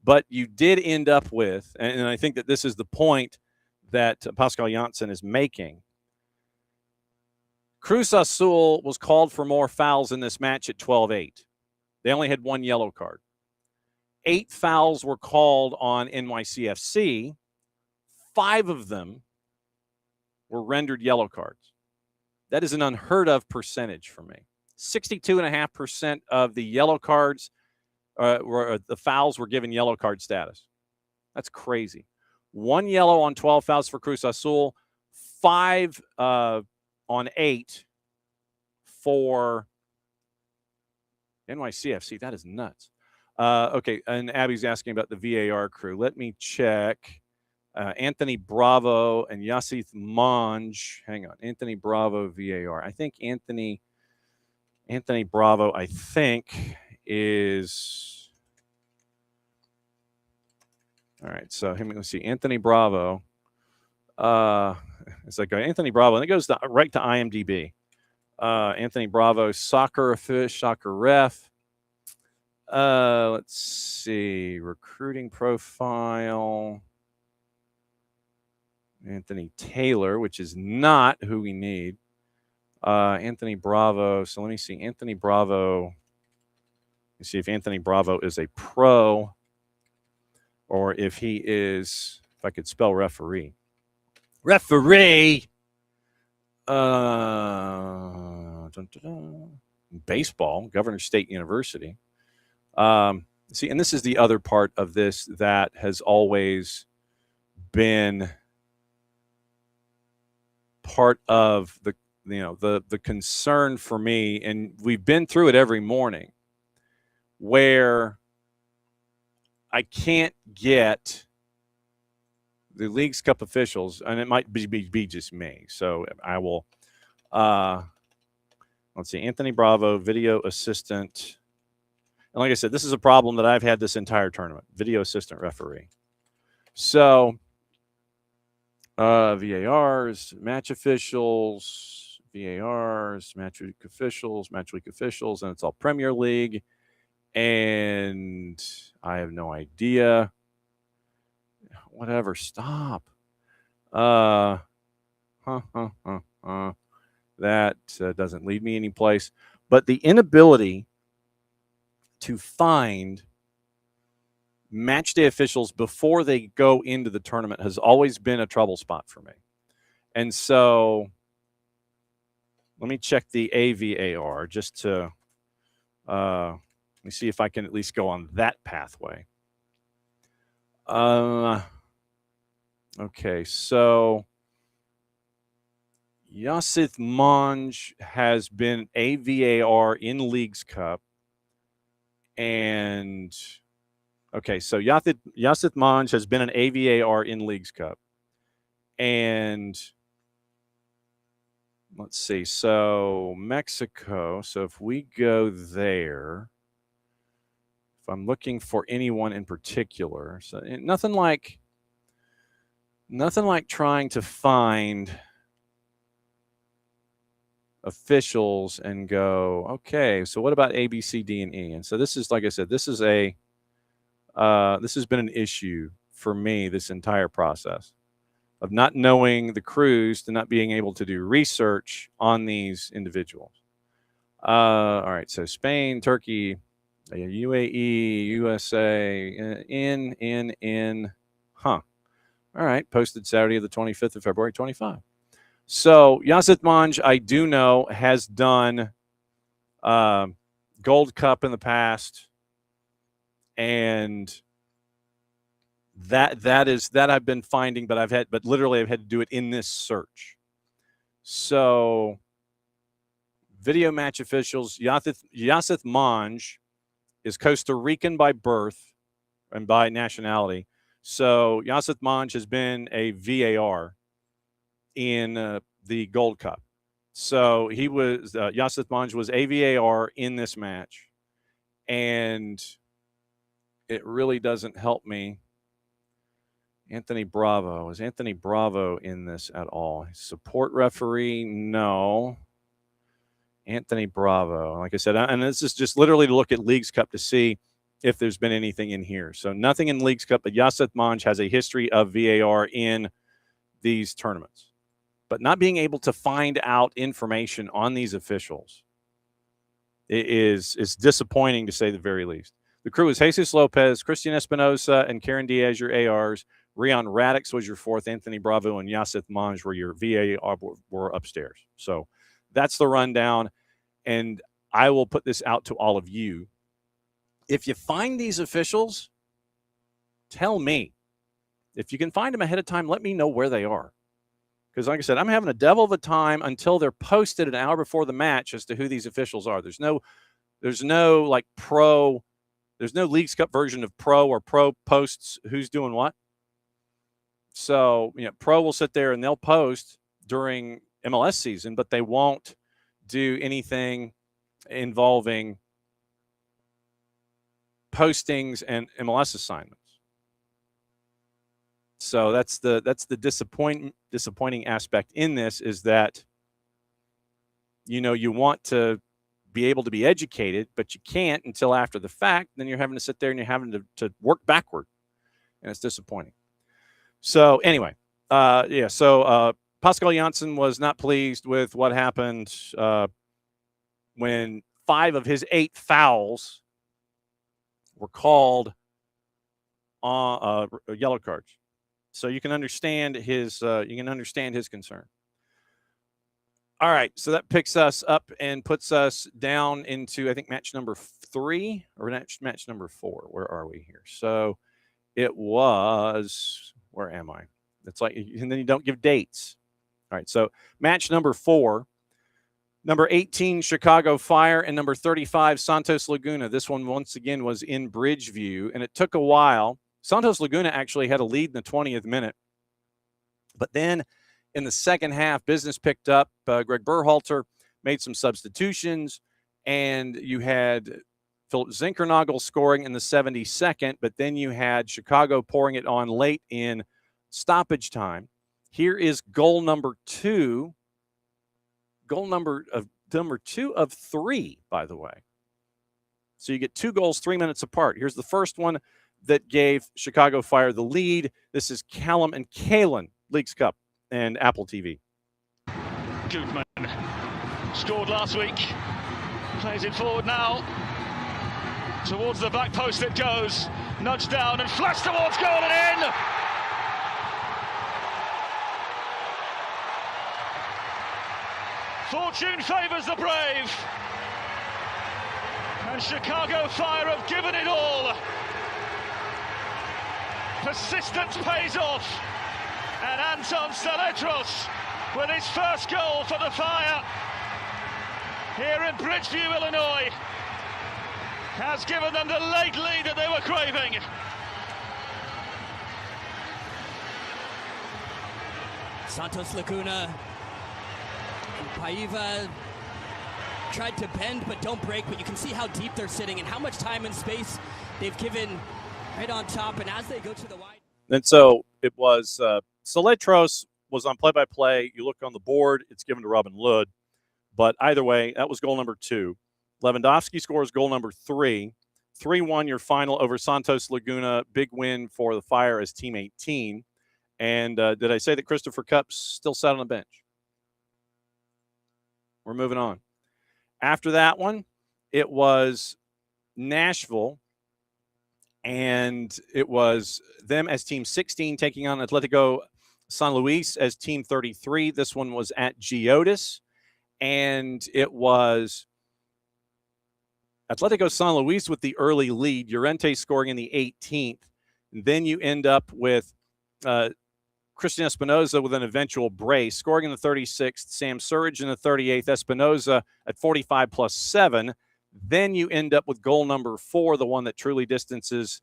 But you did end up with, and I think that this is the point that Pascal Janssen is making. Cruz Azul was called for more fouls in this match at 12-8. They only had one yellow card. 8 fouls were called on NYCFC, 5 of them were rendered yellow cards. That is an unheard of percentage for me. 62.5% of the yellow cards, the fouls were given yellow card status. That's crazy. 1 yellow on 12 fouls for Cruz Azul, 5 on 8 for NYCFC. That is nuts. Okay, and Abby's asking about the VAR crew. Let me check. Anthony Bravo and Yasith Monge. Hang on. Anthony Bravo, VAR. I think Anthony Bravo, I think, is... All right, so let's see. Anthony Bravo. It's like Anthony Bravo, and it goes right to IMDb. Anthony Bravo, soccer ref. Let's see. Recruiting profile. Anthony Taylor, which is not who we need. Anthony Bravo. So let me see. Anthony Bravo. Let's see if Anthony Bravo is a pro or if he is, if I could spell referee. Referee. Baseball, Governor State University. See, and this is the other part of this that has always been part of the concern for me, and we've been through it every morning, where I can't get the Leagues Cup officials, and it might be just me. So I will, let's see, Anthony Bravo, video assistant. And like I said, this is a problem that I've had this entire tournament, video assistant referee. So VARs, match officials, VARs, match week officials, and it's all Premier League. And I have no idea. Whatever, stop. That doesn't lead me anyplace. But the inability to find match day officials before they go into the tournament has always been a trouble spot for me. And so let me check the AVAR just to let me see if I can at least go on that pathway. Okay, so Yasith Monge has been a VAR in Leagues Cup. And okay, so Yasith Monge has been an AVAR in Leagues Cup. And let's see, so Mexico. So if we go there, if I'm looking for anyone in particular, so nothing like trying to find officials and go, okay, so what about A, B, C, D, and E? And so this is, like I said, this is this has been an issue for me this entire process of not knowing the crews, to not being able to do research on these individuals. All right, so Spain, Turkey, UAE, USA, All right, posted Saturday the 25th of February, 25. So Yasith Monge, I do know, has done Gold Cup in the past, and that I've been finding, but literally I've had to do it in this search. So video match officials, Yasith Monge is Costa Rican by birth and by nationality. So Yasith Monge has been a VAR in the Gold Cup. So he was, Yasith Monge was a VAR in this match. And it really doesn't help me. Anthony Bravo. Is Anthony Bravo in this at all? Support referee? No. Anthony Bravo. Like I said, and this is just literally to look at Leagues Cup to see if there's been anything in here. So nothing in Leagues Cup, but Yasith Monge has a history of VAR in these tournaments. But not being able to find out information on these officials is disappointing, to say the very least. The crew is Jesus Lopez, Christian Espinosa, and Karen Diaz, your ARs. Rion Radix was your fourth. Anthony Bravo and Yasith Monge were your VAR were upstairs. So that's the rundown. And I will put this out to all of you. If you find these officials, tell me. If you can find them ahead of time, let me know where they are. Because like I said, I'm having a devil of a time until they're posted an hour before the match as to who these officials are. There's no like pro, there's no Leagues Cup version of pro or pro posts who's doing what. So, pro will sit there and they'll post during MLS season, but they won't do anything involving postings and MLS assignments. So that's the disappointing aspect in this, is that you want to be able to be educated, but you can't until after the fact. Then you're having to sit there and you're having to work backward, and it's disappointing. So anyway, So Pascal Janssen was not pleased with what happened when 5 of his 8 fouls were called on yellow cards. So you can understand his concern. All right, so that picks us up and puts us down into, I think, match number 3 or match number 4. Where are we here? So it was, where am I? It's like, and then you don't give dates. All right, so match number 4, number 18, Chicago Fire, and number 35, Santos Laguna. This one, once again, was in Bridgeview, and it took a while. Santos Laguna actually had a lead in the 20th minute. But then in the second half, business picked up. Greg Berhalter made some substitutions, and you had Philip Zinkernagel scoring in the 72nd, but then you had Chicago pouring it on late in stoppage time. Here is goal number 2. Goal number 2 of 3, by the way. So you get 2 goals 3 minutes apart. Here's the first one that gave Chicago Fire the lead. This is Callum and Kalen, Leagues Cup and Apple TV. Gutman scored last week, plays it forward now. Towards the back post it goes, nudged down and flashed towards goal and in! Fortune favours the brave, and Chicago Fire have given it all. Persistence pays off, and Anton Saletros with his first goal for the Fire here in Bridgeview, Illinois, has given them the late lead that they were craving. Santos Laguna and Paiva tried to bend but don't break, but you can see how deep they're sitting and how much time and space they've given right on top, and as they go to the wide. And so it was Saletros was on play-by-play. You look on the board, it's given to Robin Lod. But either way, that was goal number 2. Lewandowski scores goal number 3. 3-1 your final over Santos Laguna. Big win for the Fire as Team 18. And did I say that Christopher Kupp's still sat on the bench? We're moving on. After that one, it was Nashville. And it was them as Team 16 taking on Atletico San Luis as Team 33. This one was at Geodis. And it was Atletico San Luis with the early lead. Llorente scoring in the 18th. And then you end up with Christian Espinoza with an eventual brace, scoring in the 36th. Sam Surridge in the 38th. Espinoza at 45 plus 7. Then you end up with goal number 4, the one that truly distances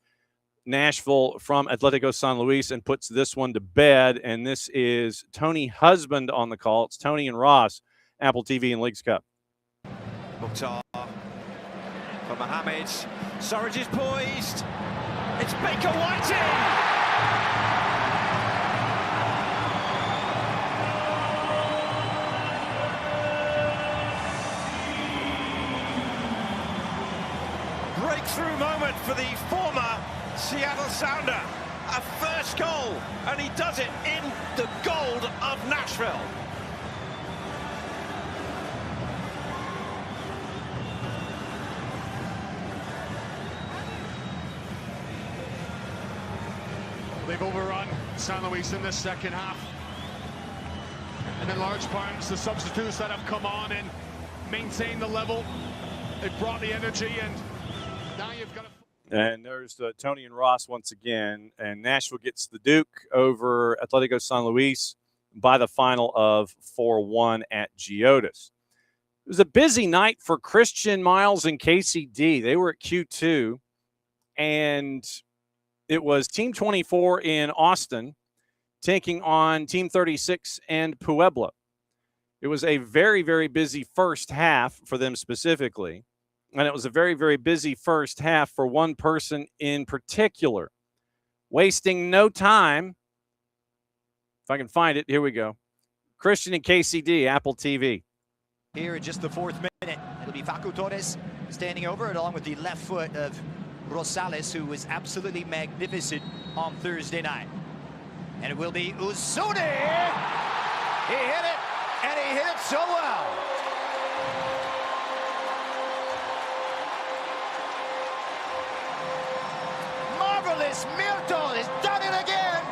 Nashville from Atletico San Luis and puts this one to bed. And this is Tony Husband on the call. It's Tony and Ross, Apple TV and Leagues Cup. Mukhtar for Mohamed. Surridge is poised. It's Baker Whiting. Breakthrough moment for the former Seattle Sounder. A first goal, and he does it in the gold of Nashville. They've overrun San Luis in the second half. And in large parts, the substitutes that have come on and maintained the level, it brought the energy, and now you've got to... And there's Tony and Ross once again, and Nashville gets the Duke over Atletico San Luis by the final of 4-1 at Geodis. It was a busy night for Christian, Miles, and KCD. They were at Q2, and it was Team 24 in Austin taking on Team 36 and Puebla. It was a very, very busy first half for them specifically. And it was a very, very busy first half for one person in particular. Wasting no time. If I can find it, here we go. Christian and KCD, Apple TV. Here in just the 4th minute, it'll be Facu Torres standing over it along with the left foot of Rosales, who was absolutely magnificent on Thursday night. And it will be Uzuni. He hit it, and he hit it so well. Marvelous. Mirto has done it again.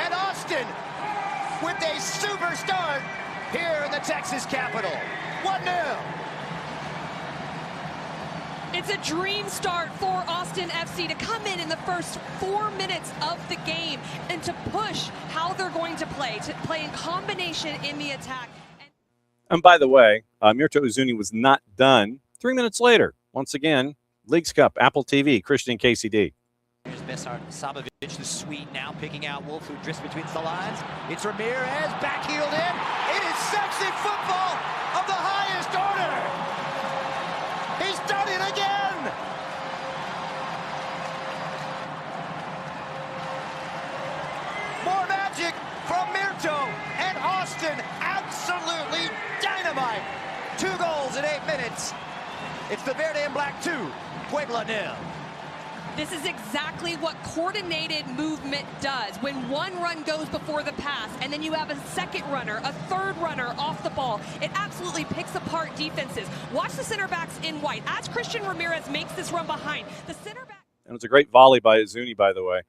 And Austin with a super start here in the Texas capital. 1-0. It's a dream start for Austin FC to come in the first 4 minutes of the game and to push how they're going to play in combination in the attack. And by the way, Mirto Uzuni was not done 3 minutes later. Once again, Leagues Cup, Apple TV, Christian and KCD. Here's Besar Sabovic, the Swede, now picking out Wolf, who drifts between the lines. It's Ramirez, backheeled in. It is sexy football of the highest order. He's done it again. More magic from Mirto, and Austin absolutely dynamite. 2 goals in 8 minutes. It's the Verde and Black 2, Puebla 0. This is exactly what coordinated movement does. When one run goes before the pass, and then you have a second runner, a third runner off the ball, it absolutely picks apart defenses. Watch the center backs in white. As Christian Ramirez makes this run behind, the center back... And it was a great volley by Uzuni, by the way.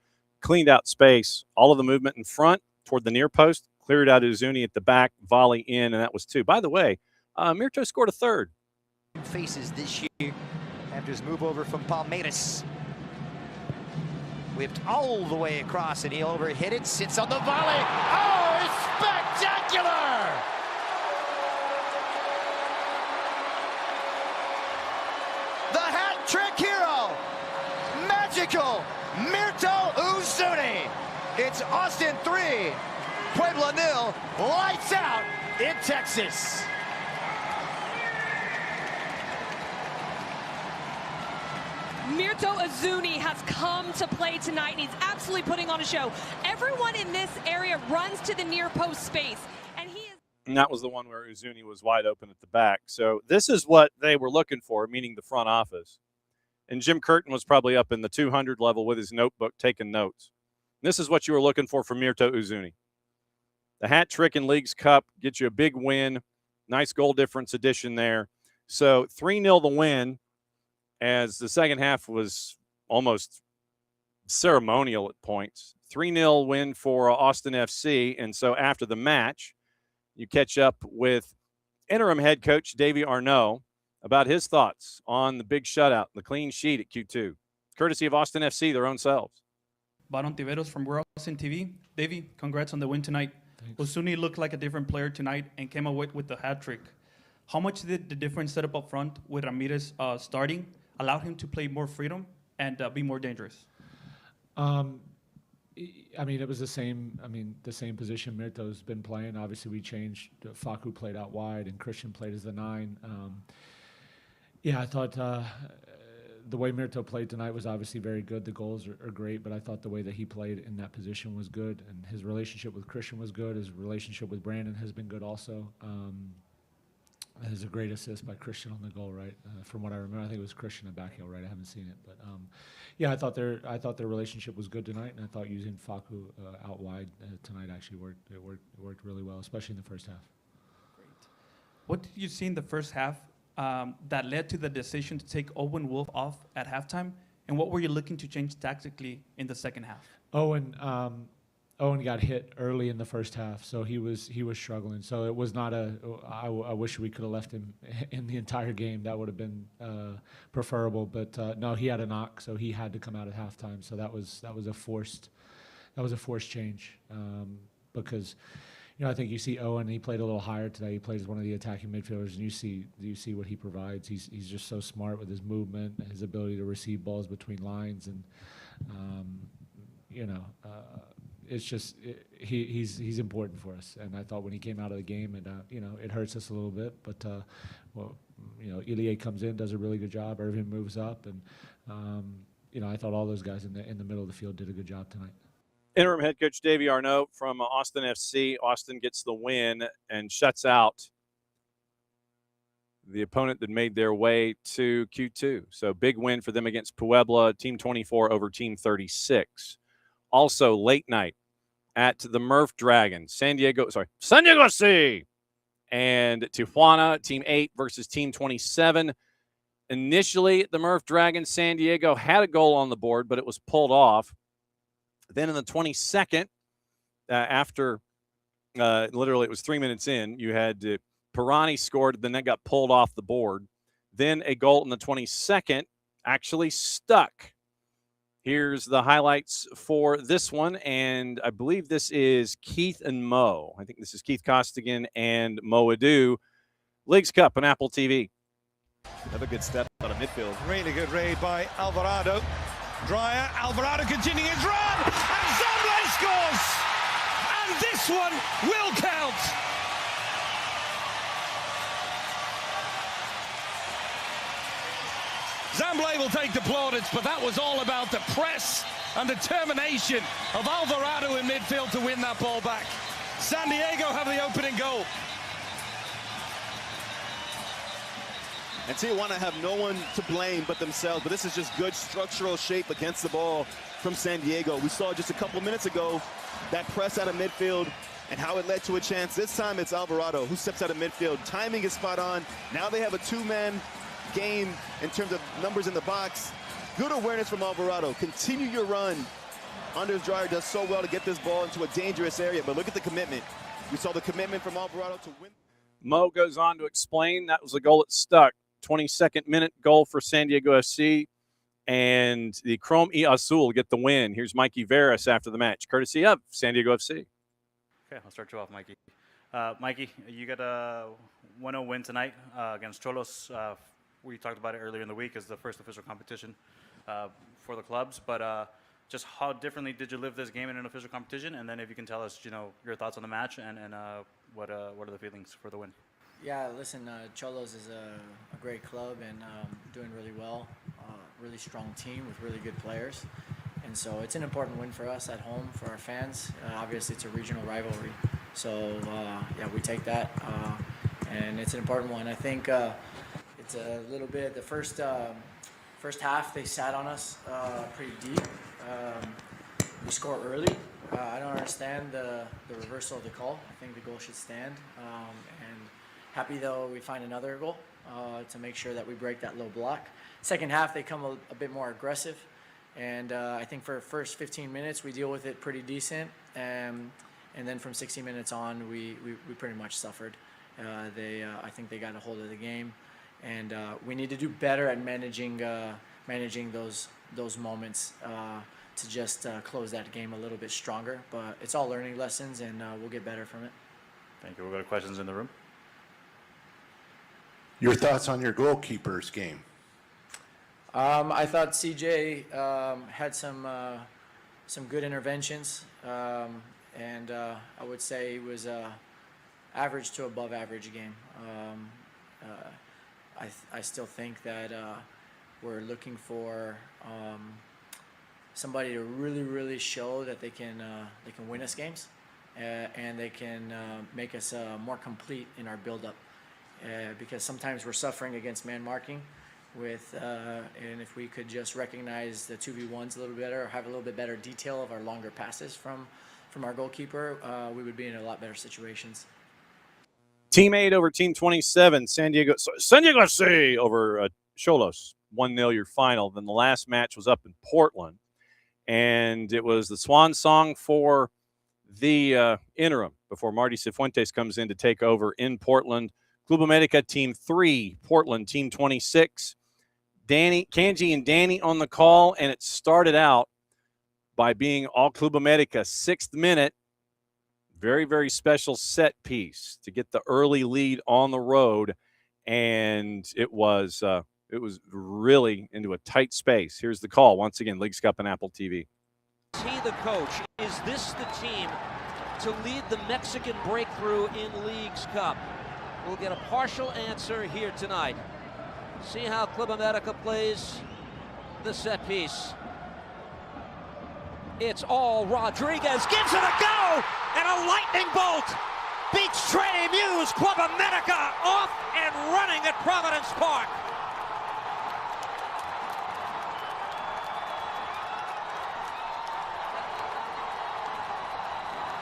Cleaned out space. All of the movement in front toward the near post. Cleared out Uzuni at the back. Volley in, and that was 2. By the way, Mirto scored a 3rd. Faces this year after his move over from Palmeiras. Whipped all the way across, and he overhit it, sits on the volley. Oh, it's spectacular! The hat trick hero, magical Mirto Uzuni. It's Austin 3, Puebla 0, lights out in Texas. Mirto Uzuni has come to play tonight, and he's absolutely putting on a show. Everyone in this area runs to the near post space, and he is... And that was the one where Uzuni was wide open at the back. So this is what they were looking for, meaning the front office. And Jim Curtin was probably up in the 200 level with his notebook taking notes. This is what you were looking for from Mirto Uzuni. The hat trick in Leagues Cup gets you a big win. Nice goal difference addition there. So 3-0 the win, as the second half was almost ceremonial at points. 3-0 win for Austin FC. And so after the match, you catch up with interim head coach Davey Arnaud about his thoughts on the big shutout, the clean sheet at Q2, courtesy of Austin FC, their own selves. Baron Tiveros from Wilson TV. Davey, congrats on the win tonight. Uzuni looked like a different player tonight and came away with the hat trick. How much did the different setup up front with Ramirez starting allow him to play more freedom and be more dangerous? I mean, it was the same position Mirto's been playing. Obviously, we changed. Facu played out wide, and Christian played as the 9. Yeah, I thought the way Mirto played tonight was obviously very good. The goals are great, but I thought the way that he played in that position was good, and his relationship with Christian was good. His relationship with Brandon has been good also. There's a great assist by Christian on the goal, right? From what I remember, I think it was Christian at backheel, right? I haven't seen it, but yeah, I thought their relationship was good tonight, and I thought using Facu out wide tonight actually worked. It worked really well, especially in the first half. Great. What did you see in the first half that led to the decision to take Owen Wolf off at halftime, and what were you looking to change tactically in the second half? Owen, Owen got hit early in the first half, so he was struggling. So it was not I wish we could have left him in the entire game. That would have been preferable. But no, he had a knock, so he had to come out at halftime. So that was a forced change because. I think you see Owen. He played a little higher today. He plays one of the attacking midfielders, and you see what he provides. He's just so smart with his movement, his ability to receive balls between lines, and it's just he's important for us. And I thought when he came out of the game, it hurts us a little bit. But Ilie comes in, does a really good job. Irvin moves up, and I thought all those guys in the middle of the field did a good job tonight. Interim head coach Davey Arnault from Austin FC. Austin gets the win and shuts out the opponent that made their way to Q2. So big win for them against Puebla, Team 24 over Team 36. Also late night at the Murph Dragons, San Diego FC and Tijuana, Team 8 versus Team 27. Initially, the Murph Dragons, San Diego had a goal on the board, but it was pulled off. Then in the 22nd, after literally it was 3 minutes in, you had Pirani scored, then that got pulled off the board. Then a goal in the 22nd actually stuck. Here's the highlights for this one, and I believe this is Keith and Mo. I think this is Keith Costigan and Mo Adu. Leagues Cup on Apple TV. Another good step out of midfield. Really good read by Alvarado. Dreyer, Alvarado continuing his run, and Zamblé scores! And this one will count! Zamblé will take the plaudits, but that was all about the press and determination of Alvarado in midfield to win that ball back. San Diego have the opening goal. And Tijuana have no one to blame but themselves, but this is just good structural shape against the ball from San Diego. We saw just a couple minutes ago that press out of midfield and how it led to a chance. This time it's Alvarado who steps out of midfield. Timing is spot on. Now they have a two-man game in terms of numbers in the box. Good awareness from Alvarado. Continue your run. Anders Dreyer does so well to get this ball into a dangerous area, but look at the commitment. We saw the commitment from Alvarado to win. Mo goes on to explain that was a goal that stuck. 22nd minute goal for San Diego FC, and the Chrome y Azul get the win. Here's Mikey Veras after the match, courtesy of San Diego FC. Okay, I'll start you off, Mikey. Mikey, you got a 1-0 win tonight against Cholos. We talked about it earlier in the week as the first official competition for the clubs, but just how differently did you live this game in an official competition? And then if you can tell us, your thoughts on the match and what are the feelings for the win? Yeah, listen, Cholos is a great club and doing really well. Really strong team with really good players. And so it's an important win for us at home, for our fans. Obviously, it's a regional rivalry. So, yeah, we take that. And it's an important one. I think it's a little bit, the first half, they sat on us pretty deep. We score early. I don't understand the reversal of the call. I think the goal should stand. And happy, though, we find another goal to make sure that we break that low block. Second half, they come a bit more aggressive. And I think for the first 15 minutes, we deal with it pretty decent. And then from 60 minutes on, we pretty much suffered. I think they got a hold of the game. And we need to do better at managing those moments to just close that game a little bit stronger. But it's all learning lessons, and we'll get better from it. Thank you. We'll go to questions in the room. Your thoughts on your goalkeeper's game? I thought CJ had some good interventions, and I would say it was average to above average game. I still think that we're looking for somebody to really show that they can win us games, and they can make us more complete in our build-up. Because sometimes we're suffering against man marking and if we could just recognize the 2v1s a little better or have a little bit better detail of our longer passes from our goalkeeper, we would be in a lot better situations. Team 8 over Team 27, San Diego FC over Cholos, 1-0 your final. Then the last match was up in Portland, and it was the swan song for the interim before Marty Cifuentes comes in to take over in Portland. Club America Team 3, Portland Team 26. Kanji and Danny on the call, and it started out by being all Club America. 6th minute, very, very special set piece to get the early lead on the road, and it was really into a tight space. Here's the call once again, Leagues Cup and Apple TV. Is he the coach? Is this the team to lead the Mexican breakthrough in Leagues Cup? We'll get a partial answer here tonight. See how Club America plays the set piece. It's all Rodriguez, gives it a go, and a lightning bolt beats Trey Muse. Club America off and running at Providence Park.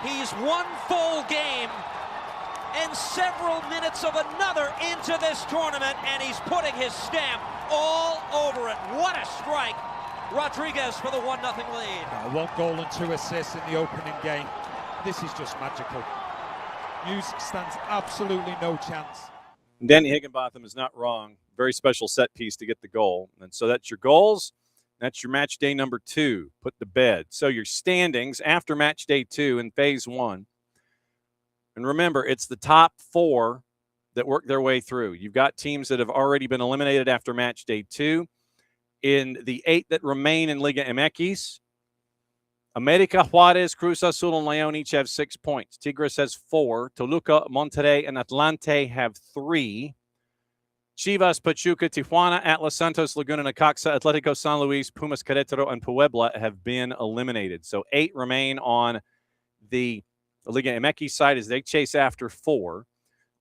He's one full game and several minutes of another into this tournament, and he's putting his stamp all over it. What a strike. Rodriguez for the 1-0 lead. 1 goal and 2 assists in the opening game. This is just magical. Muse stands absolutely no chance. Danny Higginbotham is not wrong. Very special set piece to get the goal. And so that's your goals. That's your match day number 2, put to bed. So your standings after match day 2 in phase 1. And remember, it's the top 4 that work their way through. You've got teams that have already been eliminated after match day 2. In the 8 that remain in Liga MX, America, Juarez, Cruz Azul, and León each have 6 points. Tigres has 4. Toluca, Monterrey, and Atlante have 3. Chivas, Pachuca, Tijuana, Atlas, Santos, Laguna, Necaxa, Atletico San Luis, Pumas, Querétaro, and Puebla have been eliminated. So 8 remain on the Liga MX side as they chase after 4.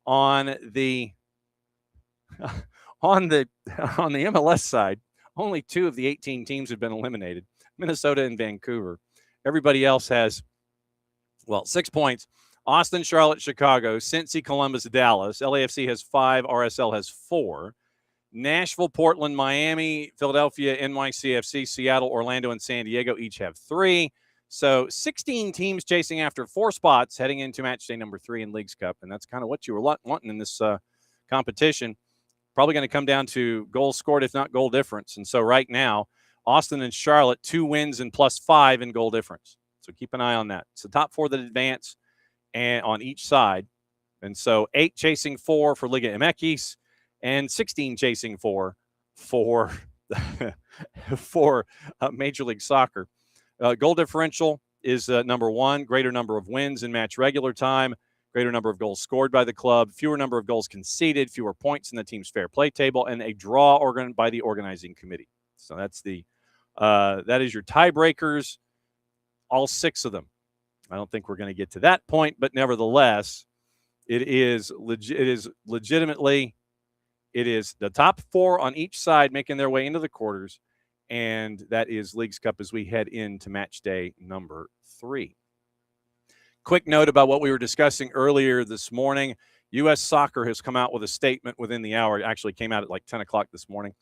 On the MLS side, only 2 of the 18 teams have been eliminated, Minnesota and Vancouver. Everybody else has, 6 points. Austin, Charlotte, Chicago, Cincy, Columbus, Dallas. LAFC has 5. RSL has 4. Nashville, Portland, Miami, Philadelphia, NYCFC, Seattle, Orlando, and San Diego each have 3. So 16 teams chasing after 4 spots heading into match day number 3 in Leagues Cup. And that's kind of what you were wanting in this competition. Probably going to come down to goals scored, if not goal difference. And so right now, Austin and Charlotte, 2 wins and +5 in goal difference. So keep an eye on that. It's the top 4 that advance and on each side. And so 8 chasing 4 for Liga MX and 16 chasing 4 for Major League Soccer. Goal differential is number 1, greater number of wins in match regular time, greater number of goals scored by the club, fewer number of goals conceded, fewer points in the team's fair play table, and a draw by the organizing committee. So that's that is your tiebreakers, all 6 of them. I don't think we're going to get to that point, but nevertheless, it is legitimately the top 4 on each side making their way into the quarters, and that is Leagues Cup as we head into match day number 3. Quick note about what we were discussing earlier this morning. U.S. Soccer has come out with a statement within the hour. It actually came out at like 10 o'clock this morning.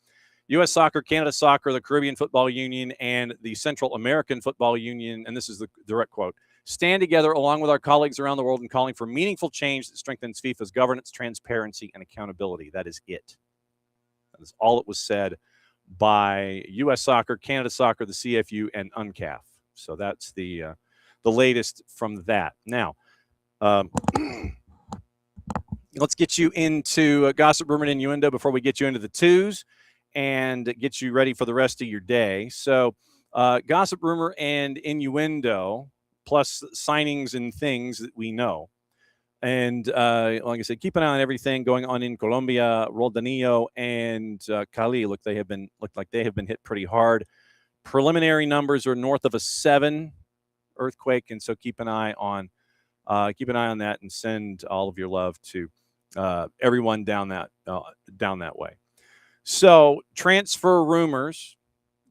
U.S. Soccer, Canada Soccer, the Caribbean Football Union, and the Central American Football Union, and this is the direct quote, stand together along with our colleagues around the world in calling for meaningful change that strengthens FIFA's governance, transparency, and accountability. That is it. That is all that was said by U.S. Soccer, Canada Soccer, the CFU, and UNCAF. So that's the latest from that. Now, let's get you into gossip, rumor, and innuendo before we get you into the twos and get you ready for the rest of your day. So gossip, rumor, and innuendo, plus signings and things that we know. And like I said, keep an eye on everything going on in Colombia. Roldanillo and Cali look like they have been hit pretty hard. Preliminary numbers are north of a 7 earthquake, and so keep an eye on that, and send all of your love to everyone down that way. So transfer rumors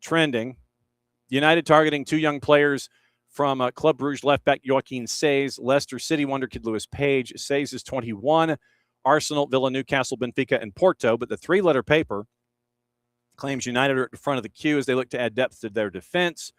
trending. United targeting 2 young players from Club Brugge left back Joaquin Seys, Leicester City wonder kid Lewis Page. Seys is 21. Arsenal, Villa, Newcastle, Benfica, and Porto. But the 3-letter paper claims United are at the front of the queue as they look to add depth to their defense.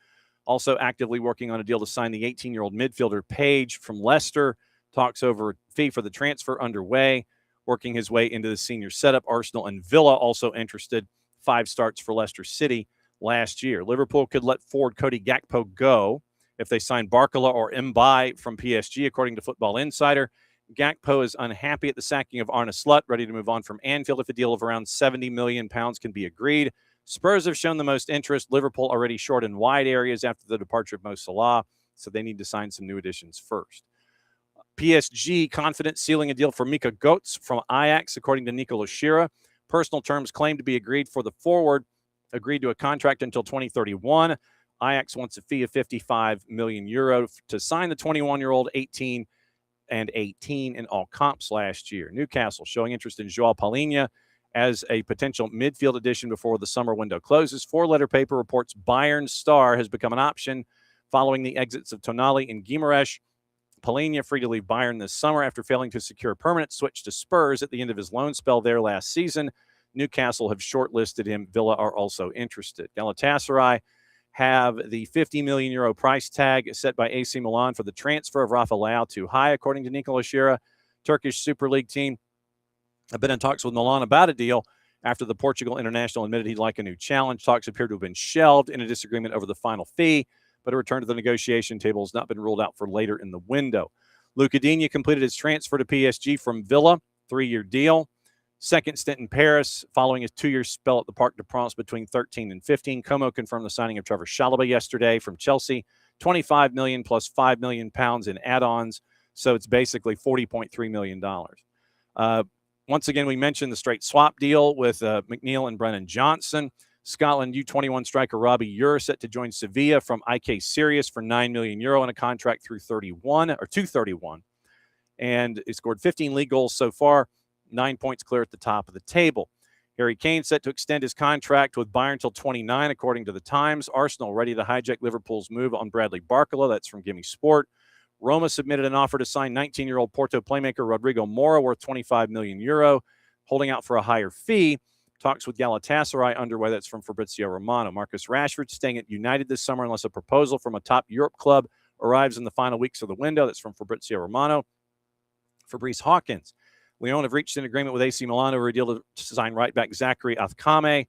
Also actively working on a deal to sign the 18-year-old midfielder Page from Leicester. Talks over fee for the transfer underway. Working his way into the senior setup. Arsenal and Villa also interested. 5 starts for Leicester City last year. Liverpool could let forward Cody Gakpo go if they sign Barcola or Mbaye from PSG, according to Football Insider. Gakpo is unhappy at the sacking of Arne Slot, ready to move on from Anfield if a deal of around £70 million can be agreed. Spurs have shown the most interest. Liverpool already short in wide areas after the departure of Mo Salah, so they need to sign some new additions first. PSG confident sealing a deal for Mika Götze from Ajax, according to Nicola Schira. Personal terms claim to be agreed for the forward, agreed to a contract until 2031. Ajax wants a fee of €55 million to sign the 21-year-old, 18 and 18 in all comps last year. Newcastle showing interest in João Palhinha as a potential midfield addition before the summer window closes. 4-letter paper reports Bayern star has become an option following the exits of Tonali and Guimaraes. Palhinha free to leave Bayern this summer after failing to secure a permanent switch to Spurs at the end of his loan spell there last season. Newcastle have shortlisted him. Villa are also interested. Galatasaray have the €50 million price tag set by AC Milan for the transfer of Rafa Leao too high, according to Nicola Schira. Turkish Super League team have been in talks with Milan about a deal after the Portugal international admitted he'd like a new challenge. Talks appear to have been shelved in a disagreement over the final fee, but a return to the negotiation table has not been ruled out for later in the window. Luca Digne completed his transfer to PSG from Villa, 3-year deal. Second stint in Paris following his 2-year spell at the Parc des Princes between 13 and 15. Como confirmed the signing of Trevor Chalobah yesterday from Chelsea, $25 million plus £5 million in add-ons, so it's basically $40.3 million. Once again, we mentioned the straight swap deal with McNeil and Brennan Johnson. Scotland U21 striker Robbie Ure set to join Sevilla from IK Sirius for €9 million in a contract through 231. And he scored 15 league goals so far, 9 points clear at the top of the table. Harry Kane set to extend his contract with Bayern until 29, according to the Times. Arsenal ready to hijack Liverpool's move on Bradley Barcola. That's from Gimme Sport. Roma submitted an offer to sign 19-year-old Porto playmaker Rodrigo Mora, worth €25 million, holding out for a higher fee. Talks with Galatasaray underway. That's from Fabrizio Romano. Marcus Rashford staying at United this summer unless a proposal from a top Europe club arrives in the final weeks of the window. That's from Fabrizio Romano. Fabrice Hawkins. Lyon have reached an agreement with AC Milan over a deal to sign right-back Zachary Athkame,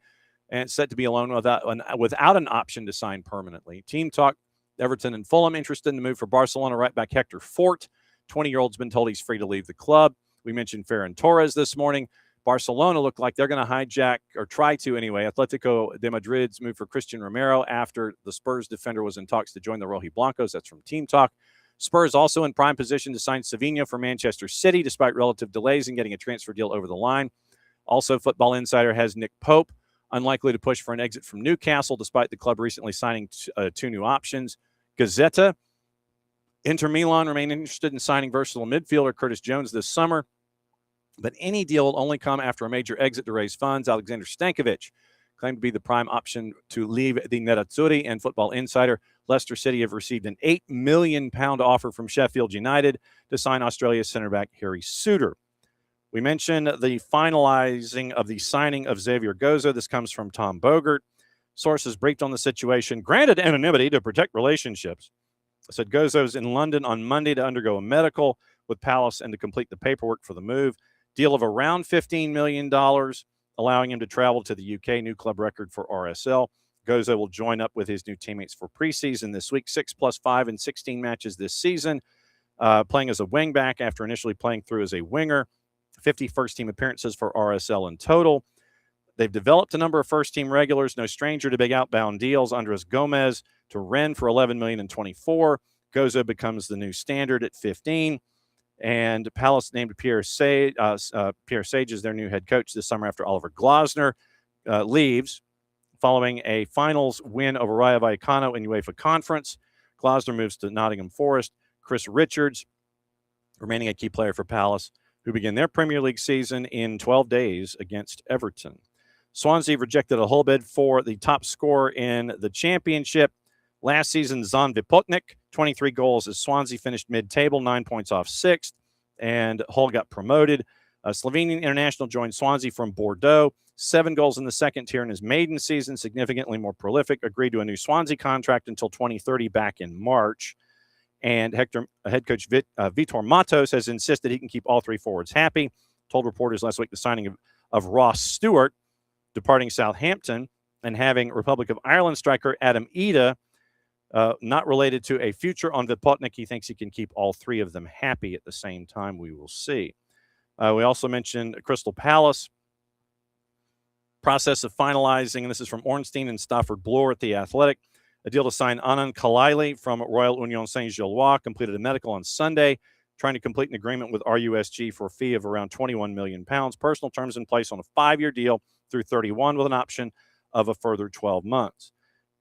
and it's set to be a loan without an option to sign permanently. Team talk, Everton and Fulham interested in the move for Barcelona right-back Hector Fort. 20-year-old's been told he's free to leave the club. We mentioned Ferran Torres this morning. Barcelona look like they're going to hijack, or try to anyway, Atletico de Madrid's move for Christian Romero after the Spurs defender was in talks to join the Rojiblancos. That's from Team Talk. Spurs also in prime position to sign Savinho for Manchester City, despite relative delays in getting a transfer deal over the line. Also, Football Insider has Nick Pope, unlikely to push for an exit from Newcastle, despite the club recently signing 2 new options. Gazzetta, Inter Milan remain interested in signing versatile midfielder Curtis Jones this summer, but any deal will only come after a major exit to raise funds. Alexander Stankovic claimed to be the prime option to leave the Nerazzurri, and Football Insider. Leicester City have received an £8 million offer from Sheffield United to sign Australia's centre back Harry Suter. We mentioned the finalizing of the signing of Xavier Gozo. This comes from Tom Bogert. Sources briefed on the situation, granted anonymity to protect relationships. Said Gozo's in London on Monday to undergo a medical with Palace and to complete the paperwork for the move. Deal of around $15 million, allowing him to travel to the UK, new club record for RSL. Gozo will join up with his new teammates for preseason this week, 6 + 5 in 16 matches this season, playing as a wingback after initially playing through as a winger. 50 first-team appearances for RSL in total. They've developed a number of first-team regulars, no stranger to big outbound deals. Andres Gomez to Rennes for $11 million in 24. Gozo becomes the new standard at 15. And Palace named Pierre Sage as their new head coach this summer after Oliver Glasner leaves following a finals win over Rayo Vallecano in UEFA Conference. Glasner moves to Nottingham Forest. Chris Richards, remaining a key player for Palace, who begin their Premier League season in 12 days against Everton. Swansea rejected a whole bid for the top scorer in the Championship. Last season, Zan Vipotnik, 23 goals as Swansea finished mid-table, 9 points off 6th, and Hull got promoted. Slovenian international joined Swansea from Bordeaux. 7 goals in the second tier in his maiden season, significantly more prolific, agreed to a new Swansea contract until 2030 back in March. And head coach Vitor Matos has insisted he can keep all 3 forwards happy. Told reporters last week the signing of Ross Stewart, departing Southampton, and having Republic of Ireland striker Adam Ida, not related to a future on Vipotnik. He thinks he can keep all 3 of them happy at the same time. We will see. We also mentioned Crystal Palace. Process of finalizing, and this is from Ornstein and Stafford Bloor at The Athletic. A deal to sign Anand Kalaili from Royal Union Saint-Gilloise completed a medical on Sunday, trying to complete an agreement with RUSG for a fee of around £21 million. Personal terms in place on a 5-year deal through 31 with an option of a further 12 months.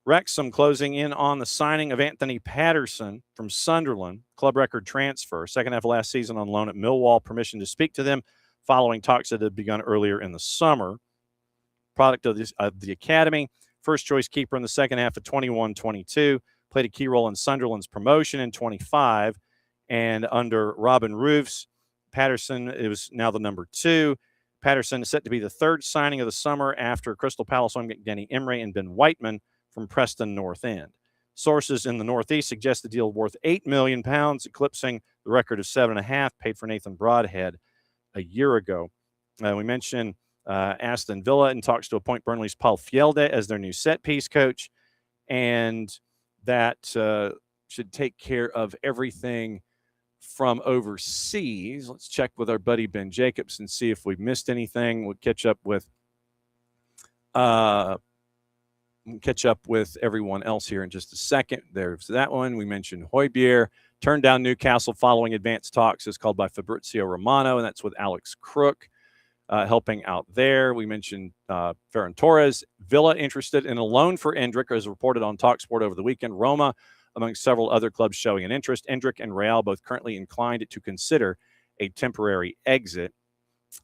Wrexham closing in on the signing of Anthony Patterson from Sunderland, club record transfer, second half of last season on loan at Millwall, permission to speak to them following talks that had begun earlier in the summer. Product of the academy, first choice keeper in the second half of 21-22, played a key role in Sunderland's promotion in 25, and under Robin Roofs, Patterson is now the number 2. Patterson is set to be the 3rd signing of the summer after Crystal Palace on Danny Emery and Ben Whiteman from Preston North End. Sources in the Northeast suggest the deal worth £8 million, eclipsing the record of $7.5 paid for Nathan Broadhead a year ago. We mentioned Aston Villa in talks to appoint Burnley's Paul Fjelde as their new set-piece coach, and that should take care of everything from overseas. Let's check with our buddy Ben Jacobs and see if we've missed anything. We'll catch up with everyone else here in just a second. There's that one. We mentioned Højbjerg turned down Newcastle following advanced talks, as called by Fabrizio Romano, and that's with Alex Crook helping out there. We mentioned Ferran Torres. Villa interested in a loan for Endrick, as reported on TalkSport over the weekend. Roma, among several other clubs showing an interest. Endrick and Real both currently inclined to consider a temporary exit.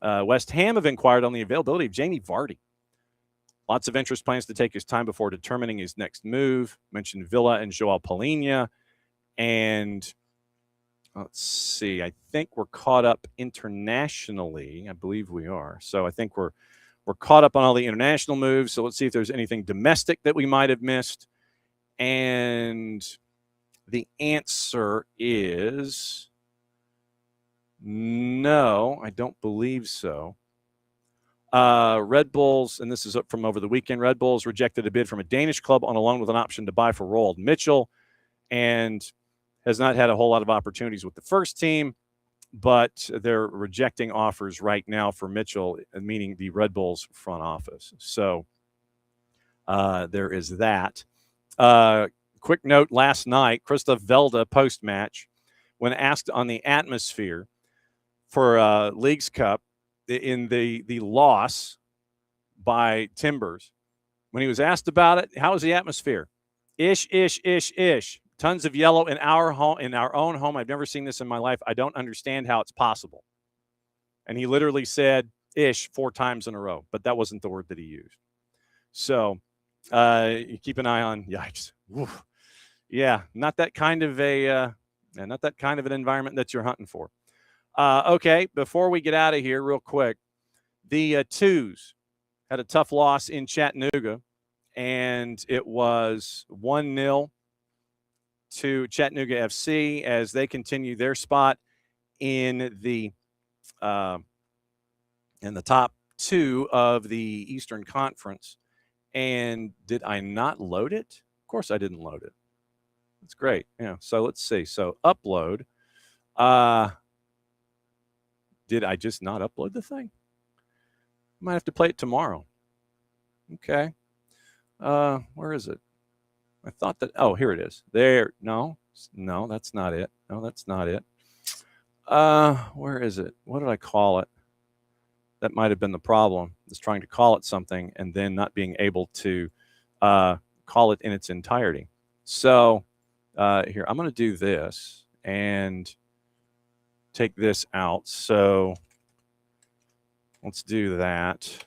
West Ham have inquired on the availability of Jamie Vardy. Lots of interest, plans to take his time before determining his next move. Mentioned Villa and Joao Palhinha. And let's see, I think we're caught up internationally. I believe we are. So I think we're caught up on all the international moves. So let's see if there's anything domestic that we might have missed. And the answer is no, I don't believe so. Red Bulls, and this is up from over the weekend, Red Bulls rejected a bid from a Danish club on a loan with an option to buy for Roald Mitchell, and has not had a whole lot of opportunities with the first team, but they're rejecting offers right now for Mitchell, meaning the Red Bulls front office. So there is that. Quick note, last night, Krista Velda post-match, when asked on the atmosphere for Leagues Cup in the loss by Timbers, when he was asked about it, how was the atmosphere? Ish. Tons of yellow in our home, in our own home. I've never seen this in my life. I don't understand how it's possible. And he literally said ish 4 times in a row, but that wasn't the word that he used. So you keep an eye on, yikes. Oof. Yeah, not that kind of an environment that you're hunting for. Okay, before we get out of here real quick, the Twos had a tough loss in Chattanooga, and it was 1-0 to Chattanooga FC as they continue their spot in the top 2 of the Eastern Conference. And did I not load it? Of course I didn't load it. That's great. Yeah. So let's see. So upload. Did I just not upload the thing? Might have to play it tomorrow. Okay. Where is it? I thought that, oh, here it is. There. No, that's not it. No, that's not it. Where is it? What did I call it? That might have been the problem, is trying to call it something and then not being able to call it in its entirety. So here, I'm going to do this and take this out. So let's do that.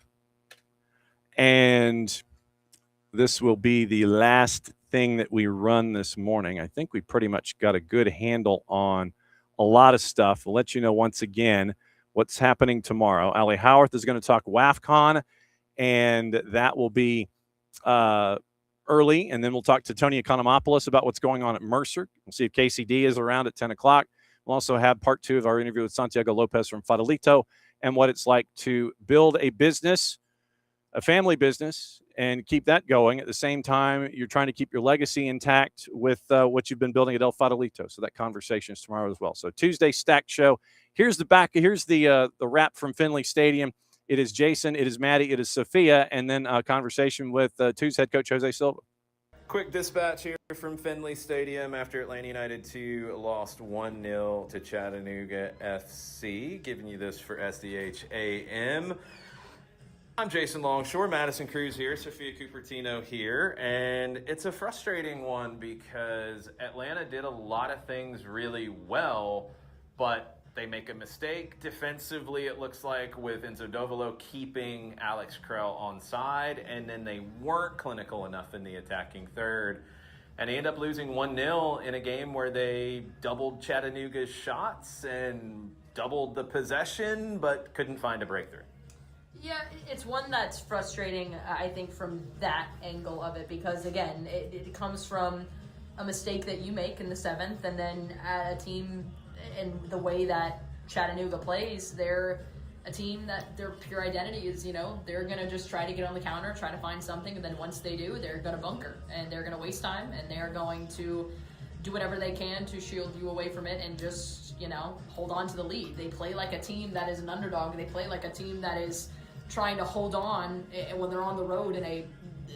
And this will be the last thing that we run this morning. I think we pretty much got a good handle on a lot of stuff. We'll let you know once again what's happening tomorrow. Ali Howarth is going to talk WAFCON and that will be early. And then we'll talk to Tony Economopoulos about what's going on at Mercer. We'll see if KCD is around at 10 o'clock. We'll also have part 2 of our interview with Santiago Lopez from Fadelito and what it's like to build a business, a family business, and keep that going. At the same time, you're trying to keep your legacy intact with what you've been building at El Fadelito. So that conversation is tomorrow as well. So Tuesday stacked show. Here's the wrap from Finley Stadium. It is Jason, it is Maddie, it is Sophia, and then a conversation with Two's head coach Jose Silva. Quick dispatch here from Finley Stadium after Atlanta United 2 lost 1-0 to Chattanooga FC. Giving you this for SDH AM. I'm Jason Longshore, Madison Cruz here, Sophia Cupertino here, and it's a frustrating one because Atlanta did a lot of things really well, but they make a mistake defensively, it looks like, with Enzo Dovolo keeping Alex Krell onside, and then they weren't clinical enough in the attacking third. And they end up losing 1-0 in a game where they doubled Chattanooga's shots and doubled the possession, but couldn't find a breakthrough. Yeah, it's one that's frustrating, I think, from that angle of it, because, again, it comes from a mistake that you make in the 7th, and then a team, and the way that Chattanooga plays, they're a team that their pure identity is, they're going to just try to get on the counter, try to find something, and then once they do, they're going to bunker, and they're going to waste time, and they're going to do whatever they can to shield you away from it and just, hold on to the lead. They play like a team that is an underdog. They play like a team that is trying to hold on when they're on the road in a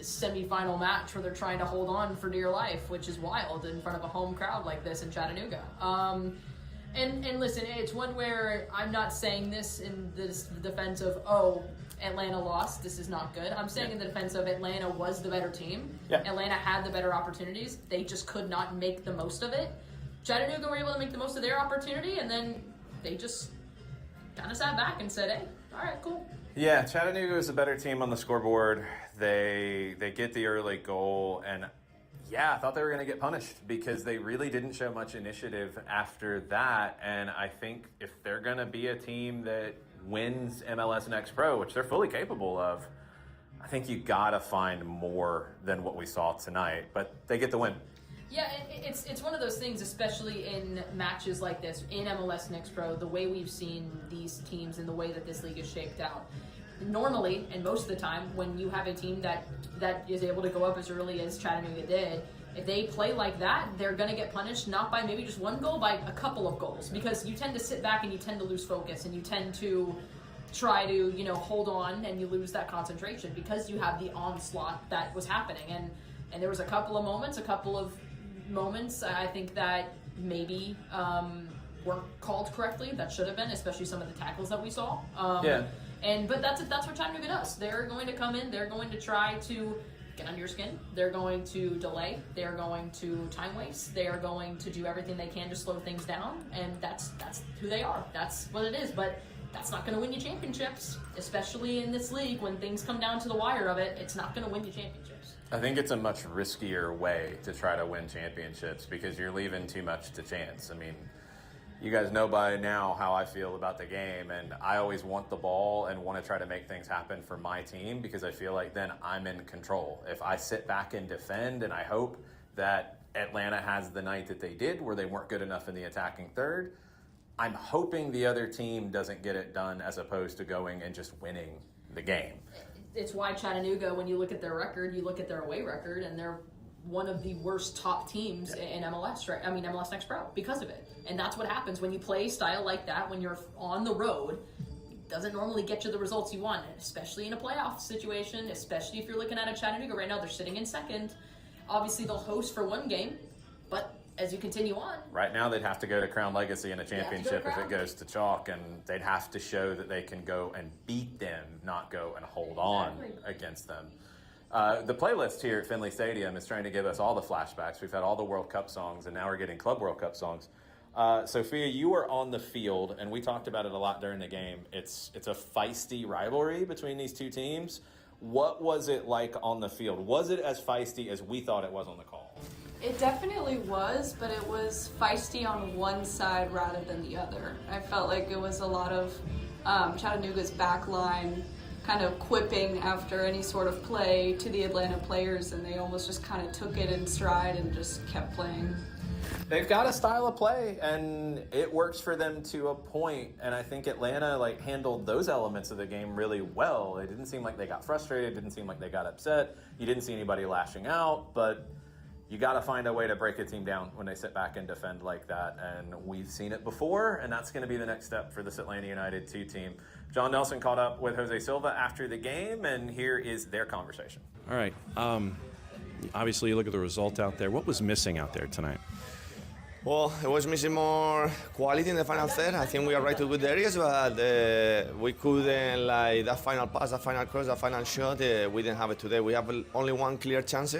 semi-final match where they're trying to hold on for dear life, which is wild in front of a home crowd like this in Chattanooga. And listen, it's one where I'm not saying this in the defense of, Atlanta lost, this is not good. I'm saying in the defense of Atlanta was the better team. Yeah. Atlanta had the better opportunities. They just could not make the most of it. Chattanooga were able to make the most of their opportunity, and then they just kind of sat back and said, hey, all right, cool. Yeah, Chattanooga is a better team on the scoreboard. They get the early goal, and yeah, I thought they were going to get punished because they really didn't show much initiative after that. And I think if they're going to be a team that wins MLS NEXT Pro, which they're fully capable of, I think you got to find more than what we saw tonight. But they get the win. Yeah, it's one of those things, especially in matches like this, in MLS NEXT Pro, the way we've seen these teams and the way that this league is shaped out. Normally, and most of the time, when you have a team that is able to go up as early as Chattanooga did, if they play like that, they're going to get punished, not by maybe just one goal, by a couple of goals, because you tend to sit back and you tend to lose focus and you tend to try to, hold on, and you lose that concentration because you have the onslaught that was happening. And there was a couple of moments, I think, that maybe weren't called correctly, that should have been, especially some of the tackles that we saw. But that's what Chattanooga does. They're going to come in, they're going to try to get under your skin, they're going to delay, they're going to time waste, they are going to do everything they can to slow things down, and that's who they are. That's what it is, but that's not going to win you championships, especially in this league when things come down to the wire of it. It's not going to win you championships. I think it's a much riskier way to try to win championships because you're leaving too much to chance. I mean, you guys know by now how I feel about the game, and I always want the ball and want to try to make things happen for my team because I feel like then I'm in control. If I sit back and defend, and I hope that Atlanta has the night that they did where they weren't good enough in the attacking third, I'm hoping the other team doesn't get it done as opposed to going and just winning the game. It's why Chattanooga, when you look at their record, you look at their away record, and they're one of the worst top teams in MLS, right? I mean, MLS NEXT Pro, because of it. And that's what happens when you play style like that, when you're on the road. It doesn't normally get you the results you want, especially in a playoff situation, especially if you're looking at a Chattanooga right now. They're sitting in second. Obviously, they'll host for one game, but as you continue on. Right now, they'd have to go to Crown Legacy in a championship if it goes to chalk, and they'd have to show that they can go and beat them, not go and hold on against them. The playlist here at Finley Stadium is trying to give us all the flashbacks. We've had all the World Cup songs, and now we're getting Club World Cup songs. Sophia, you were on the field, and we talked about it a lot during the game. It's a feisty rivalry between these two teams. What was it like on the field? Was it as feisty as we thought it was on the call? It definitely was, but it was feisty on one side rather than the other. I felt like it was a lot of Chattanooga's back line kind of quipping after any sort of play to the Atlanta players, and they almost just kind of took it in stride and just kept playing. They've got a style of play, and it works for them to a point. And I think Atlanta handled those elements of the game really well. It didn't seem like they got frustrated. It didn't seem like they got upset. You didn't see anybody lashing out, but you got to find a way to break a team down when they sit back and defend like that. And we've seen it before, and that's going to be the next step for this Atlanta United 2 team. John Nelson caught up with Jose Silva after the game, and here is their conversation. All right. Obviously, you look at the result out there. What was missing out there tonight? Well, it was missing more quality in the final third. I think we arrived to good areas, but we couldn't, that final pass, that final cross, that final shot, we didn't have it today. We have only one clear chance.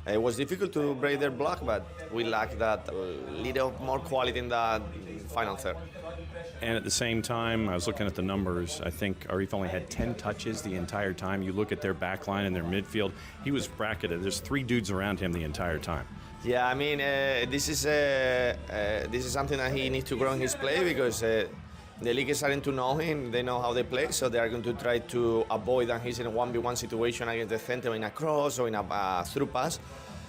It was difficult to break their block, but we lacked that little more quality in that final third. And at the same time, I was looking at the numbers. I think Arif only had 10 touches the entire time. You look at their back line and their midfield, he was bracketed. There's 3 dudes around him the entire time. Yeah, I mean, this is something that he needs to grow in his play, because the league is starting to know him. They know how they play, so they are going to try to avoid that he's in a 1v1 situation against the center in a cross or in a through pass.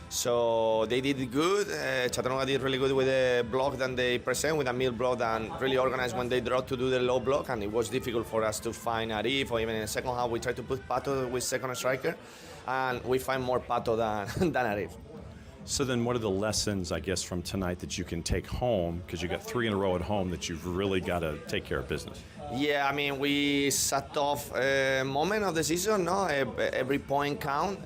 So they did good. Chattanooga did really good with the block that they present, with a middle block, and really organized when they draw to do the low block, and it was difficult for us to find Arif, or even in the second half we tried to put Pato with second striker, and we find more Pato than Arif. So then what are the lessons, I guess, from tonight that you can take home, because you got 3 in a row at home that you've really got to take care of business? Yeah, I mean, it's a tough moment of the season, no? Every point count.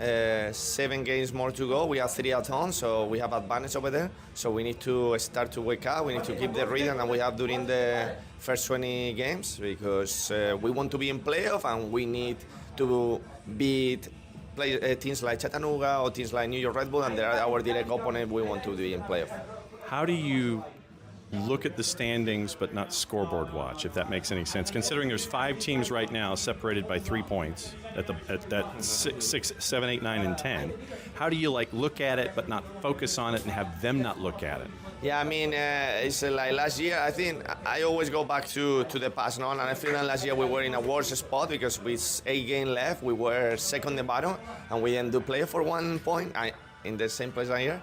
7 games more to go. We have 3 at home, so we have advantage over there. So we need to start to wake up. We need to keep the rhythm that we have during the first 20 games, because we want to be in playoff, and we need to beat teams like Chattanooga or teams like New York Red Bull, and they're our direct opponent. We want to be in playoff. How do you look at the standings but not scoreboard watch, if that makes any sense, considering there's 5 teams right now separated by 3 points at that 6, 7, 8, 9, and 10? How do you look at it but not focus on it and have them not look at it? Yeah, I mean, it's like last year. I think I always go back to the past now, and I feel that last year we were in a worse spot, because with 8 games left, we were second in the bottom, and we didn't do play for 1 point in the same place last year.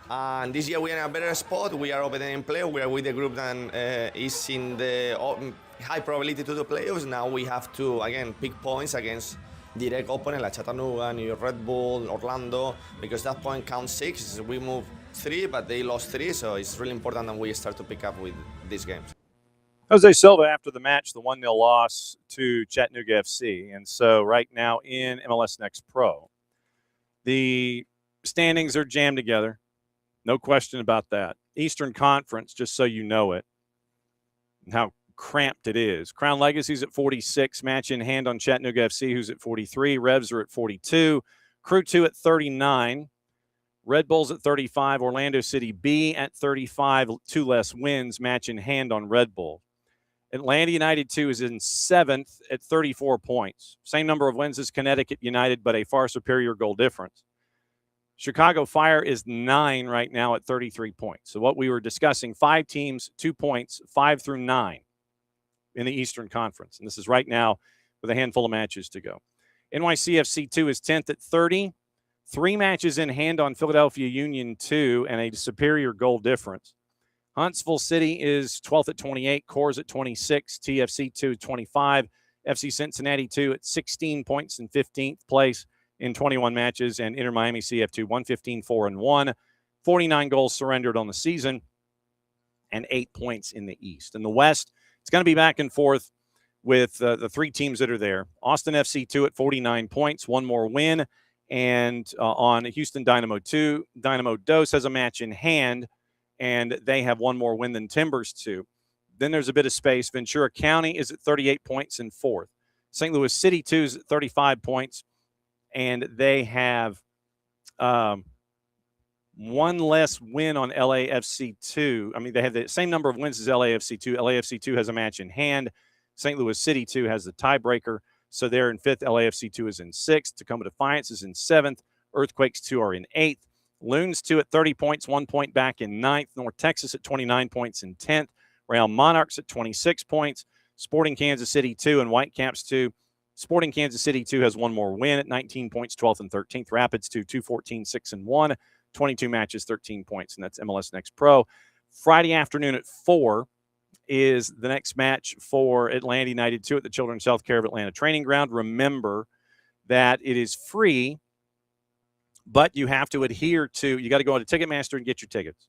And this year we are in a better spot. We are over there in play. We are with the group that is in the high probability to the playoffs. Now we have to, again, pick points against direct opponents like Chattanooga, New York Red Bull, Orlando, because that point counts 6. We moved 3, but they lost 3, so it's really important that we start to pick up with these games. Jose Silva after the match, the 1-0 loss to Chattanooga FC. And so right now in MLS NEXT Pro, the standings are jammed together. No question about that. Eastern Conference, just so you know it, and how cramped it is. Crown Legacy's at 46, match in hand on Chattanooga FC, who's at 43. Revs are at 42. Crew 2 at 39. Red Bulls at 35. Orlando City B at 35. 2 less wins, match in hand on Red Bull. Atlanta United 2 is in 7th at 34 points. Same number of wins as Connecticut United, but a far superior goal difference. Chicago Fire is 9 right now at 33 points. So what we were discussing, 5 teams, 2 points, 5 through 9 in the Eastern Conference. And this is right now with a handful of matches to go. NYCFC 2 is 10th at 30. 3 matches in hand on Philadelphia Union 2 and a superior goal difference. Huntsville City is 12th at 28. Coors at 26. TFC 2 at 25. FC Cincinnati 2 at 16 points in 15th place in 21 matches, and Inter Miami CF2 115, 4-1, 49 goals surrendered on the season, and 8 points in the East. In the West, it's going to be back and forth with the 3 teams that are there. Austin FC 2 at 49 points, 1 more win, and on Houston Dynamo 2, Dynamo Dos has a match in hand, and they have 1 more win than Timbers 2. Then there's a bit of space. Ventura County is at 38 points in 4th. St. Louis City 2 is at 35 points. And they have 1 less win on LAFC 2. I mean, they have the same number of wins as LAFC 2. LAFC 2 has a match in hand. St. Louis City 2 has the tiebreaker. So they're in 5th. LAFC 2 is in 6th. Tacoma Defiance is in 7th. Earthquakes 2 are in 8th. Loons 2 at 30 points, 1 point back in 9th. North Texas at 29 points in 10th. Real Monarchs at 26 points. Sporting Kansas City 2 and Whitecaps 2. Sporting Kansas City 2 has one more win at 19 points, 12th and 13th. Rapids 2, 2-14, 6-1, 22 matches, 13 points, and that's MLS Next Pro. Friday afternoon at 4 is the next match for Atlanta United 2 at the Children's Healthcare of Atlanta Training Ground. Remember that it is free, but you have to adhere to, you got to go to Ticketmaster and get your tickets.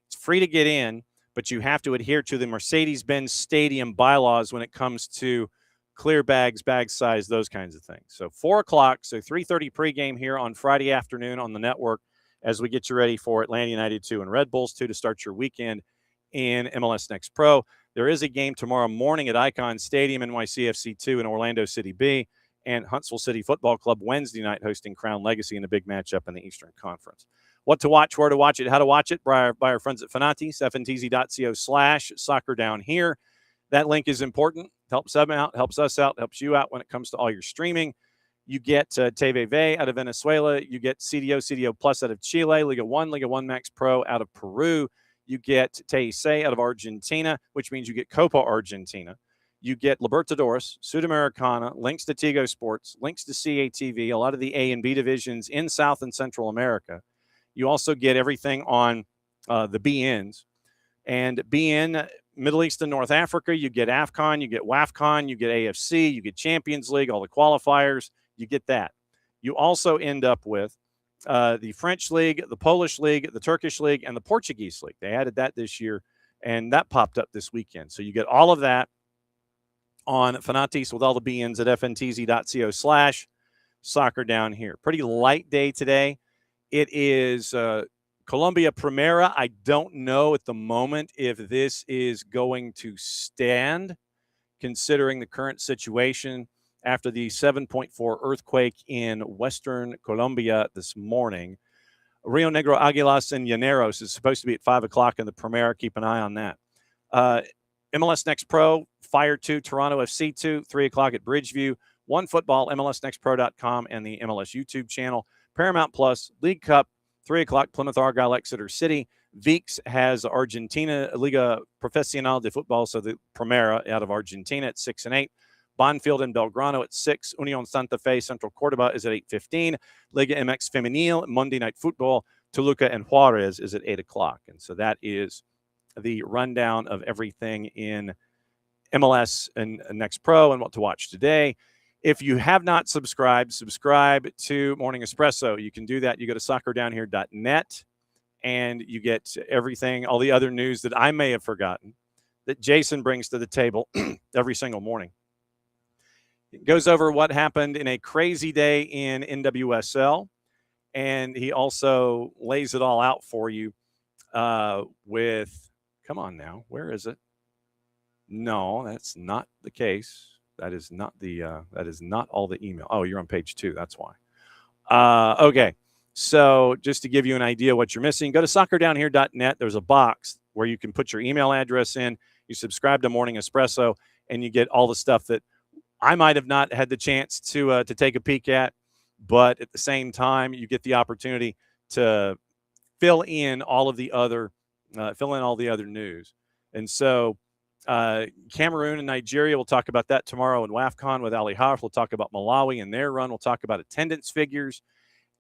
It's free to get in, but you have to adhere to the Mercedes-Benz Stadium bylaws when it comes to clear bags, bag size, those kinds of things. So 4 o'clock, so 3:30 pregame here on Friday afternoon on the network as we get you ready for Atlanta United 2 and Red Bulls 2 to start your weekend in MLS Next Pro. There is a game tomorrow morning at Icon Stadium, NYCFC 2 and Orlando City B, and Huntsville City Football Club Wednesday night hosting Crown Legacy in a big matchup in the Eastern Conference. What to watch, where to watch it, how to watch it by our friends at Fanatis, fntz.co/soccer down here. That link is important. Helps them out, helps us out, helps you out when it comes to all your streaming. You get TVV out of Venezuela. You get CDO Plus out of Chile, Liga 1 Max Pro out of Peru. You get TIC out of Argentina, which means you get Copa Argentina. You get Libertadores, Sudamericana, links to Tigo Sports, links to CATV, a lot of the A and B divisions in South and Central America. You also get everything on the BNs. And BN, Middle East and North Africa, you get AFCON, you get WAFCON, you get AFC, you get Champions League, all the qualifiers, you get that. You also end up with the French League, the Polish League, the Turkish League, and the Portuguese League. They added that this year, and that popped up this weekend. So you get all of that on Fanatis with all the BNs at fntz.co/soccer down here. Pretty light day today. It is Colombia Primera. I don't know at the moment if this is going to stand, considering the current situation after the 7.4 earthquake in western Colombia this morning. Rio Negro Águilas and Llaneros is supposed to be at 5 o'clock in the Primera. Keep an eye on that. MLS Next Pro, Fire 2, Toronto FC 2, 3 o'clock at Bridgeview. One Football, MLSNextPro.com, and the MLS YouTube channel. Paramount Plus, League Cup, 3 o'clock, Plymouth Argyle, Exeter City. Veeks has Argentina, Liga Profesional de Football, so the Primera out of Argentina at 6 and 8. Bonfield and Belgrano at 6. Union Santa Fe, Central Cordoba is at 8:15. Liga MX Femenil, Monday Night Football, Toluca and Juarez is at 8 o'clock. And so that is the rundown of everything in MLS and Next Pro and what to watch today. If you have not subscribed, subscribe to Morning Espresso. You can do that. You go to soccerdownhere.net and you get everything, all the other news that I may have forgotten that Jason brings to the table every single morning. It goes over what happened in a crazy day in NWSL, and he also lays it all out for you with, come on now, where is it? No, that's not the case. That is not all the email. Oh, you're on page 2. That's why. Okay. So just to give you an idea what you're missing, go to soccerdownhere.net. There's a box where you can put your email address in. You subscribe to Morning Espresso, and you get all the stuff that I might have not had the chance to take a peek at, but at the same time, you get the opportunity to fill in all the other news. And so Cameroon and Nigeria, we'll talk about that tomorrow in WAFCON with Ali Harf. We'll talk about Malawi and their run. We'll talk about attendance figures.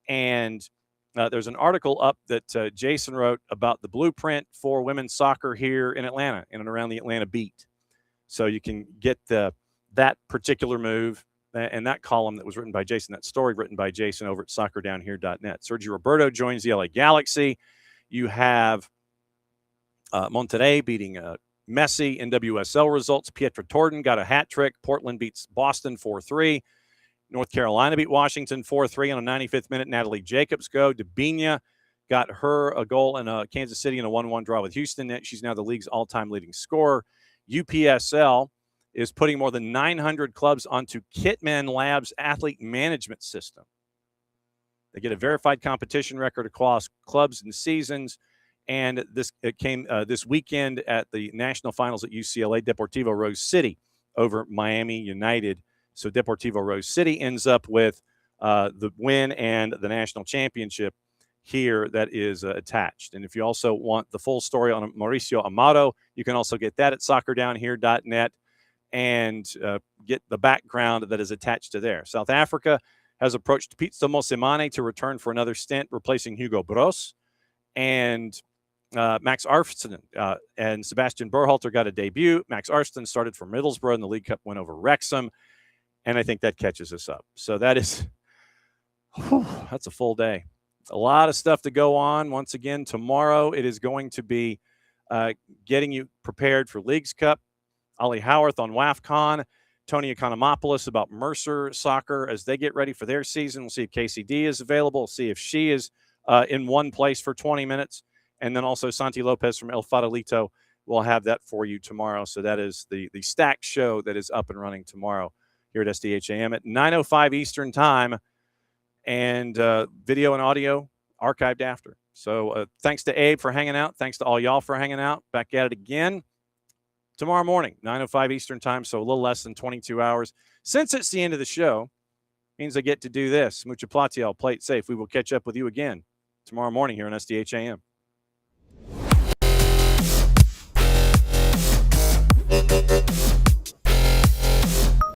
And there's an article up that Jason wrote about the blueprint for women's soccer here in Atlanta, in and around the Atlanta beat. So you can get that particular move and that column that was written by Jason, that story written by Jason over at soccerdownhere.net. Sergio Roberto joins the LA Galaxy. You have Monterrey beating Messi. NWSL results. Pietra Torden got a hat trick. Portland beats Boston 4-3. North Carolina beat Washington 4-3 on a 95th minute. Natalie Jacobs go. Debinha got her a goal in Kansas City in a 1-1 draw with Houston. She's now the league's all-time leading scorer. UPSL is putting more than 900 clubs onto Kitman Labs athlete management system. They get a verified competition record across clubs and seasons. And it came this weekend at the national finals at UCLA, Deportivo Rose City over Miami United. So Deportivo Rose City ends up with the win and the national championship here that is attached. And if you also want the full story on Mauricio Amado, you can also get that at soccerdownhere.net. and get the background that is attached to there. South Africa has approached Pitso Mosimane to return for another stint, replacing Hugo Bros. And Max Arfsten and Sebastian Berhalter got a debut. Max Arfsten started for Middlesbrough in the League Cup win over Wrexham, and I think that catches us up. So that is, that's a full day. A lot of stuff to go on. Once again, tomorrow it is going to be getting you prepared for Leagues Cup. Ollie Howarth on WAFCON. Tony Economopoulos about Mercer Soccer as they get ready for their season. We'll see if KCD is available. We'll see if she is in one place for 20 minutes. And then also Santi Lopez from El Farolito will have that for you tomorrow. So that is the stacked show that is up and running tomorrow here at SDH AM at 9:05 Eastern Time. And video and audio archived after. So thanks to Abe for hanging out. Thanks to all y'all for hanging out. Back at it again tomorrow morning, 9:05 Eastern Time, so a little less than 22 hours. Since it's the end of the show, means I get to do this. Mucha platiel, play it safe. We will catch up with you again tomorrow morning here on SDH AM.